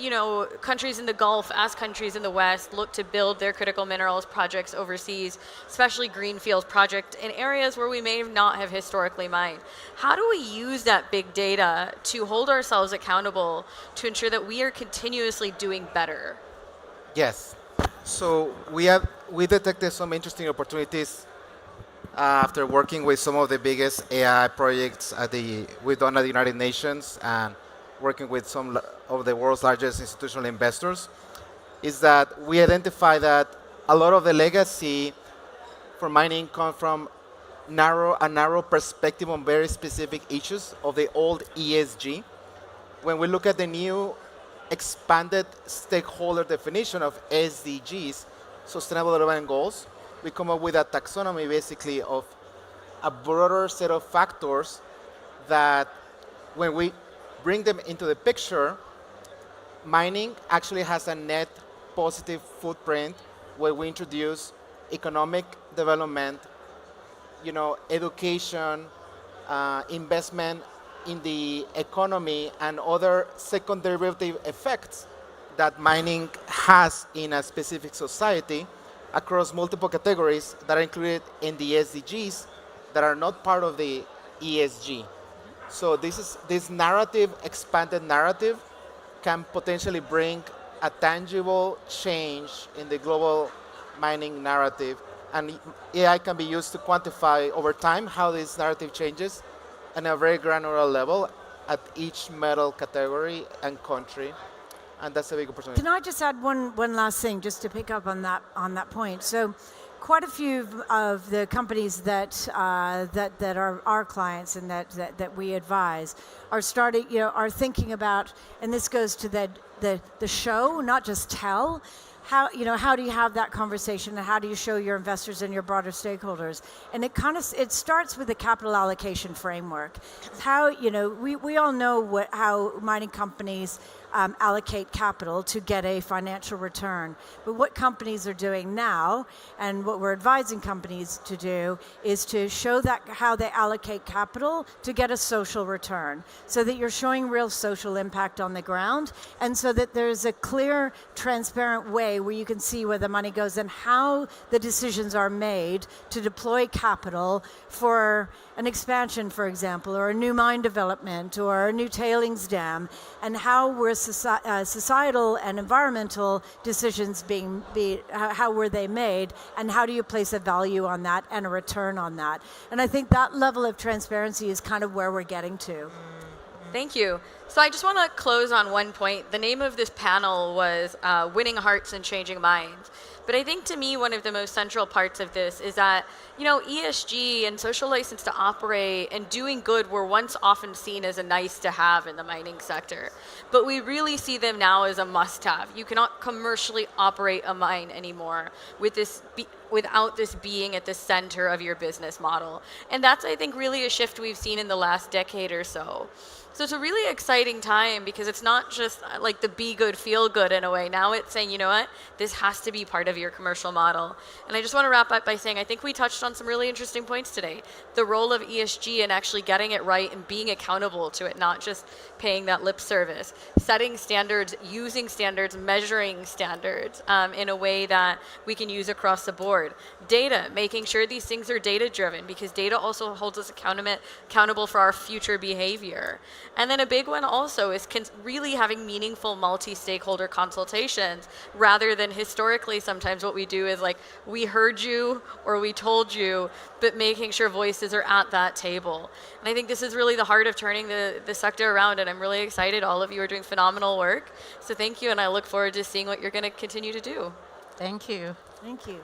countries in the Gulf, as countries in the West look to build their critical minerals projects overseas, especially greenfield projects in areas where we may not have historically mined, how do we use that big data to hold ourselves accountable to ensure that we are continuously doing better? Yes. So we detected some interesting opportunities after working with some of the biggest AI projects we've done at the United Nations and working with some of the world's largest institutional investors, is that we identify that a lot of the legacy for mining comes from a narrow perspective on very specific issues of the old ESG. When we look at the new expanded stakeholder definition of SDGs, Sustainable Development Goals, we come up with a taxonomy basically of a broader set of factors that when we bring them into the picture, mining actually has a net positive footprint where we introduce economic development, education, investment in the economy and other second derivative effects that mining has in a specific society across multiple categories that are included in the SDGs that are not part of the ESG. So this narrative, expanded narrative, can potentially bring a tangible change in the global mining narrative, and AI can be used to quantify over time how this narrative changes at a very granular level at each metal category and country, and that's a big opportunity. Can I just add one last thing, just to pick up on that point? So, quite a few of the companies that are our clients and that we advise are are thinking about, and this goes to the show, not just tell. How do you have that conversation, and how do you show your investors and your broader stakeholders? And it starts with the capital allocation framework. How we all know how mining companies allocate capital to get a financial return. But what companies are doing now, and what we're advising companies to do, is to show that how they allocate capital to get a social return, so that you're showing real social impact on the ground, and so that there's a clear, transparent way where you can see where the money goes and how the decisions are made to deploy capital for an expansion, for example, or a new mine development, or a new tailings dam, and how were societal and environmental decisions how were they made, and how do you place a value on that and a return on that? And I think that level of transparency is kind of where we're getting to. Thank you. So I just want to close on one point. The name of this panel was Winning Hearts and Changing Minds. But I think to me, one of the most central parts of this is that, ESG and social license to operate and doing good were once often seen as a nice to have in the mining sector. But we really see them now as a must have. You cannot commercially operate a mine anymore without this being at the center of your business model. And that's, I think, really a shift we've seen in the last decade or so. So it's a really exciting exciting time because it's not just like the be good, feel good in a way. Now it's saying, you know what, this has to be part of your commercial model. And I just want to wrap up by saying I think we touched on some really interesting points today. The role of ESG and actually getting it right and being accountable to it, not just paying that lip service. Setting standards, using standards, measuring standards in a way that we can use across the board. Data, making sure these things are data driven because data also holds us accountable for our future behavior. And then a big one also is really having meaningful multi-stakeholder consultations rather than historically sometimes what we do is like we heard you or we told you, but making sure voices are at that table. And I think this is really the heart of turning the sector around, and I'm really excited. All of you are doing phenomenal work. So thank you, and I look forward to seeing what you're going to continue to do. Thank you. Thank you.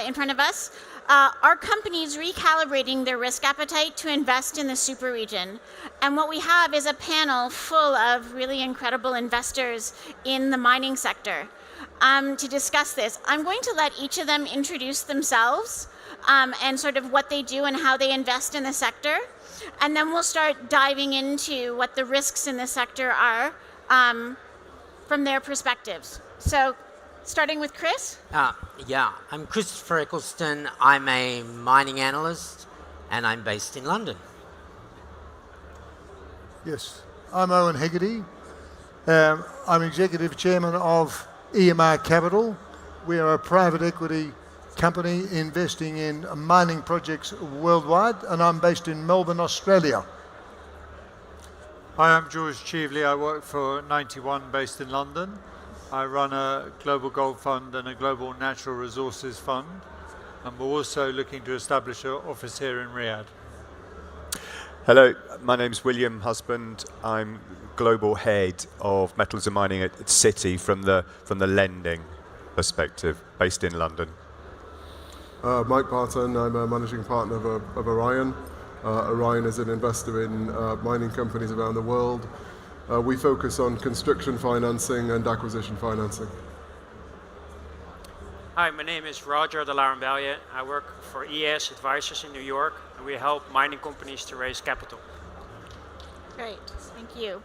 in front of us, are companies recalibrating their risk appetite to invest in the super region. And what we have is a panel full of really incredible investors in the mining sector to discuss this. I'm going to let each of them introduce themselves and sort of what they do and how they invest in the sector. And then we'll start diving into what the risks in the sector are from their perspectives. So starting with Chris. Yeah, I'm Christopher Eccleston. I'm a mining analyst and I'm based in London. Yes, I'm Owen Hegarty. I'm Executive Chairman of EMR Capital. We are a private equity company investing in mining projects worldwide, and I'm based in Melbourne, Australia. Hi, I'm George Cheveley. I work for 91 based in London. I run a global gold fund and a global natural resources fund, and we're also looking to establish an office here in Riyadh. Hello, my name's William Husband. I'm global head of metals and mining at Citi from the lending perspective, based in London. Mike Barton, I'm a managing partner of Orion. Orion is an investor in mining companies around the world. We focus on construction financing and acquisition financing. Hi, my name is Roger de Larenbalje. I work for ES Advisors in New York, and we help mining companies to raise capital. Great, thank you.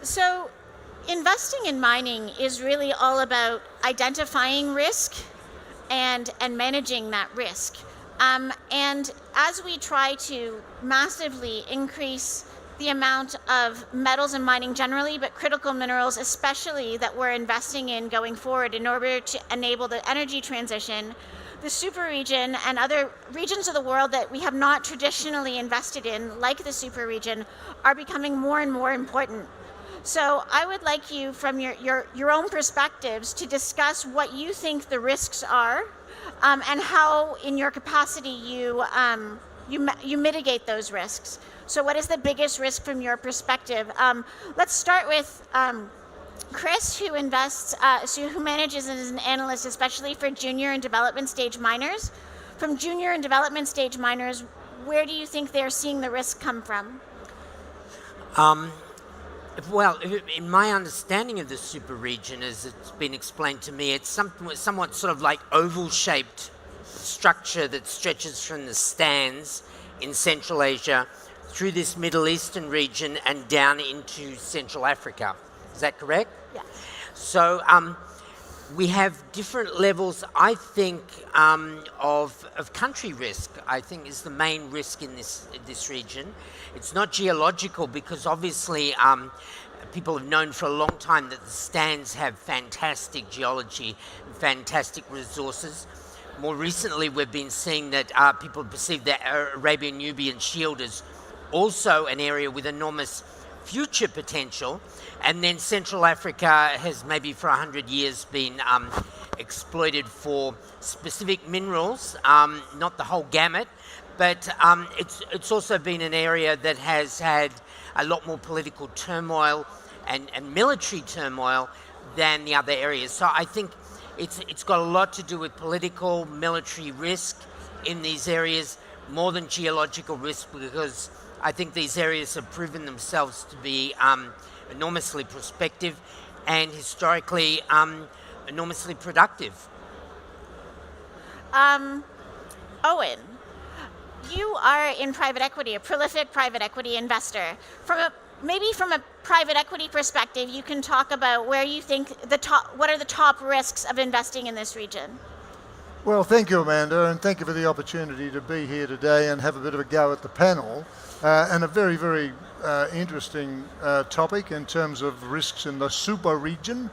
So investing in mining is really all about identifying risk and managing that risk. And as we try to massively increase the amount of metals and mining generally, but critical minerals especially that we're investing in going forward in order to enable the energy transition, the super region and other regions of the world that we have not traditionally invested in, like the super region, are becoming more and more important. So I would like you, from your own perspectives, to discuss what you think the risks are and how, in your capacity, you mitigate those risks. So what is the biggest risk from your perspective? Let's start with Chris, who manages as an analyst, especially for junior and development stage miners. From junior and development stage miners, where do you think they're seeing the risk come from? Well, in my understanding of the super region, as it's been explained to me, it's somewhat sort of like oval-shaped structure that stretches from the stands in Central Asia through this Middle Eastern region and down into Central Africa. Is that correct? Yeah. So we have different levels, I think, of country risk, I think, is the main risk in this region. It's not geological because obviously people have known for a long time that the stands have fantastic geology and fantastic resources. More recently, we've been seeing that people perceive the Arabian-Nubian Shield as also an area with enormous future potential. And then Central Africa has maybe for 100 years been exploited for specific minerals, not the whole gamut, but it's also been an area that has had a lot more political turmoil and military turmoil than the other areas. So I think it's got a lot to do with political, military risk in these areas, more than geological risk, because I think these areas have proven themselves to be enormously prospective and historically enormously productive. Owen, you are in private equity, a prolific private equity investor. Maybe from a private equity perspective, you can talk about where you think what are the top risks of investing in this region? Well, thank you, Amanda, and thank you for the opportunity to be here today and have a bit of a go at the panel. And a very, very interesting topic in terms of risks in the super region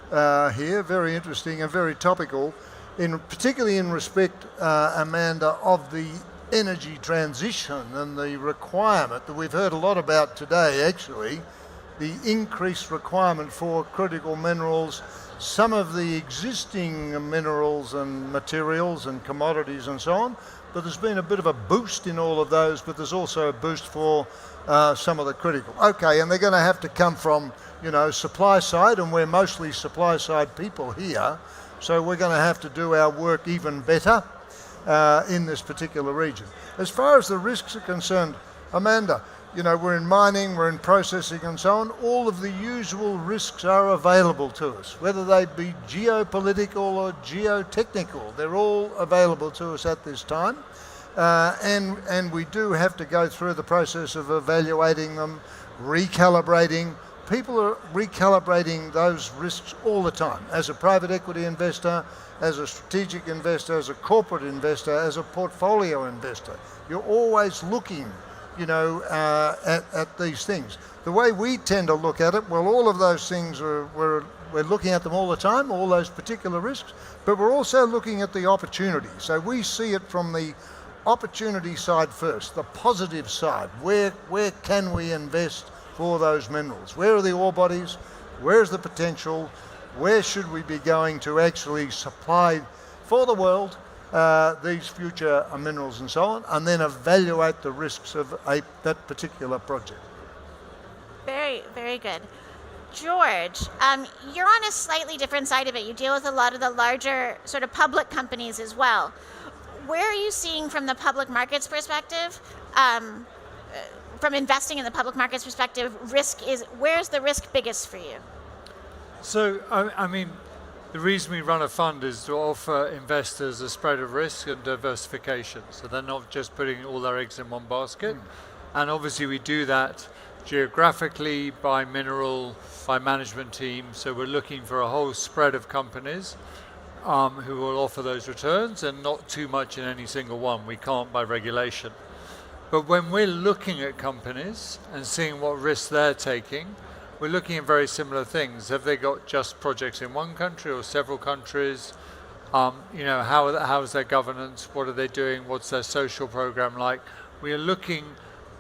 here. Very interesting and very topical, particularly in respect, Amanda, of the energy transition and the requirement that we've heard a lot about today, actually, the increased requirement for critical minerals, some of the existing minerals and materials and commodities and so on, but there's been a bit of a boost in all of those, but there's also a boost for some of the critical. Okay, and they're going to have to come from, supply side, and we're mostly supply side people here. So we're going to have to do our work even better in this particular region. As far as the risks are concerned, Amanda, we're in mining, we're in processing and so on. All of the usual risks are available to us, whether they be geopolitical or geotechnical. They're all available to us at this time. And we do have to go through the process of evaluating them, recalibrating. People are recalibrating those risks all the time. As a private equity investor, as a strategic investor, as a corporate investor, as a portfolio investor, you're always looking at these things. The way we tend to look at it, well, all of those things we're looking at them all the time, all those particular risks, but we're also looking at the opportunity. So we see it from the opportunity side first, the positive side. Where can we invest for those minerals? Where are the ore bodies? Where's the potential? Where should we be going to actually supply for the world these future minerals and so on, and then evaluate the risks of that particular project. Very, very good. George, you're on a slightly different side of it. You deal with a lot of the larger sort of public companies as well. Where are you seeing from the public markets perspective, from investing in the public markets perspective, where's the risk biggest for you? So, I mean, the reason we run a fund is to offer investors a spread of risk and diversification. So they're not just putting all their eggs in one basket. And obviously we do that geographically, by mineral, by management team. So we're looking for a whole spread of companies who will offer those returns, and not too much in any single one. We can't by regulation. But when we're looking at companies and seeing what risks they're taking, we're looking at very similar things. Have they got just projects in one country or several countries? How is their governance? What are they doing? What's their social program like? We are looking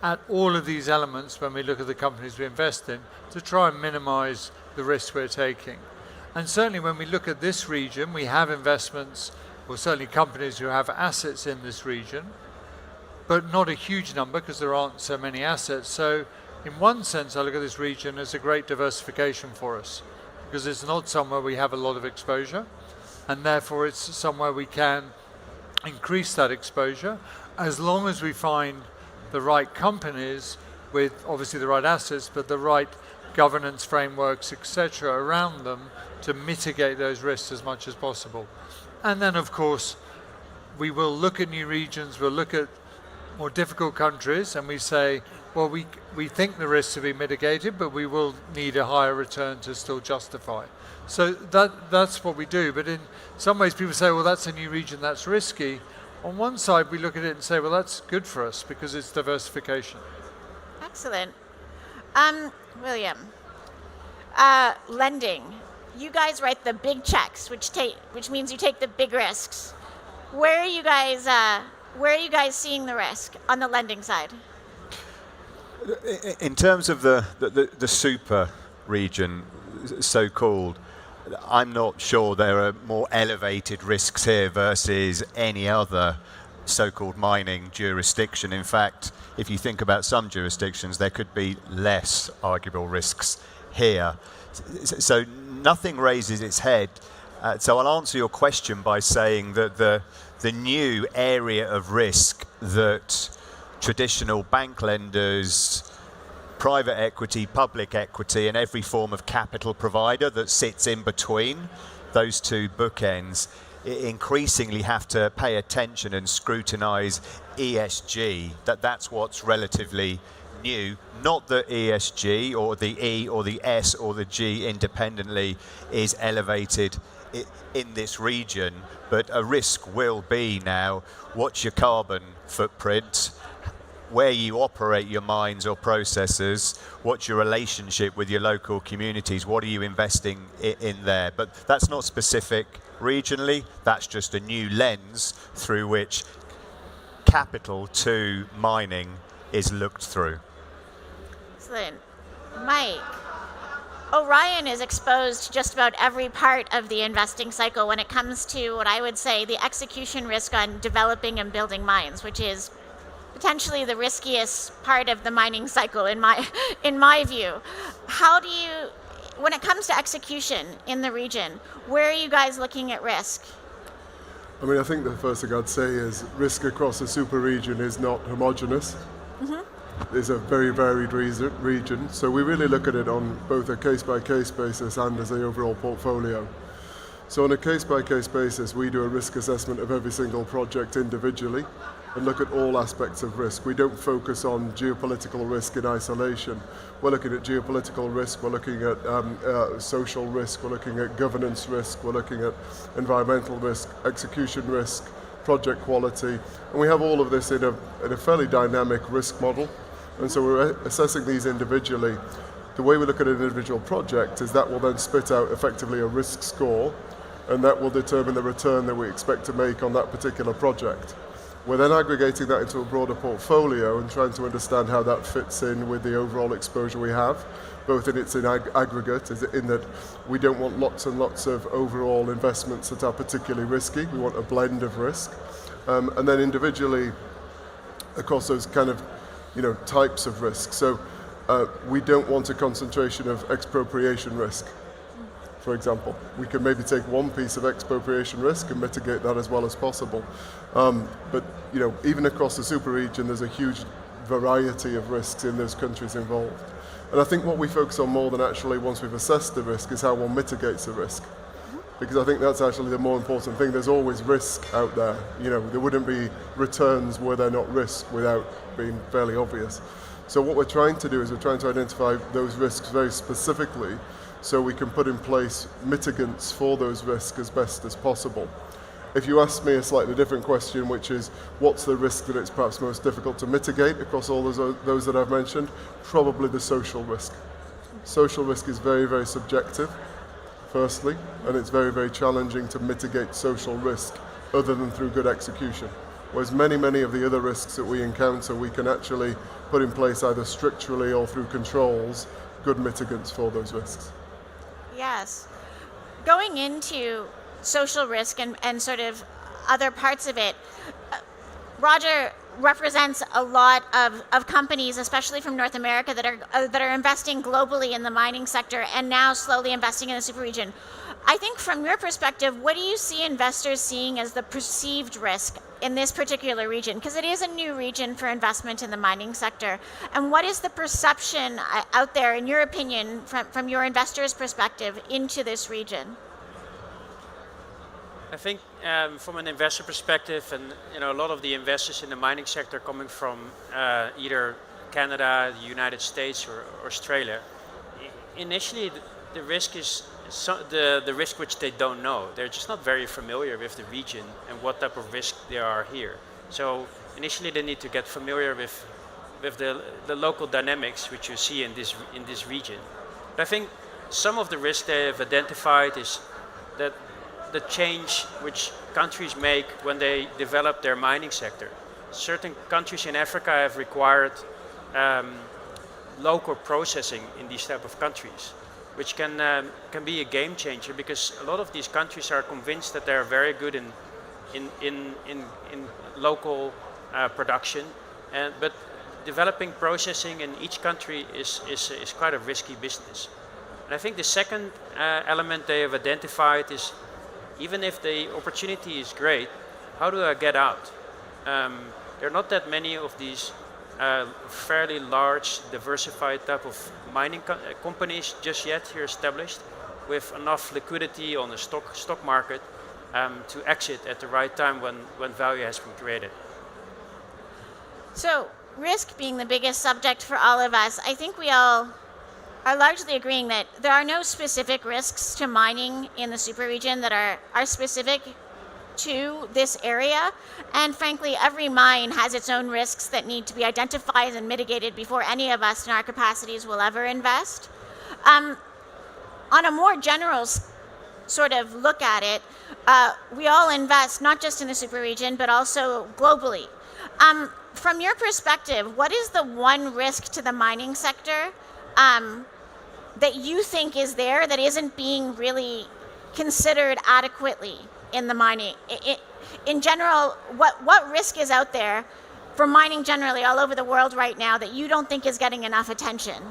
at all of these elements when we look at the companies we invest in to try and minimize the risks we're taking. And certainly when we look at this region, we have investments, or certainly companies who have assets in this region, but not a huge number because there aren't so many assets. So in one sense, I look at this region as a great diversification for us, because it's not somewhere we have a lot of exposure, and therefore it's somewhere we can increase that exposure as long as we find the right companies with obviously the right assets, but the right governance frameworks, etc., around them to mitigate those risks as much as possible. And then, of course, we will look at new regions, we'll look at more difficult countries, and we say, well, we think the risks will be mitigated, but we will need a higher return to still justify. So that's what we do. But in some ways, people say, well, that's a new region, that's risky. On one side, we look at it and say, well, that's good for us because it's diversification. Excellent. William, lending. You guys write the big checks, which means you take the big risks. Where are you guys seeing the risk on the lending side? In terms of the super region, so-called, I'm not sure there are more elevated risks here versus any other so-called mining jurisdiction. In fact, if you think about some jurisdictions, there could be less arguable risks here. So nothing raises its head. So I'll answer your question by saying that the new area of risk that traditional bank lenders, private equity, public equity, and every form of capital provider that sits in between those two bookends increasingly have to pay attention and scrutinize ESG. That's what's relatively new. Not that ESG or the E or the S or the G independently is elevated in this region, but a risk will be now, what's your carbon footprint? Where you operate your mines or processes, what's your relationship with your local communities, what are you investing in there? But that's not specific regionally, that's just a new lens through which capital to mining is looked through. Excellent. Mike, Orion is exposed to just about every part of the investing cycle when it comes to what I would say the execution risk on developing and building mines, which is potentially the riskiest part of the mining cycle in my view. How do you, when it comes to execution in the region, where are you guys looking at risk? I mean, I think the first thing I'd say is risk across the super region is not homogenous. It's a very varied region. So we really look at it on both a case-by-case basis and as the overall portfolio. So on a case-by-case basis, we do a risk assessment of every single project individually and look at all aspects of risk. We don't focus on geopolitical risk in isolation. We're looking at geopolitical risk, we're looking at social risk, we're looking at governance risk, we're looking at environmental risk, execution risk, project quality, and we have all of this in a fairly dynamic risk model. And so we're assessing these individually. The way we look at an individual project is that will then spit out effectively a risk score, and that will determine the return that we expect to make on that particular project. We're then aggregating that into a broader portfolio and trying to understand how that fits in with the overall exposure we have, both in its aggregate, in that we don't want lots and lots of overall investments that are particularly risky. We want a blend of risk. And then individually, across those kind of types of risk. So we don't want a concentration of expropriation risk, for example. We can maybe take one piece of expropriation risk and mitigate that as well as possible. But even across the super region, there's a huge variety of risks in those countries involved. And I think what we focus on more than actually once we've assessed the risk is how one mitigates the risk. Because I think that's actually the more important thing. There's always risk out there. There wouldn't be returns were there not risk without being fairly obvious. So what we're trying to do is we're trying to identify those risks very specifically so we can put in place mitigants for those risks as best as possible. If you ask me a slightly different question, which is what's the risk that it's perhaps most difficult to mitigate across all those that I've mentioned, probably the social risk. Social risk is very, very subjective, firstly, and it's very, very challenging to mitigate social risk other than through good execution. Whereas many of the other risks that we encounter, we can actually put in place either structurally or through controls, good mitigants for those risks. Yes. Going into social risk and sort of other parts of it, Roger represents a lot of companies, especially from North America, that are investing globally in the mining sector and now slowly investing in the super region. I think from your perspective, what do you see investors seeing as the perceived risk in this particular region? Because it is a new region for investment in the mining sector. And what is the perception out there, in your opinion, from your investors' perspective into this region? I think from an investor perspective, and a lot of the investors in the mining sector coming from either Canada, the United States, or Australia, initially the risk is the risk which they don't know. They're just not very familiar with the region and what type of risk there are here. So initially they need to get familiar with the local dynamics which you see in this region. But I think some of the risks they have identified is that the change which countries make when they develop their mining sector. Certain countries in Africa have required local processing in these type of countries, which can be a game changer, because a lot of these countries are convinced that they are very good in local production, but developing processing in each country is quite a risky business. And I think the second element they have identified is, even if the opportunity is great, how do I get out? There are not that many of these fairly large, diversified type of mining companies just yet here established with enough liquidity on the stock market to exit at the right time when value has been created. So risk being the biggest subject for all of us, I think we all are largely agreeing that there are no specific risks to mining in the super region that are specific to this area. And frankly, every mine has its own risks that need to be identified and mitigated before any of us in our capacities will ever invest. On a more general sort of look at it, we all invest not just in the super region, but also globally. From your perspective, what is the one risk to the mining sector that you think is there that isn't being really considered adequately in the mining? In general, what risk is out there for mining generally all over the world right now that you don't think is getting enough attention?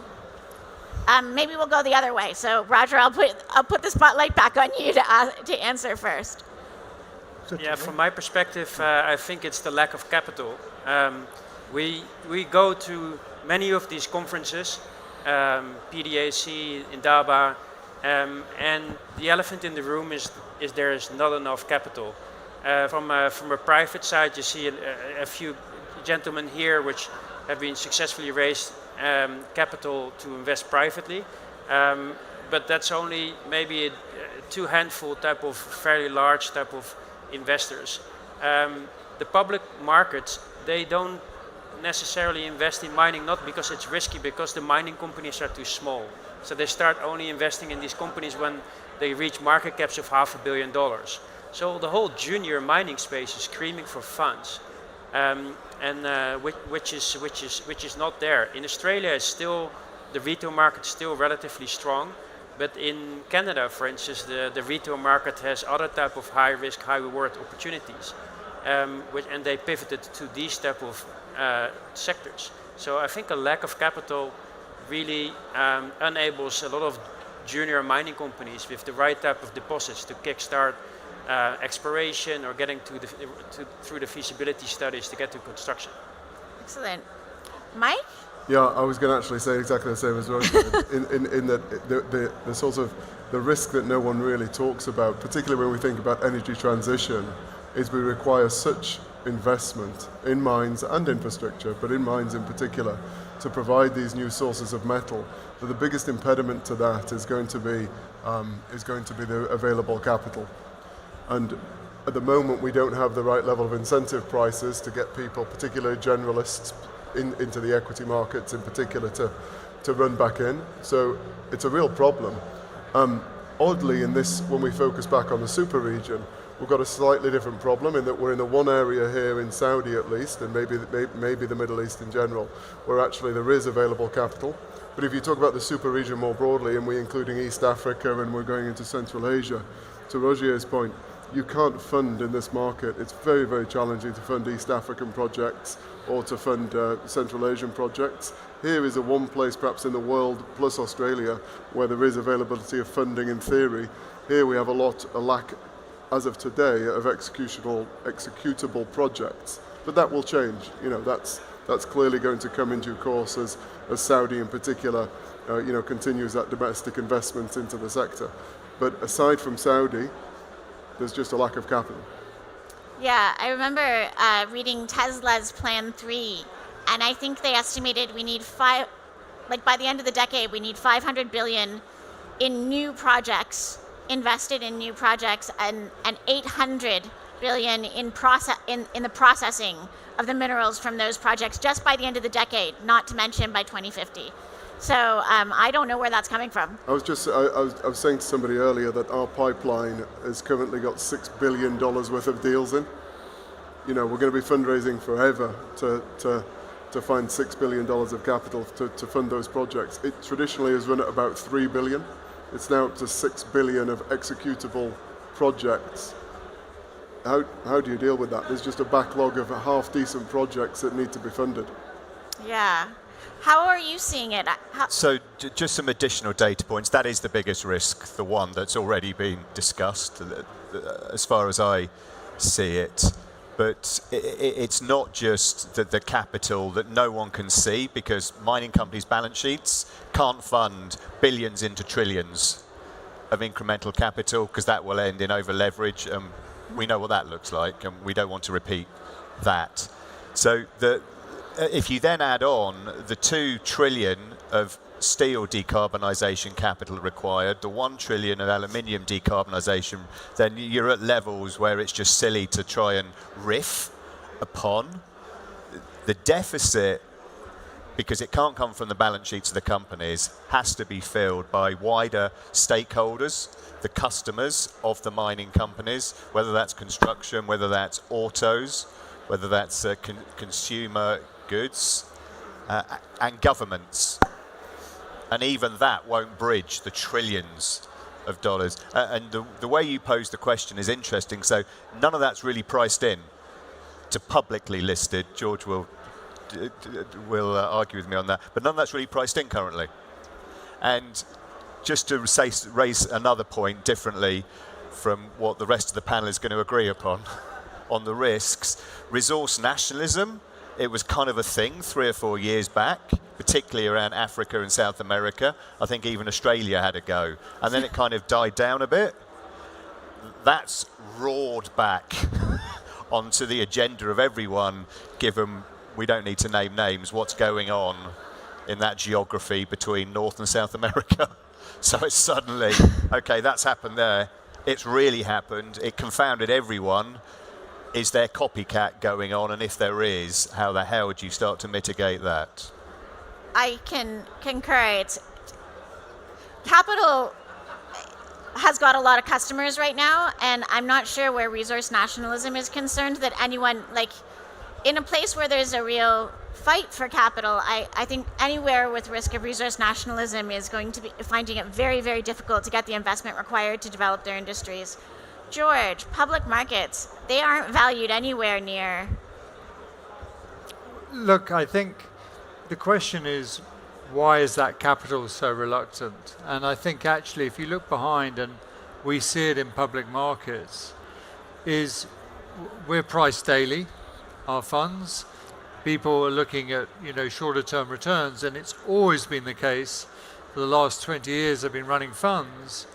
maybe we'll go the other way. So Roger, I'll put the spotlight back on you to answer first. Yeah, from my perspective, I think it's the lack of capital. We go to many of these conferences, PDAC, Indaba, and the elephant in the room is there is not enough capital. From a private side, you see a few gentlemen here which have been successfully raised capital to invest privately, but that's only maybe two handful type of fairly large type of investors. The public markets, they don't necessarily invest in mining, not because it's risky, because the mining companies are too small. So they start only investing in these companies when they reach market caps of $500 million. So the whole junior mining space is screaming for funds, which is not there. In Australia, it's still, the retail market is still relatively strong, but in Canada, for instance, the retail market has other type of high risk, high reward opportunities, and they pivoted to these type of sectors. So I think a lack of capital really enables a lot of junior mining companies with the right type of deposits to kickstart exploration or getting through the feasibility studies to get to construction. Excellent. Mike? Yeah, I was going to actually say exactly the same as Roger. in that the sort of the risk that no one really talks about, particularly when we think about energy transition, is we require such investment in mines and infrastructure, but in mines in particular, to provide these new sources of metal. But the biggest impediment to that is going to be the available capital. And at the moment, we don't have the right level of incentive prices to get people, particularly generalists, into the equity markets in particular to run back in. So it's a real problem. Oddly, in this, when we focus back on the super region, we've got a slightly different problem in that we're in the one area here in Saudi at least, and maybe the Middle East in general, where actually there is available capital. But if you talk about the super region more broadly, and we're including East Africa and we're going into Central Asia, to Rogier's point, you can't fund in this market. It's very, very challenging to fund East African projects or to fund Central Asian projects. Here is the one place perhaps in the world, plus Australia, where there is availability of funding in theory. Here we have a lack, as of today, of executable projects. But that will change. You know, that's clearly going to come in due course as Saudi in particular, continues that domestic investment into the sector. But aside from Saudi, there's just a lack of capital. Yeah, I remember reading Tesla's Plan 3, and I think they estimated we need by the end of the decade, we need 500 billion in new projects, invested in new projects, and 800 billion in the processing of the minerals from those projects just by the end of the decade, not to mention by 2050. So I don't know where that's coming from. I was saying to somebody earlier that our pipeline has currently got $6 billion worth of deals in. You know, we're going to be fundraising forever to find $6 billion of capital to fund those projects. It traditionally has run at about $3 billion. It's now up to $6 billion of executable projects. How do you deal with that? There's just a backlog of half-decent projects that need to be funded. Yeah. How are you seeing it? So just some additional data points. That is the biggest risk, the one that's already been discussed, as far as I see it. But it's not just the capital that no one can see, because mining companies' balance sheets can't fund billions into trillions of incremental capital, because that will end in over-leverage. We know what that looks like, and we don't want to repeat that. So if you then add on the 2 trillion of steel decarbonisation capital required, the 1 trillion of aluminium decarbonisation, then you're at levels where it's just silly to try and riff upon. The deficit, because it can't come from the balance sheets of the companies, has to be filled by wider stakeholders, the customers of the mining companies, whether that's construction, whether that's autos, whether that's consumer goods, and governments. And even that won't bridge the trillions of dollars. And the way you pose the question is interesting. So none of that's really priced in to publicly listed. George will argue with me on that. But none of that's really priced in currently. And just to raise another point differently from what the rest of the panel is going to agree upon on the risks, resource nationalism, it was kind of a thing 3 or 4 years back, particularly around Africa and South America. I think even Australia had a go. And then it kind of died down a bit. That's roared back onto the agenda of everyone, given we don't need to name names, what's going on in that geography between North and South America. So it's suddenly, okay, that's happened there. It's really happened. It confounded everyone. Is there copycat going on? And if there is, how the hell would you start to mitigate that? I can concur. Capital has got a lot of customers right now, and I'm not sure where resource nationalism is concerned that anyone, like, in a place where there's a real fight for capital, I think anywhere with risk of resource nationalism is going to be finding it very, very difficult to get the investment required to develop their industries. George, public markets, they aren't valued anywhere near. Look, I think the question is, why is that capital so reluctant? And I think actually, if you look behind, and we see it in public markets, is we're priced daily, our funds. People are looking at, shorter term returns, and it's always been the case for the last 20 years I've been running funds.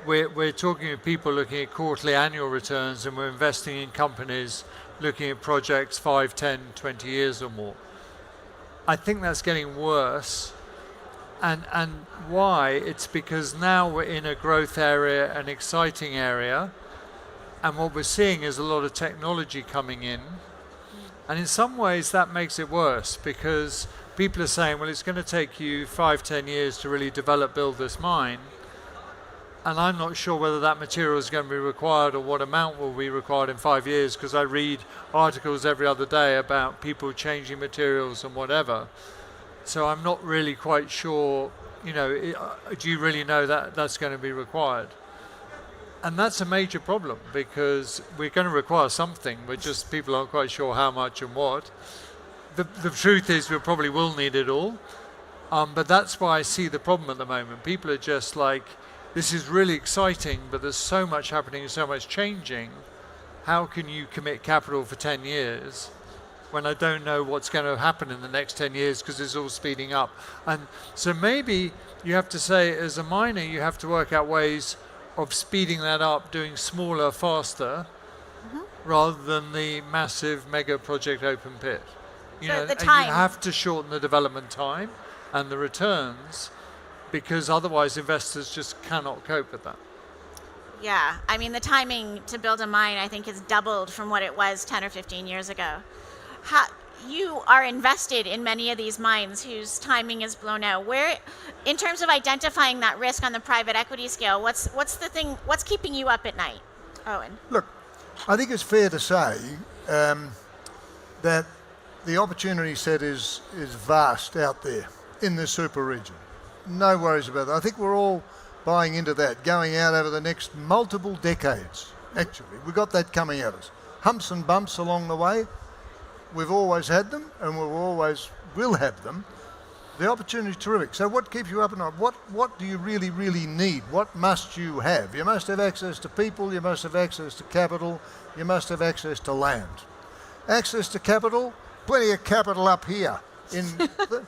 We're talking to people looking at quarterly annual returns, and we're investing in companies looking at projects 5, 10, 20 years or more. I think that's getting worse. And why? It's because now we're in a growth area, an exciting area, and what we're seeing is a lot of technology coming in. And in some ways that makes it worse, because people are saying, well, it's going to take you 5, 10 years to really build this mine. And I'm not sure whether that material is going to be required or what amount will be required in 5 years, because I read articles every other day about people changing materials and whatever. So I'm not really quite sure, do you really know that that's going to be required? And that's a major problem, because we're going to require something, but just people aren't quite sure how much and what. The truth is we probably will need it all. But that's why I see the problem at the moment. People are just like, this is really exciting, but there's so much happening and so much changing. How can you commit capital for 10 years when I don't know what's going to happen in the next 10 years, because it's all speeding up? And so maybe you have to say, as a miner, you have to work out ways of speeding that up, doing smaller, faster, rather than the massive mega project open pit. You have to shorten the development time and the returns, because otherwise investors just cannot cope with that. Yeah, I mean, the timing to build a mine, I think, has doubled from what it was 10 or 15 years ago. You are invested in many of these mines whose timing is blown out. Where, in terms of identifying that risk on the private equity scale, what's keeping you up at night, Owen? Look, I think it's fair to say that the opportunity set is vast out there in this super region. No worries about that. I think we're all buying into that, going out over the next multiple decades, actually. We've got that coming at us. Humps and bumps along the way. We've always had them, and we always will have them. The opportunity is terrific. So what keeps you up at night? What do you really, really need? What must you have? You must have access to people. You must have access to capital. You must have access to land. Access to capital, plenty of capital up here.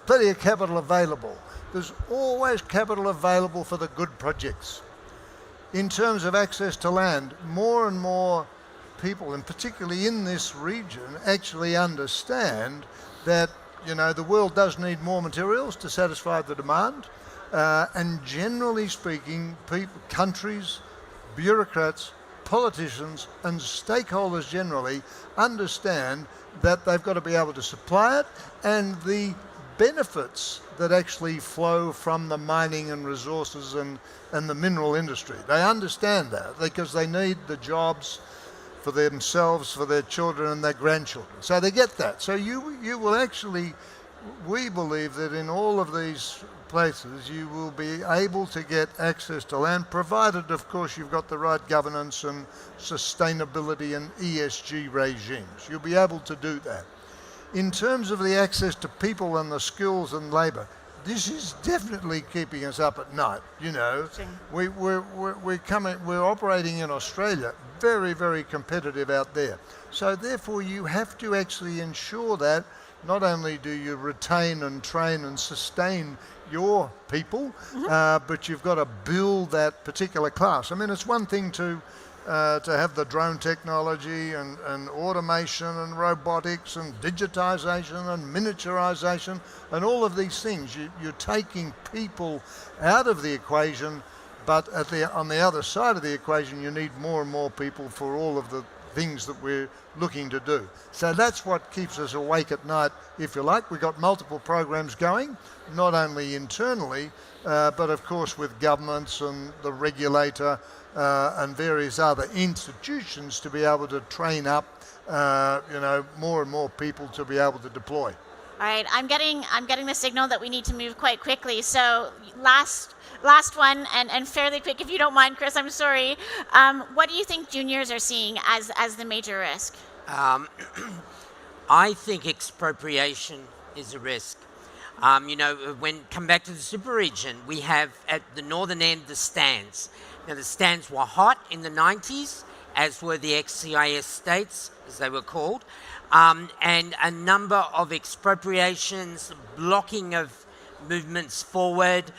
Plenty of capital available. There's always capital available for the good projects. In terms of access to land, more and more people, and particularly in this region, actually understand that the world does need more materials to satisfy the demand. And generally speaking, countries, bureaucrats, politicians, and stakeholders generally understand that they've got to be able to supply it, and the benefits that actually flow from the mining and resources and the mineral industry. They understand that because they need the jobs for themselves, for their children and their grandchildren. So they get that. So you will actually, we believe that in all of these places you will be able to get access to land, provided of course you've got the right governance and sustainability and ESG regimes. You'll be able to do that. In terms of the access to people and the skills and labour, this is definitely keeping us up at night. You know, we're operating in Australia, very, very competitive out there. So therefore, you have to actually ensure that not only do you retain and train and sustain your people, but you've got to build that particular class. I mean, it's one thing to have the drone technology and automation and robotics and digitization and miniaturization and all of these things. You're taking people out of the equation, but on the other side of the equation, you need more and more people for all of the things that we're looking to do. So that's what keeps us awake at night, if you like. We've got multiple programs going, not only internally, but of course with governments and the regulator and various other institutions to be able to train up, more and more people to be able to deploy. All right, I'm getting the signal that we need to move quite quickly. So last one, and fairly quick, if you don't mind, Chris. I'm sorry. What do you think juniors are seeing as the major risk? I think expropriation is a risk. When come back to the super region, we have at the northern end the stands. Now the stands were hot in the 90s, as were the ex-CIS states, as they were called, and a number of expropriations, blocking of movements forward,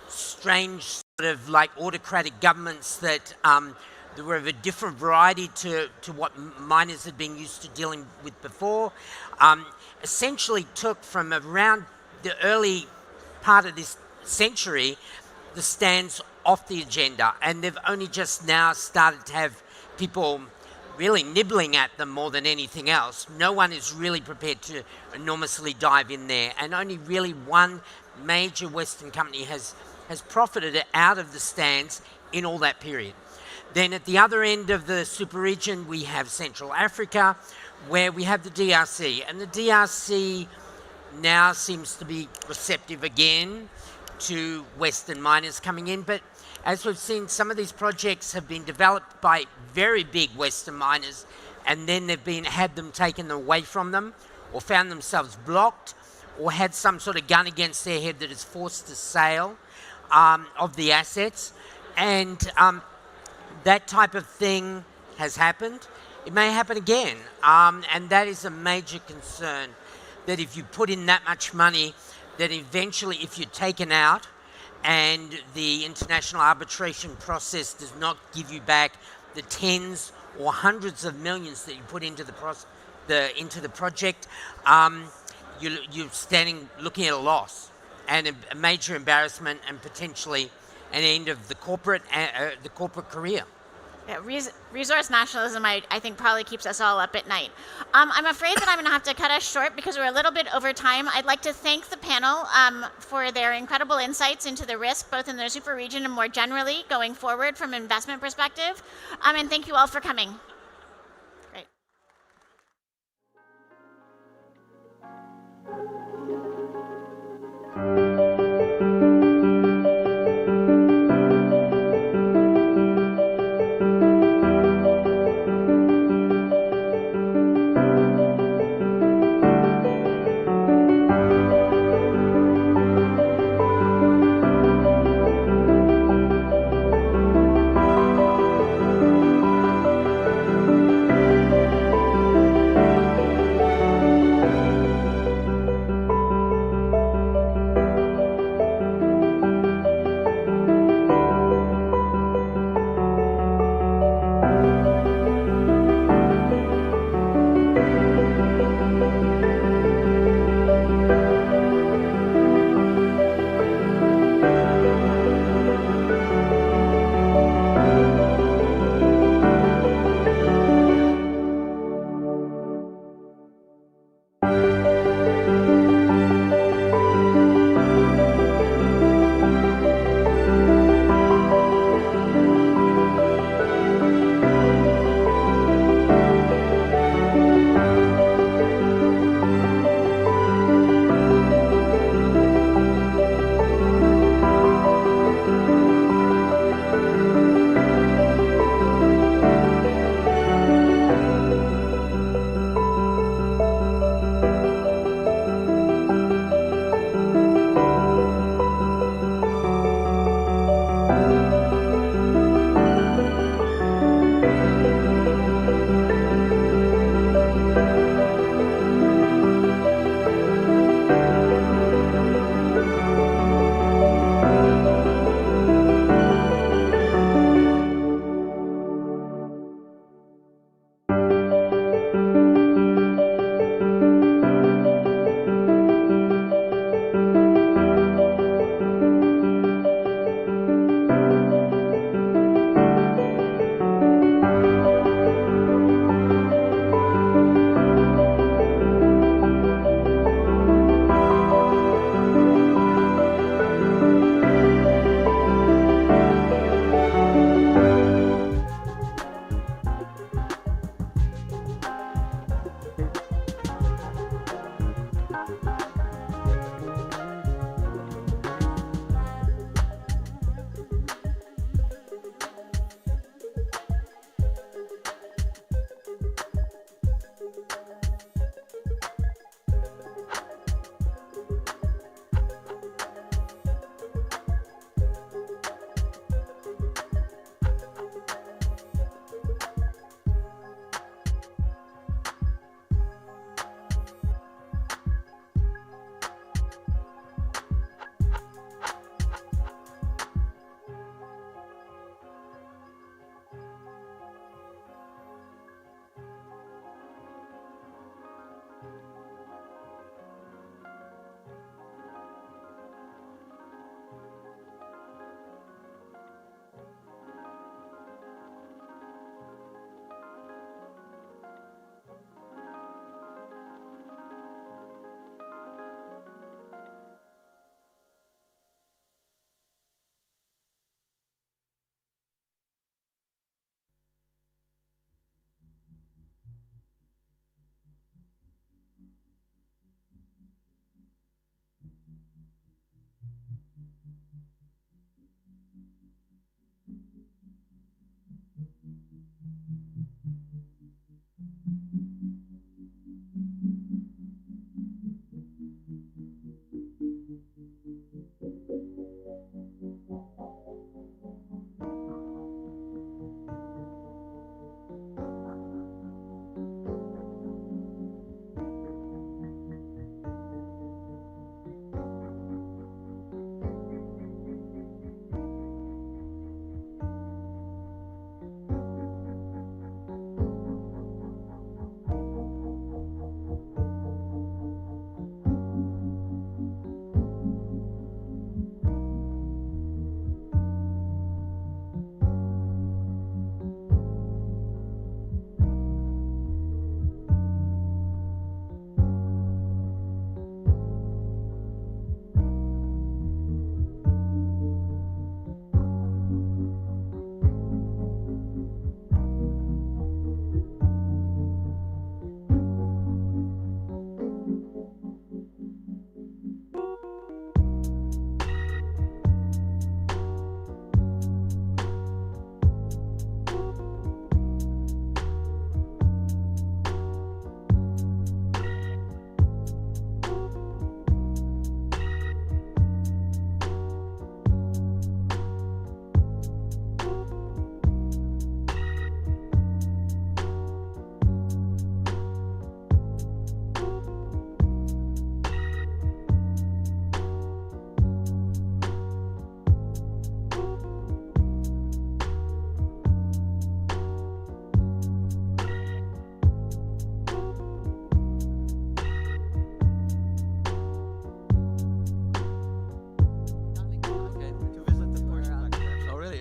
strange sort of like autocratic governments that were of a different variety to what miners had been used to dealing with before, essentially took from around the early part of this century the stands off the agenda, and they've only just now started to have people really nibbling at them more than anything else. No one is really prepared to enormously dive in there, and only really one major Western company has profited out of the stands in all that period. Then at the other end of the super region, we have Central Africa, where we have the DRC, and the DRC now seems to be receptive again to Western miners coming in. But as we've seen, some of these projects have been developed by very big Western miners, and then they've had them taken away from them, or found themselves blocked, or had some sort of gun against their head that has forced the sale of the assets. And that type of thing has happened. It may happen again, and that is a major concern, that if you put in that much money, that eventually if you're taken out and the international arbitration process does not give you back the tens or hundreds of millions that you put into the project, you're standing looking at a loss and a major embarrassment and potentially an end of the corporate career. Yeah, resource nationalism, I think, probably keeps us all up at night. I'm afraid that I'm going to have to cut us short because we're a little bit over time. I'd like to thank the panel for their incredible insights into the risk, both in the super region and more generally going forward from an investment perspective. And thank you all for coming. Great.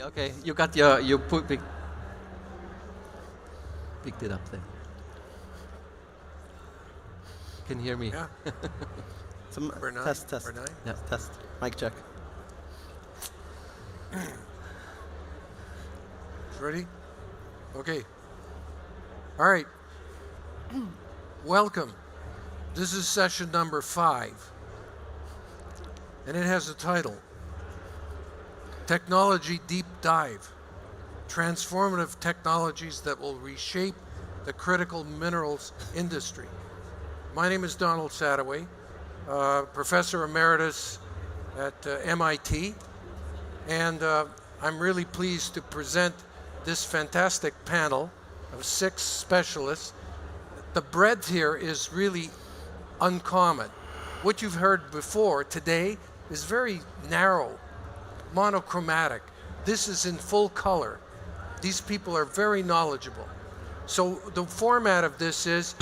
Okay, you got picked it up there. Can you hear me? Yeah. Number 9. Test. Number 9. Yeah, test. Mic check. Ready? Okay. All right. Welcome. This is session number 5. And it has a title, Technology Deep Dive, Transformative Technologies that will reshape the critical minerals industry. My name is Donald Sadoway, Professor Emeritus at MIT, and I'm really pleased to present this fantastic panel of 6 specialists. The breadth here is really uncommon. What you've heard before today is very narrow, monochromatic. This is in full color. These people are very knowledgeable. So the format of this is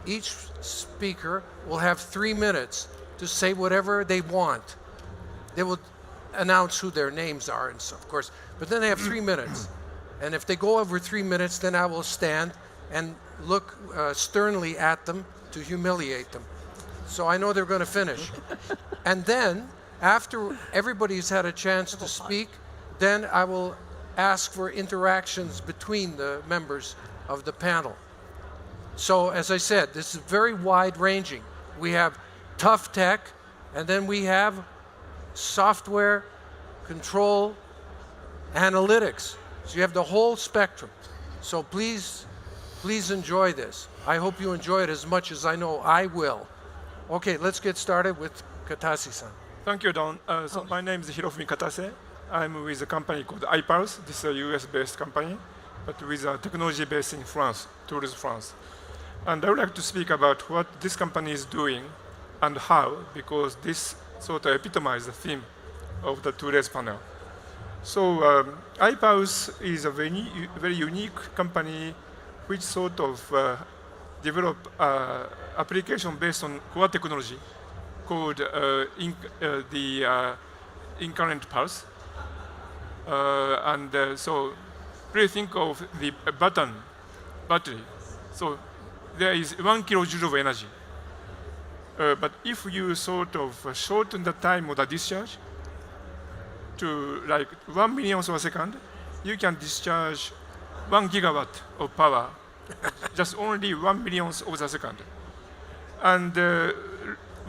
each speaker will have 3 minutes to say whatever they want. They will announce who their names are, and so, of course, but then they have 3 minutes. And if they go over 3 minutes, then I will stand and look sternly at them to humiliate them. So I know they're going to finish. And then, after everybody's had a chance to speak, then I will ask for interactions between the members of the panel. So, as I said, this is very wide-ranging. We have tough tech, and then we have software, control, analytics. So you have the whole spectrum. So please enjoy this. I hope you enjoy it as much as I know I will. Okay, let's get started with Katase-san. Thank you, Don. So my name is Hirofumi Katase. I'm with a company called iPulse. This is a US-based company, but with a technology based in France, Toulouse, France. And I would like to speak about what this company is doing and how, because this sort of epitomizes the theme of the today's panel. So iPulse is a very unique company which sort of develop application based on core technology called the incurrent pulse. So please think of the battery. So there is 1 kilojoule of energy. But if you sort of shorten the time of the discharge to like 1 millionth of a second, you can discharge 1 gigawatt of power, just only 1 millionth of a second. And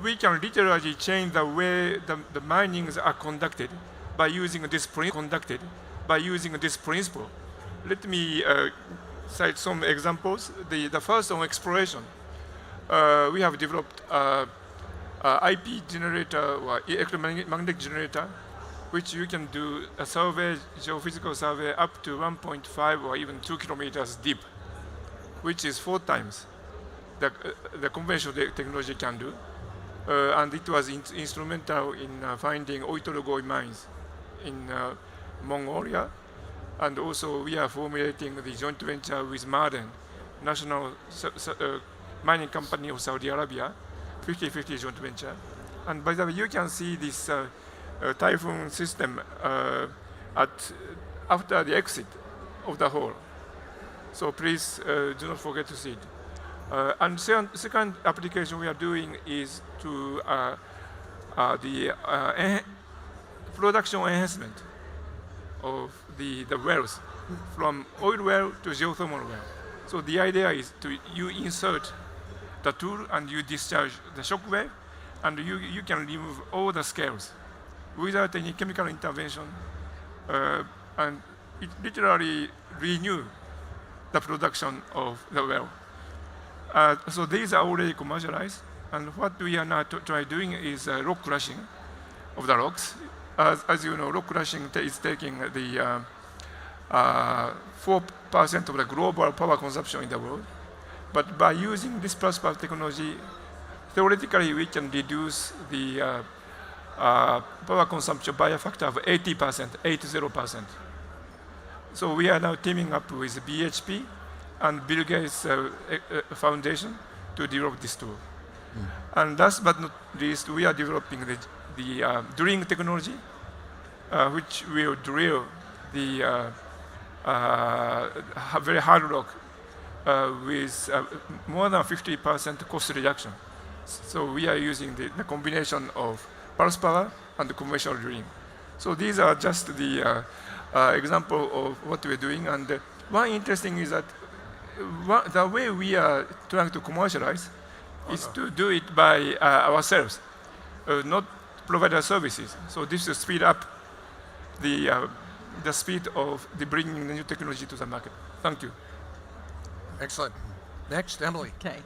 we can literally change the way the minings are conducted by using this principle. Let me cite some examples. The first on exploration. We have developed IP generator or electromagnetic generator, which you can do a survey, geophysical survey up to 1.5 or even 2 kilometers deep, which is 4 times the conventional technology can do. And it was instrumental in finding Oitorogoy mines in Mongolia. And also we are formulating the joint venture with Ma'aden, national mining company of Saudi Arabia, 50-50 joint venture. And by the way, you can see this typhoon system after the exit of the hole. So please do not forget to see it. And second application we are doing is to the production enhancement of the wells from oil well to geothermal well. So the idea is you insert the tool and you discharge the shock wave, and you can remove all the scales without any chemical intervention, and it literally renew the production of the well. So these are already commercialized, and what we are now doing is rock crushing of the rocks. As you know, rock crushing is taking the 4% of the global power consumption in the world. But by using this pulse technology, theoretically we can reduce the power consumption by a factor of 80%, 80%. So we are now teaming up with BHP and Bill Gates Foundation to develop this tool. And last but not least, we are developing the drilling technology, which will drill the very hard rock with more than 50% cost reduction. So we are using the combination of pulse power and the conventional drilling. So these are just the example of what we're doing. And one interesting is that the way we are trying to commercialize is to do it by ourselves, not provide our services. So this will speed up the speed of the bringing the new technology to the market. Thank you. Excellent. Next, Emily. Okay.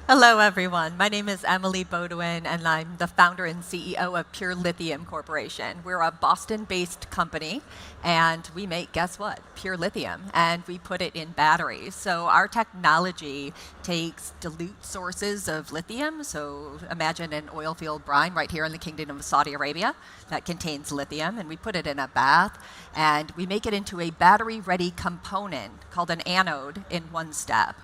Hello, everyone. My name is Emily Baudouin, and I'm the founder and CEO of Pure Lithium Corporation. We're a Boston-based company, and we make, guess what? Pure lithium, and we put it in batteries. So our technology takes dilute sources of lithium. So imagine an oil field brine right here in the Kingdom of Saudi Arabia that contains lithium, and we put it in a bath, and we make it into a battery-ready component called an anode in one step.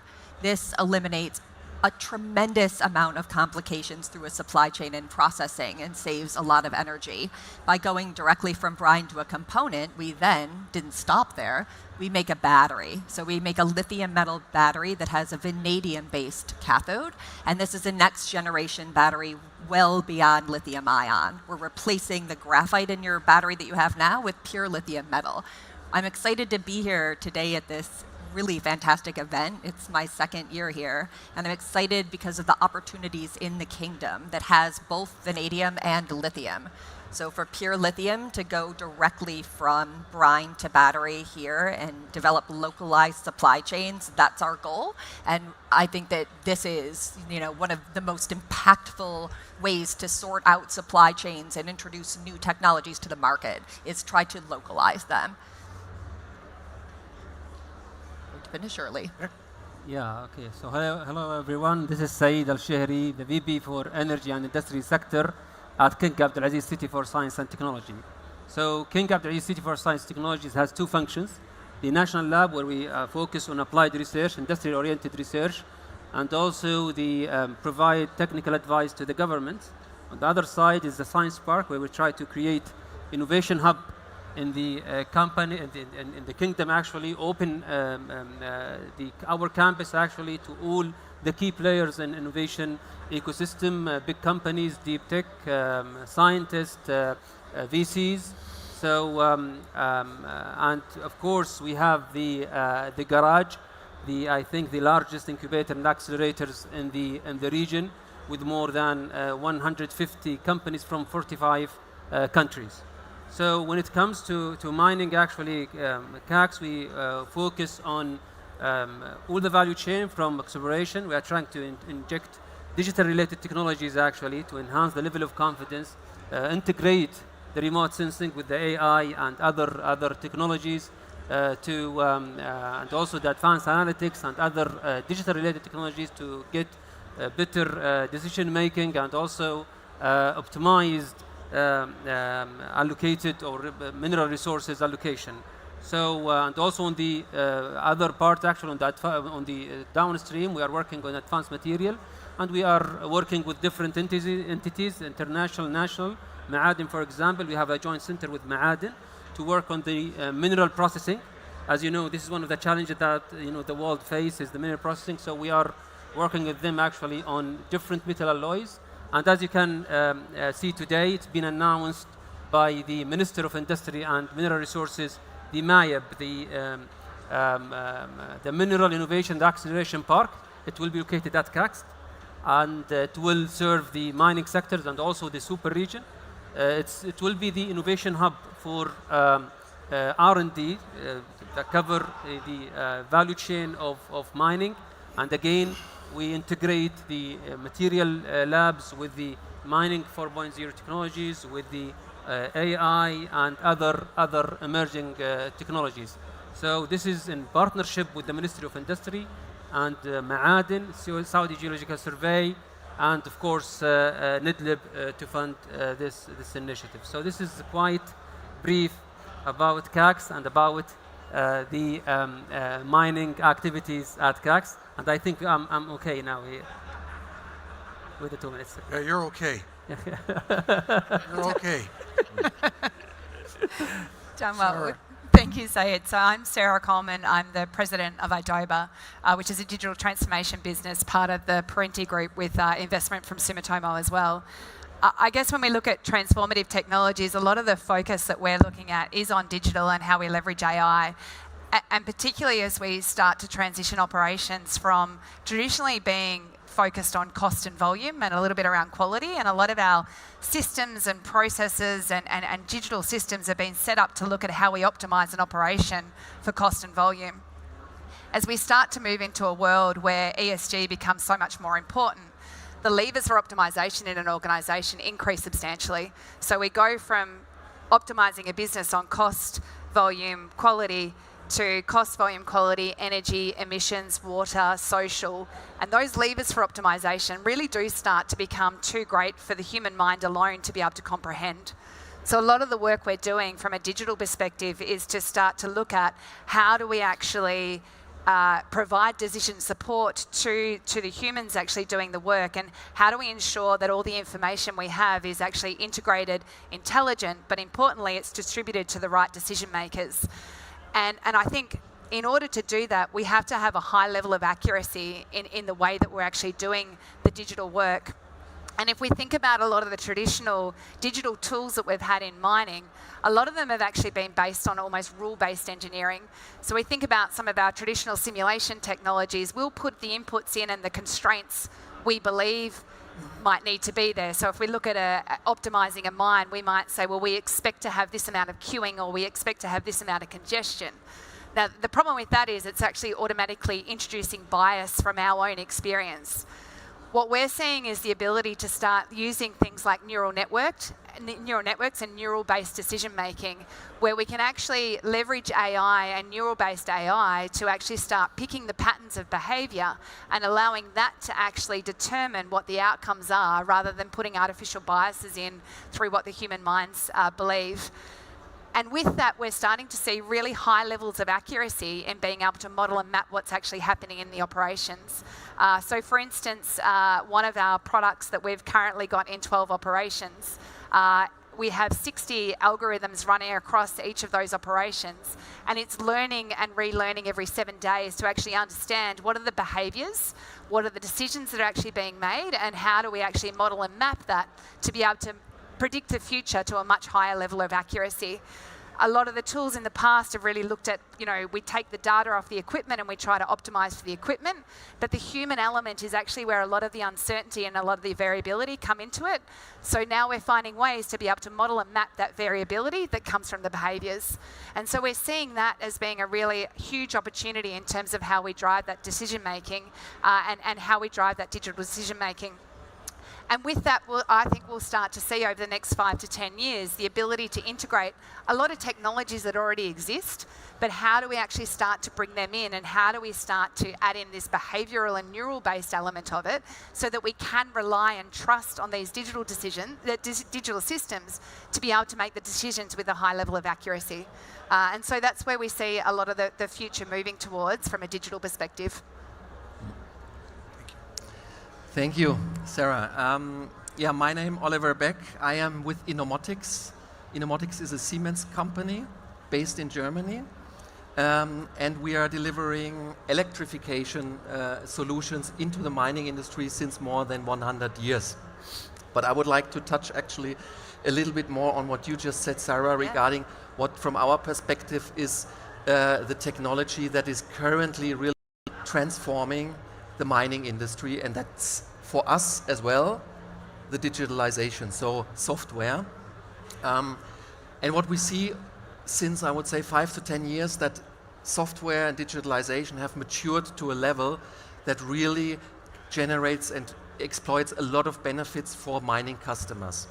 This eliminates a tremendous amount of complications through a supply chain and processing and saves a lot of energy. By going directly from brine to a component, we then didn't stop there. We make a battery. So we make a lithium metal battery that has a vanadium-based cathode, and this is a next generation battery well beyond lithium ion. We're replacing the graphite in your battery that you have now with pure lithium metal. I'm excited to be here today at this really fantastic event. It's my second year here, and I'm excited because of the opportunities in the kingdom that has both vanadium and lithium. So for pure lithium to go directly from brine to battery here and develop localized supply chains, that's our goal. And I think that this is, one of the most impactful ways to sort out supply chains and introduce new technologies to the market is try to localize them. Finish early. Yeah, okay. So hello everyone. This is Saeed Al-Shehri, the VP for Energy and Industry Sector at King Abdulaziz City for Science and Technology. So King Abdulaziz City for Science and Technology has two functions. The National Lab, where we focus on applied research, industry-oriented research, and also the provide technical advice to the government. On the other side is the Science Park, where we try to create innovation hub in the company, in the kingdom, actually open our campus actually to all the key players in innovation ecosystem, big companies, deep tech, scientists, VCs. So, and of course we have the garage, I think the largest incubator and accelerators in the region, with more than 150 companies from 45 countries. So when it comes to mining, actually, KAICC, we focus on all the value chain from exploration. We are trying to inject digital-related technologies, actually, to enhance the level of confidence, integrate the remote sensing with the AI and other technologies, and also the advanced analytics and other digital-related technologies to get better decision-making and also optimized allocated or mineral resources allocation. So and also on the other part, actually on the downstream, we are working on advanced material, and we are working with different entities, international, national. Ma'adin, for example, we have a joint center with Ma'adin to work on the mineral processing. As you know, this is one of the challenges that the world faces, the mineral processing. So we are working with them actually on different metal alloys. And as you can see today, it's been announced by the Minister of Industry and Mineral Resources, the MIAB, the Mineral Innovation and Acceleration Park. It will be located at KAICC, and it will serve the mining sectors and also the super region. It will be the innovation hub for R&D that cover the value chain of mining. And again, we integrate the material labs with the mining 4.0 technologies, with the AI and other emerging technologies. So this is in partnership with the Ministry of Industry and Ma'adin, Saudi Geological Survey, and of course NIDLib to fund this initiative. So this is quite brief about KAICC and about the mining activities at KAICC. And I think I'm okay now here with the 2 minutes. Yeah, you're okay. You're okay. John, well, Thank you, Sayed. So I'm Sarah Coleman. I'm the president of Idoba, which is a digital transformation business, part of the Parenti Group with investment from Sumitomo as well. I guess when we look at transformative technologies, a lot of the focus that we're looking at is on digital and how we leverage AI. And particularly as we start to transition operations from traditionally being focused on cost and volume and a little bit around quality, and a lot of our systems and processes and digital systems have been set up to look at how we optimise an operation for cost and volume. As we start to move into a world where ESG becomes so much more important, the levers for optimisation in an organisation increase substantially. So we go from optimising a business on cost, volume, quality, to cost, volume, quality, energy, emissions, water, social. And those levers for optimisation really do start to become too great for the human mind alone to be able to comprehend. So a lot of the work we're doing from a digital perspective is to start to look at how do we actually provide decision support to the humans actually doing the work, and how do we ensure that all the information we have is actually integrated, intelligent, but importantly it's distributed to the right decision makers. And I think in order to do that, we have to have a high level of accuracy in the way that we're actually doing the digital work. And if we think about a lot of the traditional digital tools that we've had in mining, a lot of them have actually been based on almost rule-based engineering. So we think about some of our traditional simulation technologies, we'll put the inputs in and the constraints we believe might need to be there. So if we look at optimising a mine, we might say, well, we expect to have this amount of queuing, or we expect to have this amount of congestion. Now, the problem with that is it's actually automatically introducing bias from our own experience. What we're seeing is the ability to start using things like neural networks and neural-based decision-making, where we can actually leverage AI and neural-based AI to actually start picking the patterns of behaviour and allowing that to actually determine what the outcomes are, rather than putting artificial biases in through what the human minds believe. And with that, we're starting to see really high levels of accuracy in being able to model and map what's actually happening in the operations. So for instance, one of our products that we've currently got in 12 operations, we have 60 algorithms running across each of those operations, and it's learning and relearning every 7 days to actually understand what are the behaviours, what are the decisions that are actually being made, and how do we actually model and map that to be able to predict the future to a much higher level of accuracy. A lot of the tools in the past have really looked at, we take the data off the equipment and we try to optimise for the equipment, but the human element is actually where a lot of the uncertainty and a lot of the variability come into it. So now we're finding ways to be able to model and map that variability that comes from the behaviours. And so we're seeing that as being a really huge opportunity in terms of how we drive that decision making and how we drive that digital decision making. And with that, I think we'll start to see over the next 5 to 10 years the ability to integrate a lot of technologies that already exist, but how do we actually start to bring them in, and how do we start to add in this behavioural and neural-based element of it, so that we can rely and trust on these digital systems to be able to make the decisions with a high level of accuracy. And so that's where we see a lot of the future moving towards from a digital perspective. Thank you, Sarah. My name Oliver Beck. I am with Inomotics. Inomotics is a Siemens company based in Germany, and we are delivering electrification solutions into the mining industry since more than 100 years. But I would like to touch actually a little bit more on what you just said, Sarah, regarding what from our perspective is the technology that is currently really transforming the mining industry, and that's for us as well, the digitalization, so software. And what we see since, I would say, 5 to 10 years, that software and digitalization have matured to a level that really generates and exploits a lot of benefits for mining customers.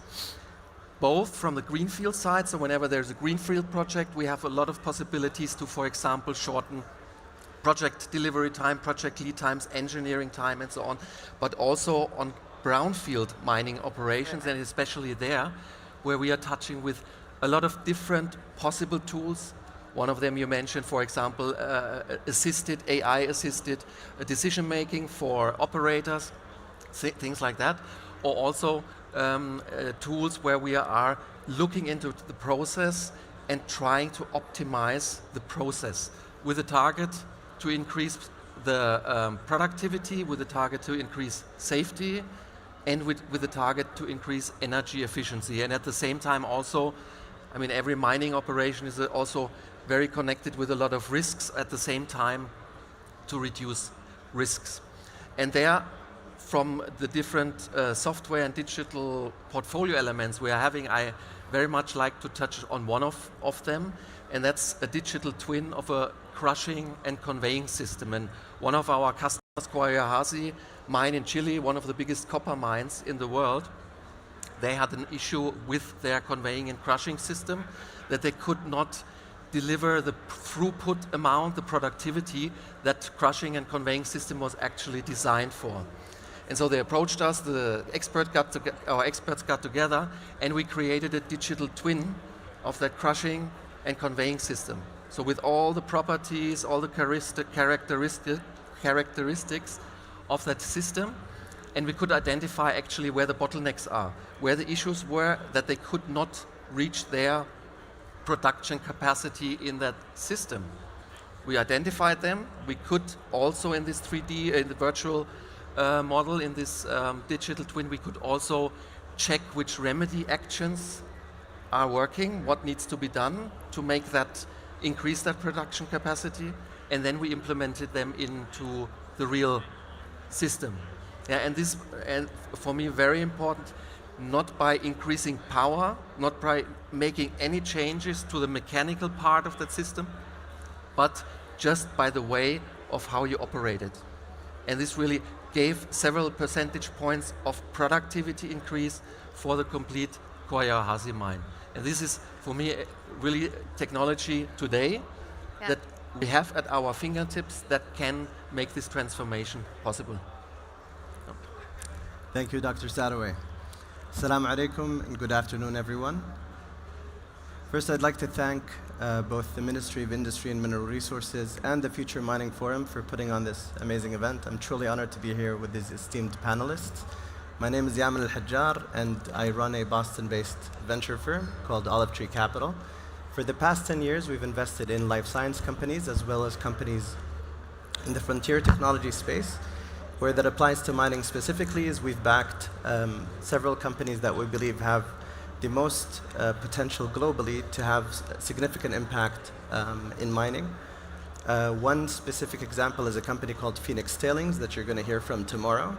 Both from the greenfield side, so whenever there's a greenfield project, we have a lot of possibilities to, for example, shorten project delivery time, project lead times, engineering time, and so on, but also on brownfield mining operations, and especially there, where we are touching with a lot of different possible tools. One of them you mentioned, for example, AI-assisted decision-making for operators, things like that, or also tools where we are looking into the process and trying to optimize the process with a target to increase the productivity, with a target to increase safety, and with a target to increase energy efficiency. And at the same time also, I mean, every mining operation is also very connected with a lot of risks at the same time to reduce risks. And there, from the different software and digital portfolio elements we are having, I very much like to touch on one of them, and that's a digital twin of a crushing and conveying system. And one of our customers, Collahuasi mine in Chile, one of the biggest copper mines in the world, they had an issue with their conveying and crushing system, that they could not deliver the throughput amount, the productivity that crushing and conveying system was actually designed for. And so they approached us, our experts got together, and we created a digital twin of that crushing and conveying system. So with all the properties, all the characteristics of that system, and we could identify actually where the bottlenecks are, where the issues were that they could not reach their production capacity in that system. We identified them. We could also in this 3D, in the virtual model, in this digital twin, we could also check which remedy actions are working, what needs to be done to make that, increase that production capacity, and then we implemented them into the real system. Yeah, and for me very important, not by increasing power, not by making any changes to the mechanical part of that system, but just by the way of how you operate it. And this really gave several percentage points of productivity increase for the complete Collahuasi mine. And this is, for me, really technology today that we have at our fingertips that can make this transformation possible. Thank you, Dr. Sadaway. Assalamu alaikum and good afternoon, everyone. First, I'd like to thank both the Ministry of Industry and Mineral Resources and the Future Mining Forum for putting on this amazing event. I'm truly honored to be here with these esteemed panelists. My name is Yamin Al-Hajjar, and I run a Boston-based venture firm called Olive Tree Capital. For the past 10 years, we've invested in life science companies as well as companies in the frontier technology space. Where that applies to mining specifically is we've backed several companies that we believe have the most potential globally to have significant impact in mining. One specific example is a company called Phoenix Tailings that you're going to hear from tomorrow.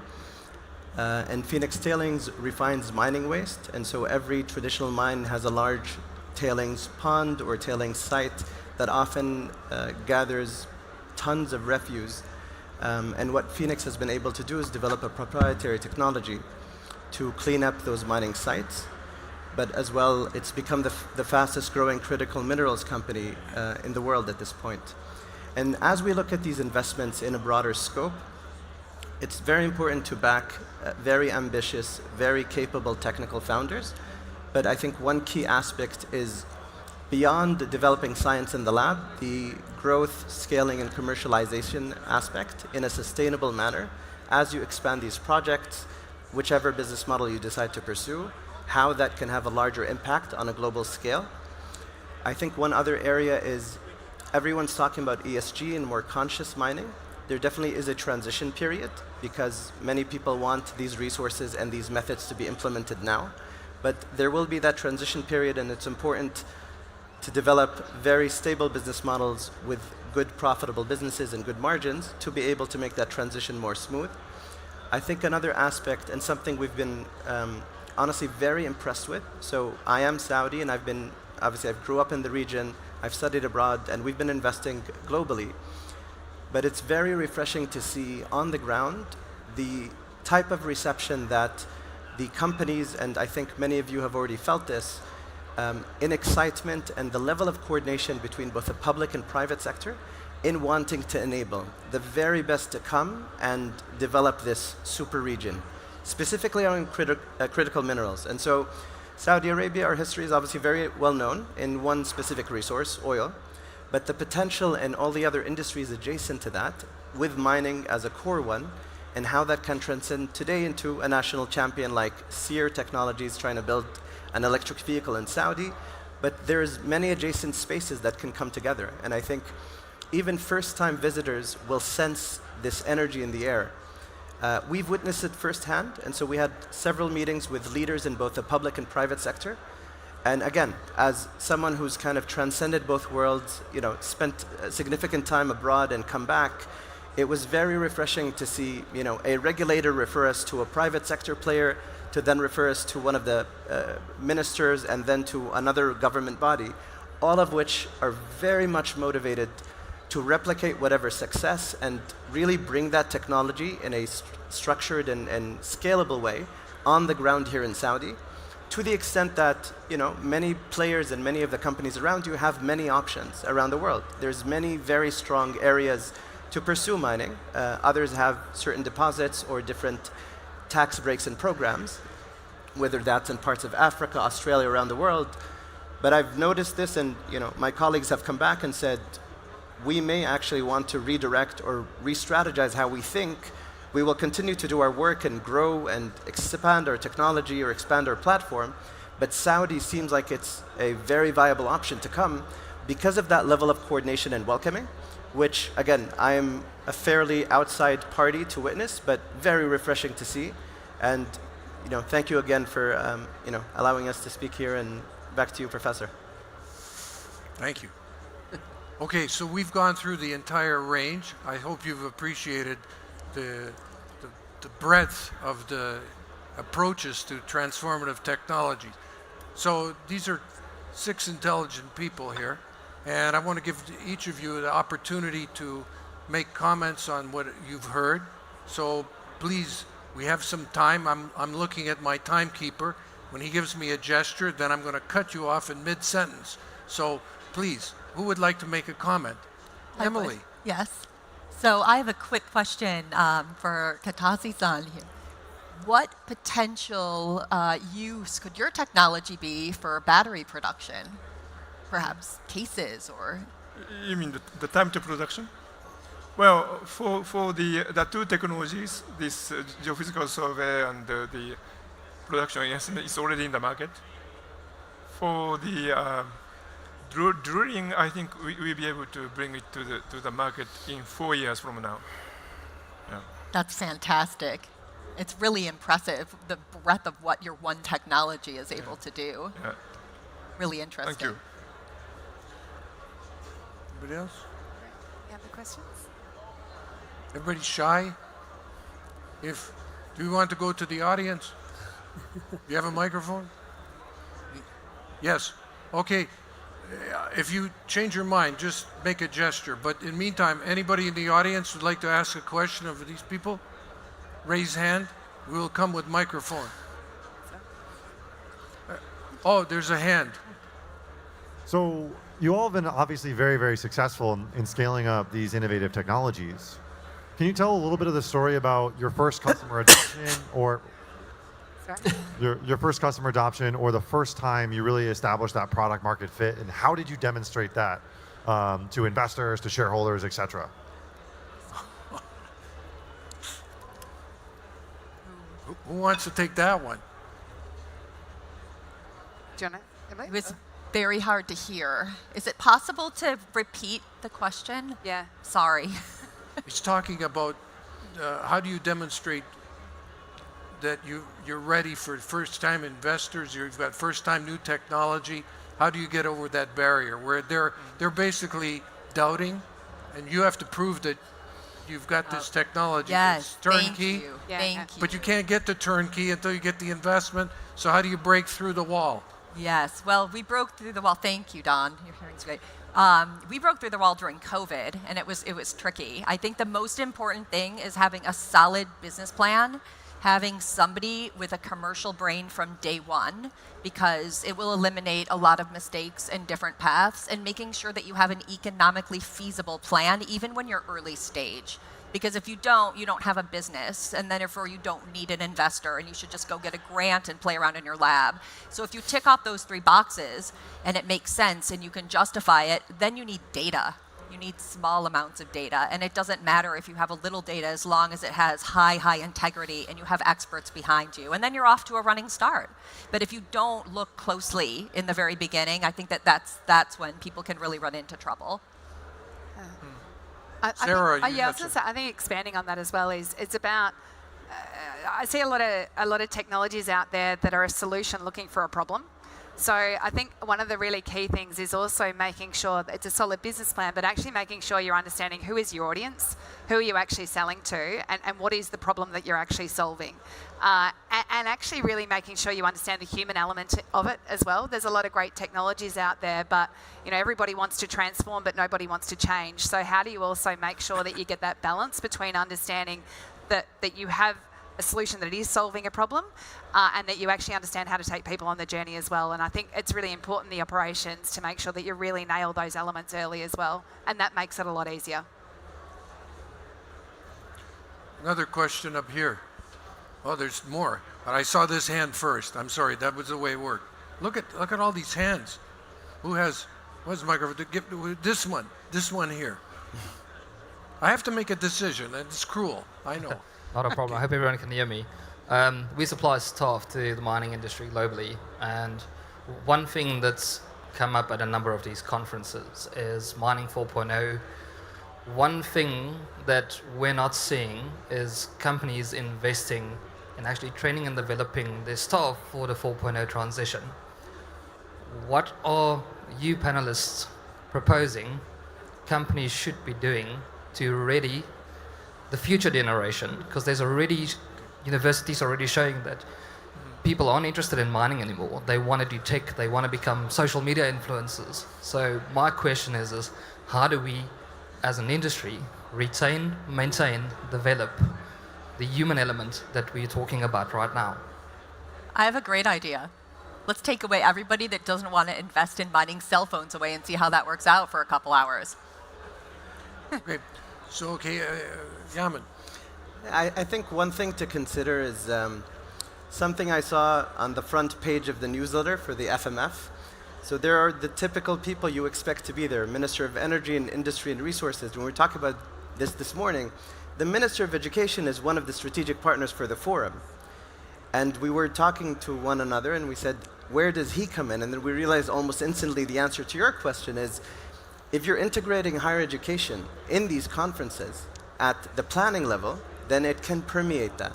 And Phoenix Tailings refines mining waste, and so every traditional mine has a large tailings pond or tailings site that often gathers tons of refuse. And what Phoenix has been able to do is develop a proprietary technology to clean up those mining sites. But as well, it's become the fastest growing critical minerals company in the world at this point. And as we look at these investments in a broader scope, it's very important to back very ambitious, very capable technical founders. But I think one key aspect is beyond developing science in the lab, the growth, scaling, and commercialization aspect in a sustainable manner as you expand these projects, whichever business model you decide to pursue, how that can have a larger impact on a global scale. I think one other area is everyone's talking about ESG and more conscious mining. There definitely is a transition period because many people want these resources and these methods to be implemented now. But there will be that transition period, and it's important to develop very stable business models with good profitable businesses and good margins to be able to make that transition more smooth. I think another aspect, and something we've been honestly very impressed with, so I am Saudi and obviously I grew up in the region, I've studied abroad, and we've been investing globally. But it's very refreshing to see on the ground the type of reception that the companies, and I think many of you have already felt this, in excitement and the level of coordination between both the public and private sector in wanting to enable the very best to come and develop this super region, specifically on critical minerals. And so Saudi Arabia, our history is obviously very well known in one specific resource, oil, but the potential in all the other industries adjacent to that, with mining as a core one, and how that can transcend today into a national champion like Sear Technologies trying to build an electric vehicle in Saudi, but there's many adjacent spaces that can come together. And I think even first-time visitors will sense this energy in the air. We've witnessed it firsthand, and so we had several meetings with leaders in both the public and private sector. And again, as someone who's kind of transcended both worlds, spent a significant time abroad and come back, it was very refreshing to see, a regulator refer us to a private sector player, to then refer us to one of the ministers, and then to another government body, all of which are very much motivated to replicate whatever success and really bring that technology in a structured and scalable way on the ground here in Saudi, to the extent that many players and many of the companies around you have many options around the world. There's many very strong areas to pursue mining. Others have certain deposits or different tax breaks and programs, whether that's in parts of Africa, Australia, around the world. But I've noticed this, and my colleagues have come back and said, we may actually want to redirect or re-strategize how we think. We will continue to do our work and grow and expand our technology or expand our platform, but Saudi seems like it's a very viable option to come because of that level of coordination and welcoming, which, again, I am a fairly outside party to witness, but very refreshing to see. And thank you again for allowing us to speak here, and back to you, Professor. Thank you. Okay, so we've gone through the entire range. I hope you've appreciated the breadth of the approaches to transformative technology. So these are 6 intelligent people here, and I want to give each of you the opportunity to make comments on what you've heard. So please, we have some time. I'm looking at my timekeeper. When he gives me a gesture, then I'm going to cut you off in mid-sentence. So please, who would like to make a comment? Emily. Yes. So I have a quick question for Katasi-san here. What potential use could your technology be for battery production? Perhaps cases or? You mean the time to production? Well, for the 2 technologies, this geophysical survey and the production, yes, it's already in the market. For the drilling, I think we'll be able to bring it to the market in 4 years from now. Yeah. That's fantastic. It's really impressive, the breadth of what your one technology is able to do. Yeah. Really interesting. Thank you. Anybody else? You have the questions? Everybody shy? Do you want to go to the audience? You have a microphone? Yes. Okay. If you change your mind, just make a gesture. But in the meantime, anybody in the audience would like to ask a question of these people? Raise hand. We will come with microphone. Oh, there's a hand. So you all have been obviously very, very successful in scaling up these innovative technologies. Can you tell a little bit of the story about your first customer adoption, or your first customer adoption, or the first time you really established that product market fit, and how did you demonstrate that to investors, to shareholders, et cetera? Who wants to take that one? Jonah? It was very hard to hear. Is it possible to repeat the question? Yeah. Sorry. He's talking about how do you demonstrate that you're ready for first-time investors, you've got first-time new technology. How do you get over that barrier where they're basically doubting, and you have to prove that you've got this technology that's turnkey? Thank you. But you can't get to turnkey until you get the investment. So how do you break through the wall? Yes. Well, we broke through the wall. Thank you, Don. Your hearing's great. We broke through the wall during COVID, and it was tricky. I think the most important thing is having a solid business plan, having somebody with a commercial brain from day one, because it will eliminate a lot of mistakes and different paths, and making sure that you have an economically feasible plan, even when you're early stage. Because if you don't have a business, and then therefore you don't need an investor, and you should just go get a grant and play around in your lab. So if you tick off those 3 boxes, and it makes sense, and you can justify it, then you need data. You need small amounts of data, and it doesn't matter if you have a little data as long as it has high integrity and you have experts behind you, and then you're off to a running start. But if you don't look closely in the very beginning, I think that's when people can really run into trouble. Sarah, I was going to say, I think expanding on that as well is it's about. I see a lot of technologies out there that are a solution looking for a problem. So I think one of the really key things is also making sure that it's a solid business plan, but actually making sure you're understanding who is your audience, who are you actually selling to, and what is the problem that you're actually solving. And actually really making sure you understand the human element of it as well. There's a lot of great technologies out there, but everybody wants to transform, but nobody wants to change. So how do you also make sure that you get that balance between understanding that you have a solution that is solving a problem, and that you actually understand how to take people on the journey as well. And I think it's really important, the operations, to make sure that you really nail those elements early as well, and that makes it a lot easier. Another question up here. Oh, there's more, but I saw this hand first. I'm sorry, that was the way it worked. Look at all these hands. What's the microphone? This one here. I have to make a decision, and it's cruel, I know. Not a problem. I hope everyone can hear me. We supply staff to the mining industry globally, and one thing that's come up at a number of these conferences is Mining 4.0. One thing that we're not seeing is companies investing in actually training and developing their staff for the 4.0 transition. What are you panelists proposing companies should be doing to ready the future generation? Because there's already universities already showing that people aren't interested in mining anymore. They want to do tech. They want to become social media influencers. So my question is how do we, as an industry, retain, maintain, develop the human element that we're talking about right now? I have a great idea. Let's take away everybody that doesn't want to invest in mining cell phones away and see how that works out for a couple hours. Okay, so Yaman. I think one thing to consider is something I saw on the front page of the newsletter for the FMF. So there are the typical people you expect to be there, Minister of Energy and Industry and Resources. When we talk about this morning, the Minister of Education is one of the strategic partners for the forum. And we were talking to one another and we said, where does he come in? And then we realized almost instantly the answer to your question is, if you're integrating higher education in these conferences at the planning level, then it can permeate that.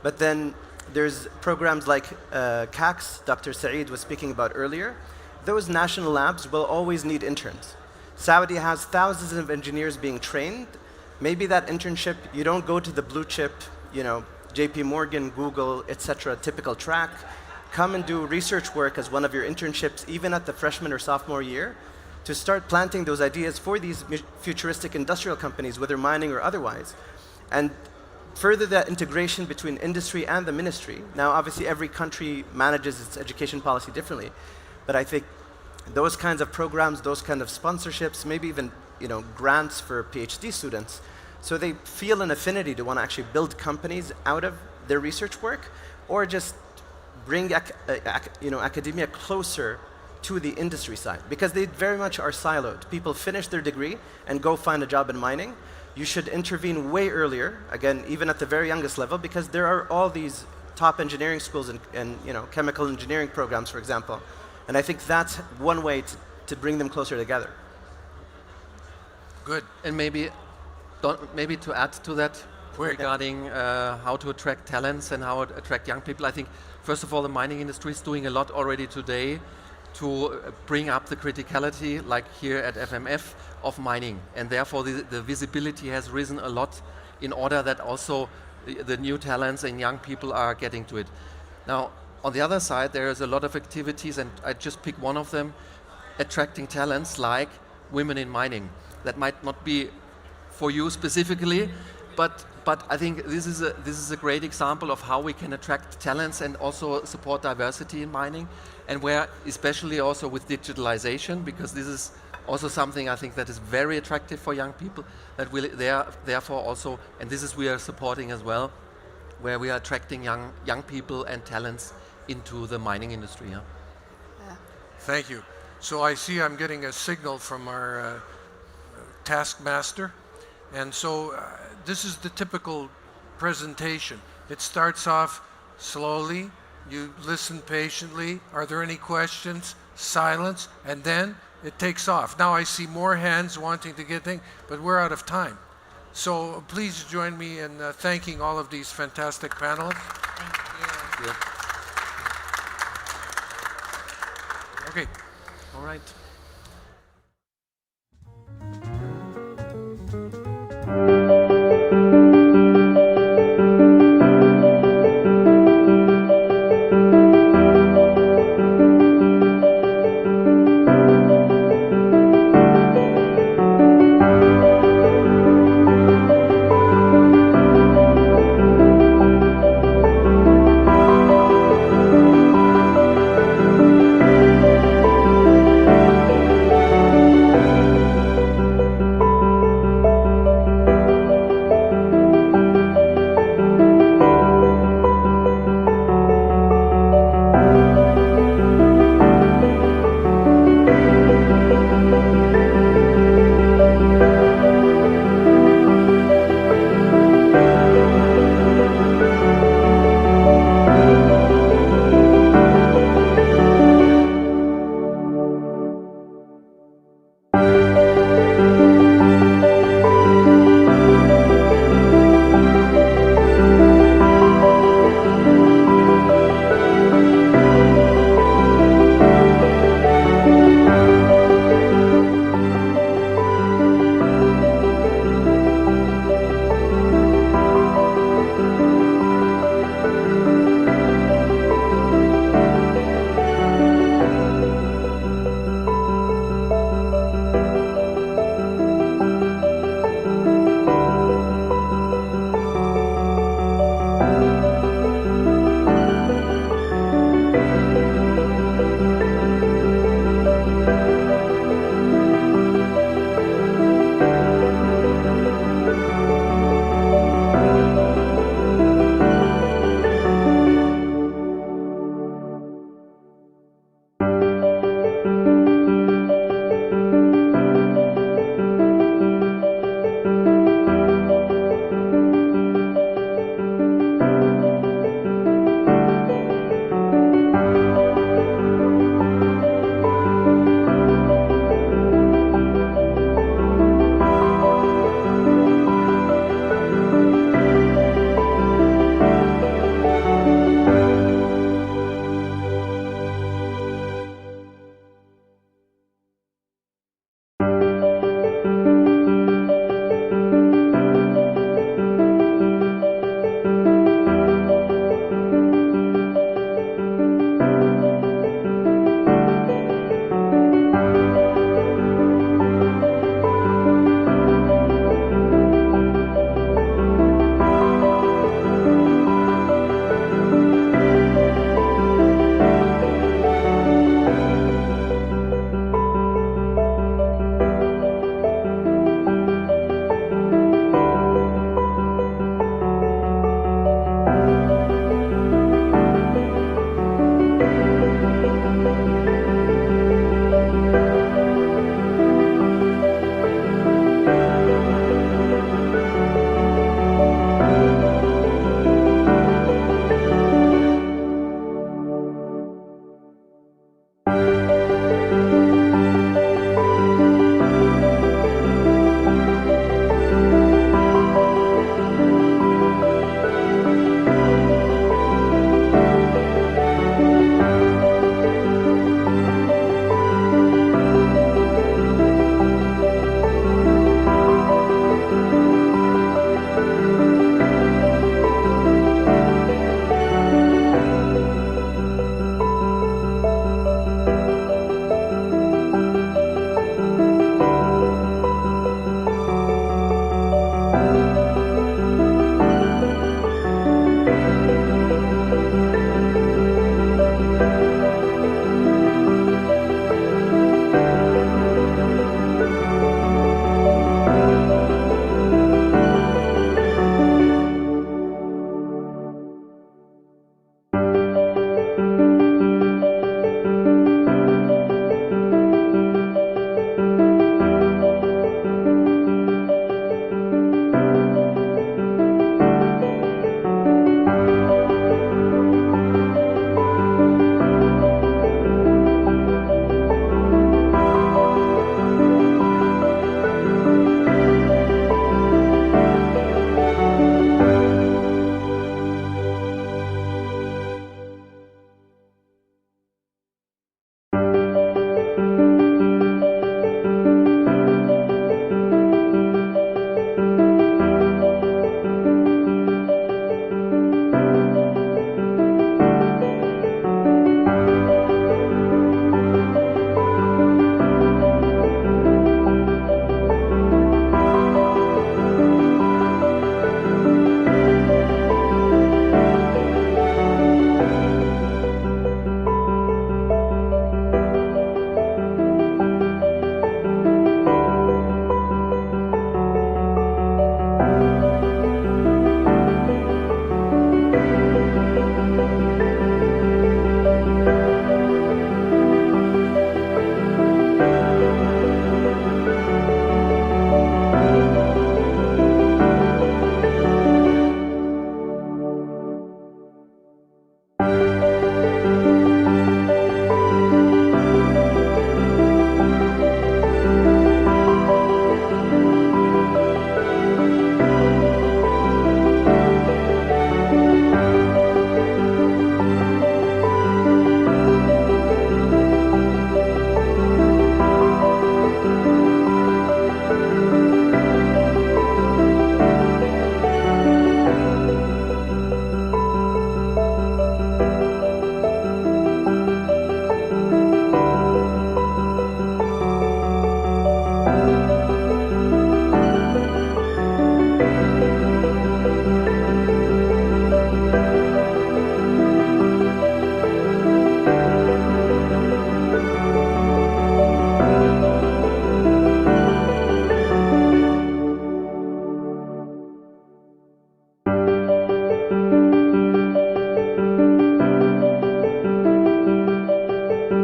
But then there's programs like KAICC, Dr. Saeed was speaking about earlier. Those national labs will always need interns. Saudi has thousands of engineers being trained. Maybe that internship, you don't go to the blue chip, JP Morgan, Google, etc., typical track. Come and do research work as one of your internships, even at the freshman or sophomore year, to start planting those ideas for these futuristic industrial companies, whether mining or otherwise. And further that integration between industry and the ministry. Now, obviously, every country manages its education policy differently, but I think those kinds of programs, those kind of sponsorships, maybe even grants for PhD students, so they feel an affinity to want to actually build companies out of their research work, or just bring academia closer to the industry side, because they very much are siloed. People finish their degree and go find a job in mining. You should intervene way earlier, again, even at the very youngest level, because there are all these top engineering schools and chemical engineering programs, for example. And I think that's one way to bring them closer together. Good. And maybe to add to that, regarding how to attract talents and how to attract young people, I think, first of all, the mining industry is doing a lot already today to bring up the criticality, like here at FMF, of mining. And therefore, the visibility has risen a lot in order that also the new talents and young people are getting to it. Now, on the other side, there is a lot of activities, and I just pick one of them, attracting talents like women in mining. That might not be for you specifically, but I think this is a great example of how we can attract talents and also support diversity in mining, and where, especially also with digitalization, because this is also something I think that is very attractive for young people, that will therefore also, and this is we are supporting as well, where we are attracting young people and talents into the mining industry. Yeah. Thank you. So I see I'm getting a signal from our taskmaster. And so this is the typical presentation. It starts off slowly, you listen patiently, are there any questions, silence, and then it takes off. Now I see more hands wanting to get things, but we're out of time. So please join me in thanking all of these fantastic panelists. Thank you. Okay. All right.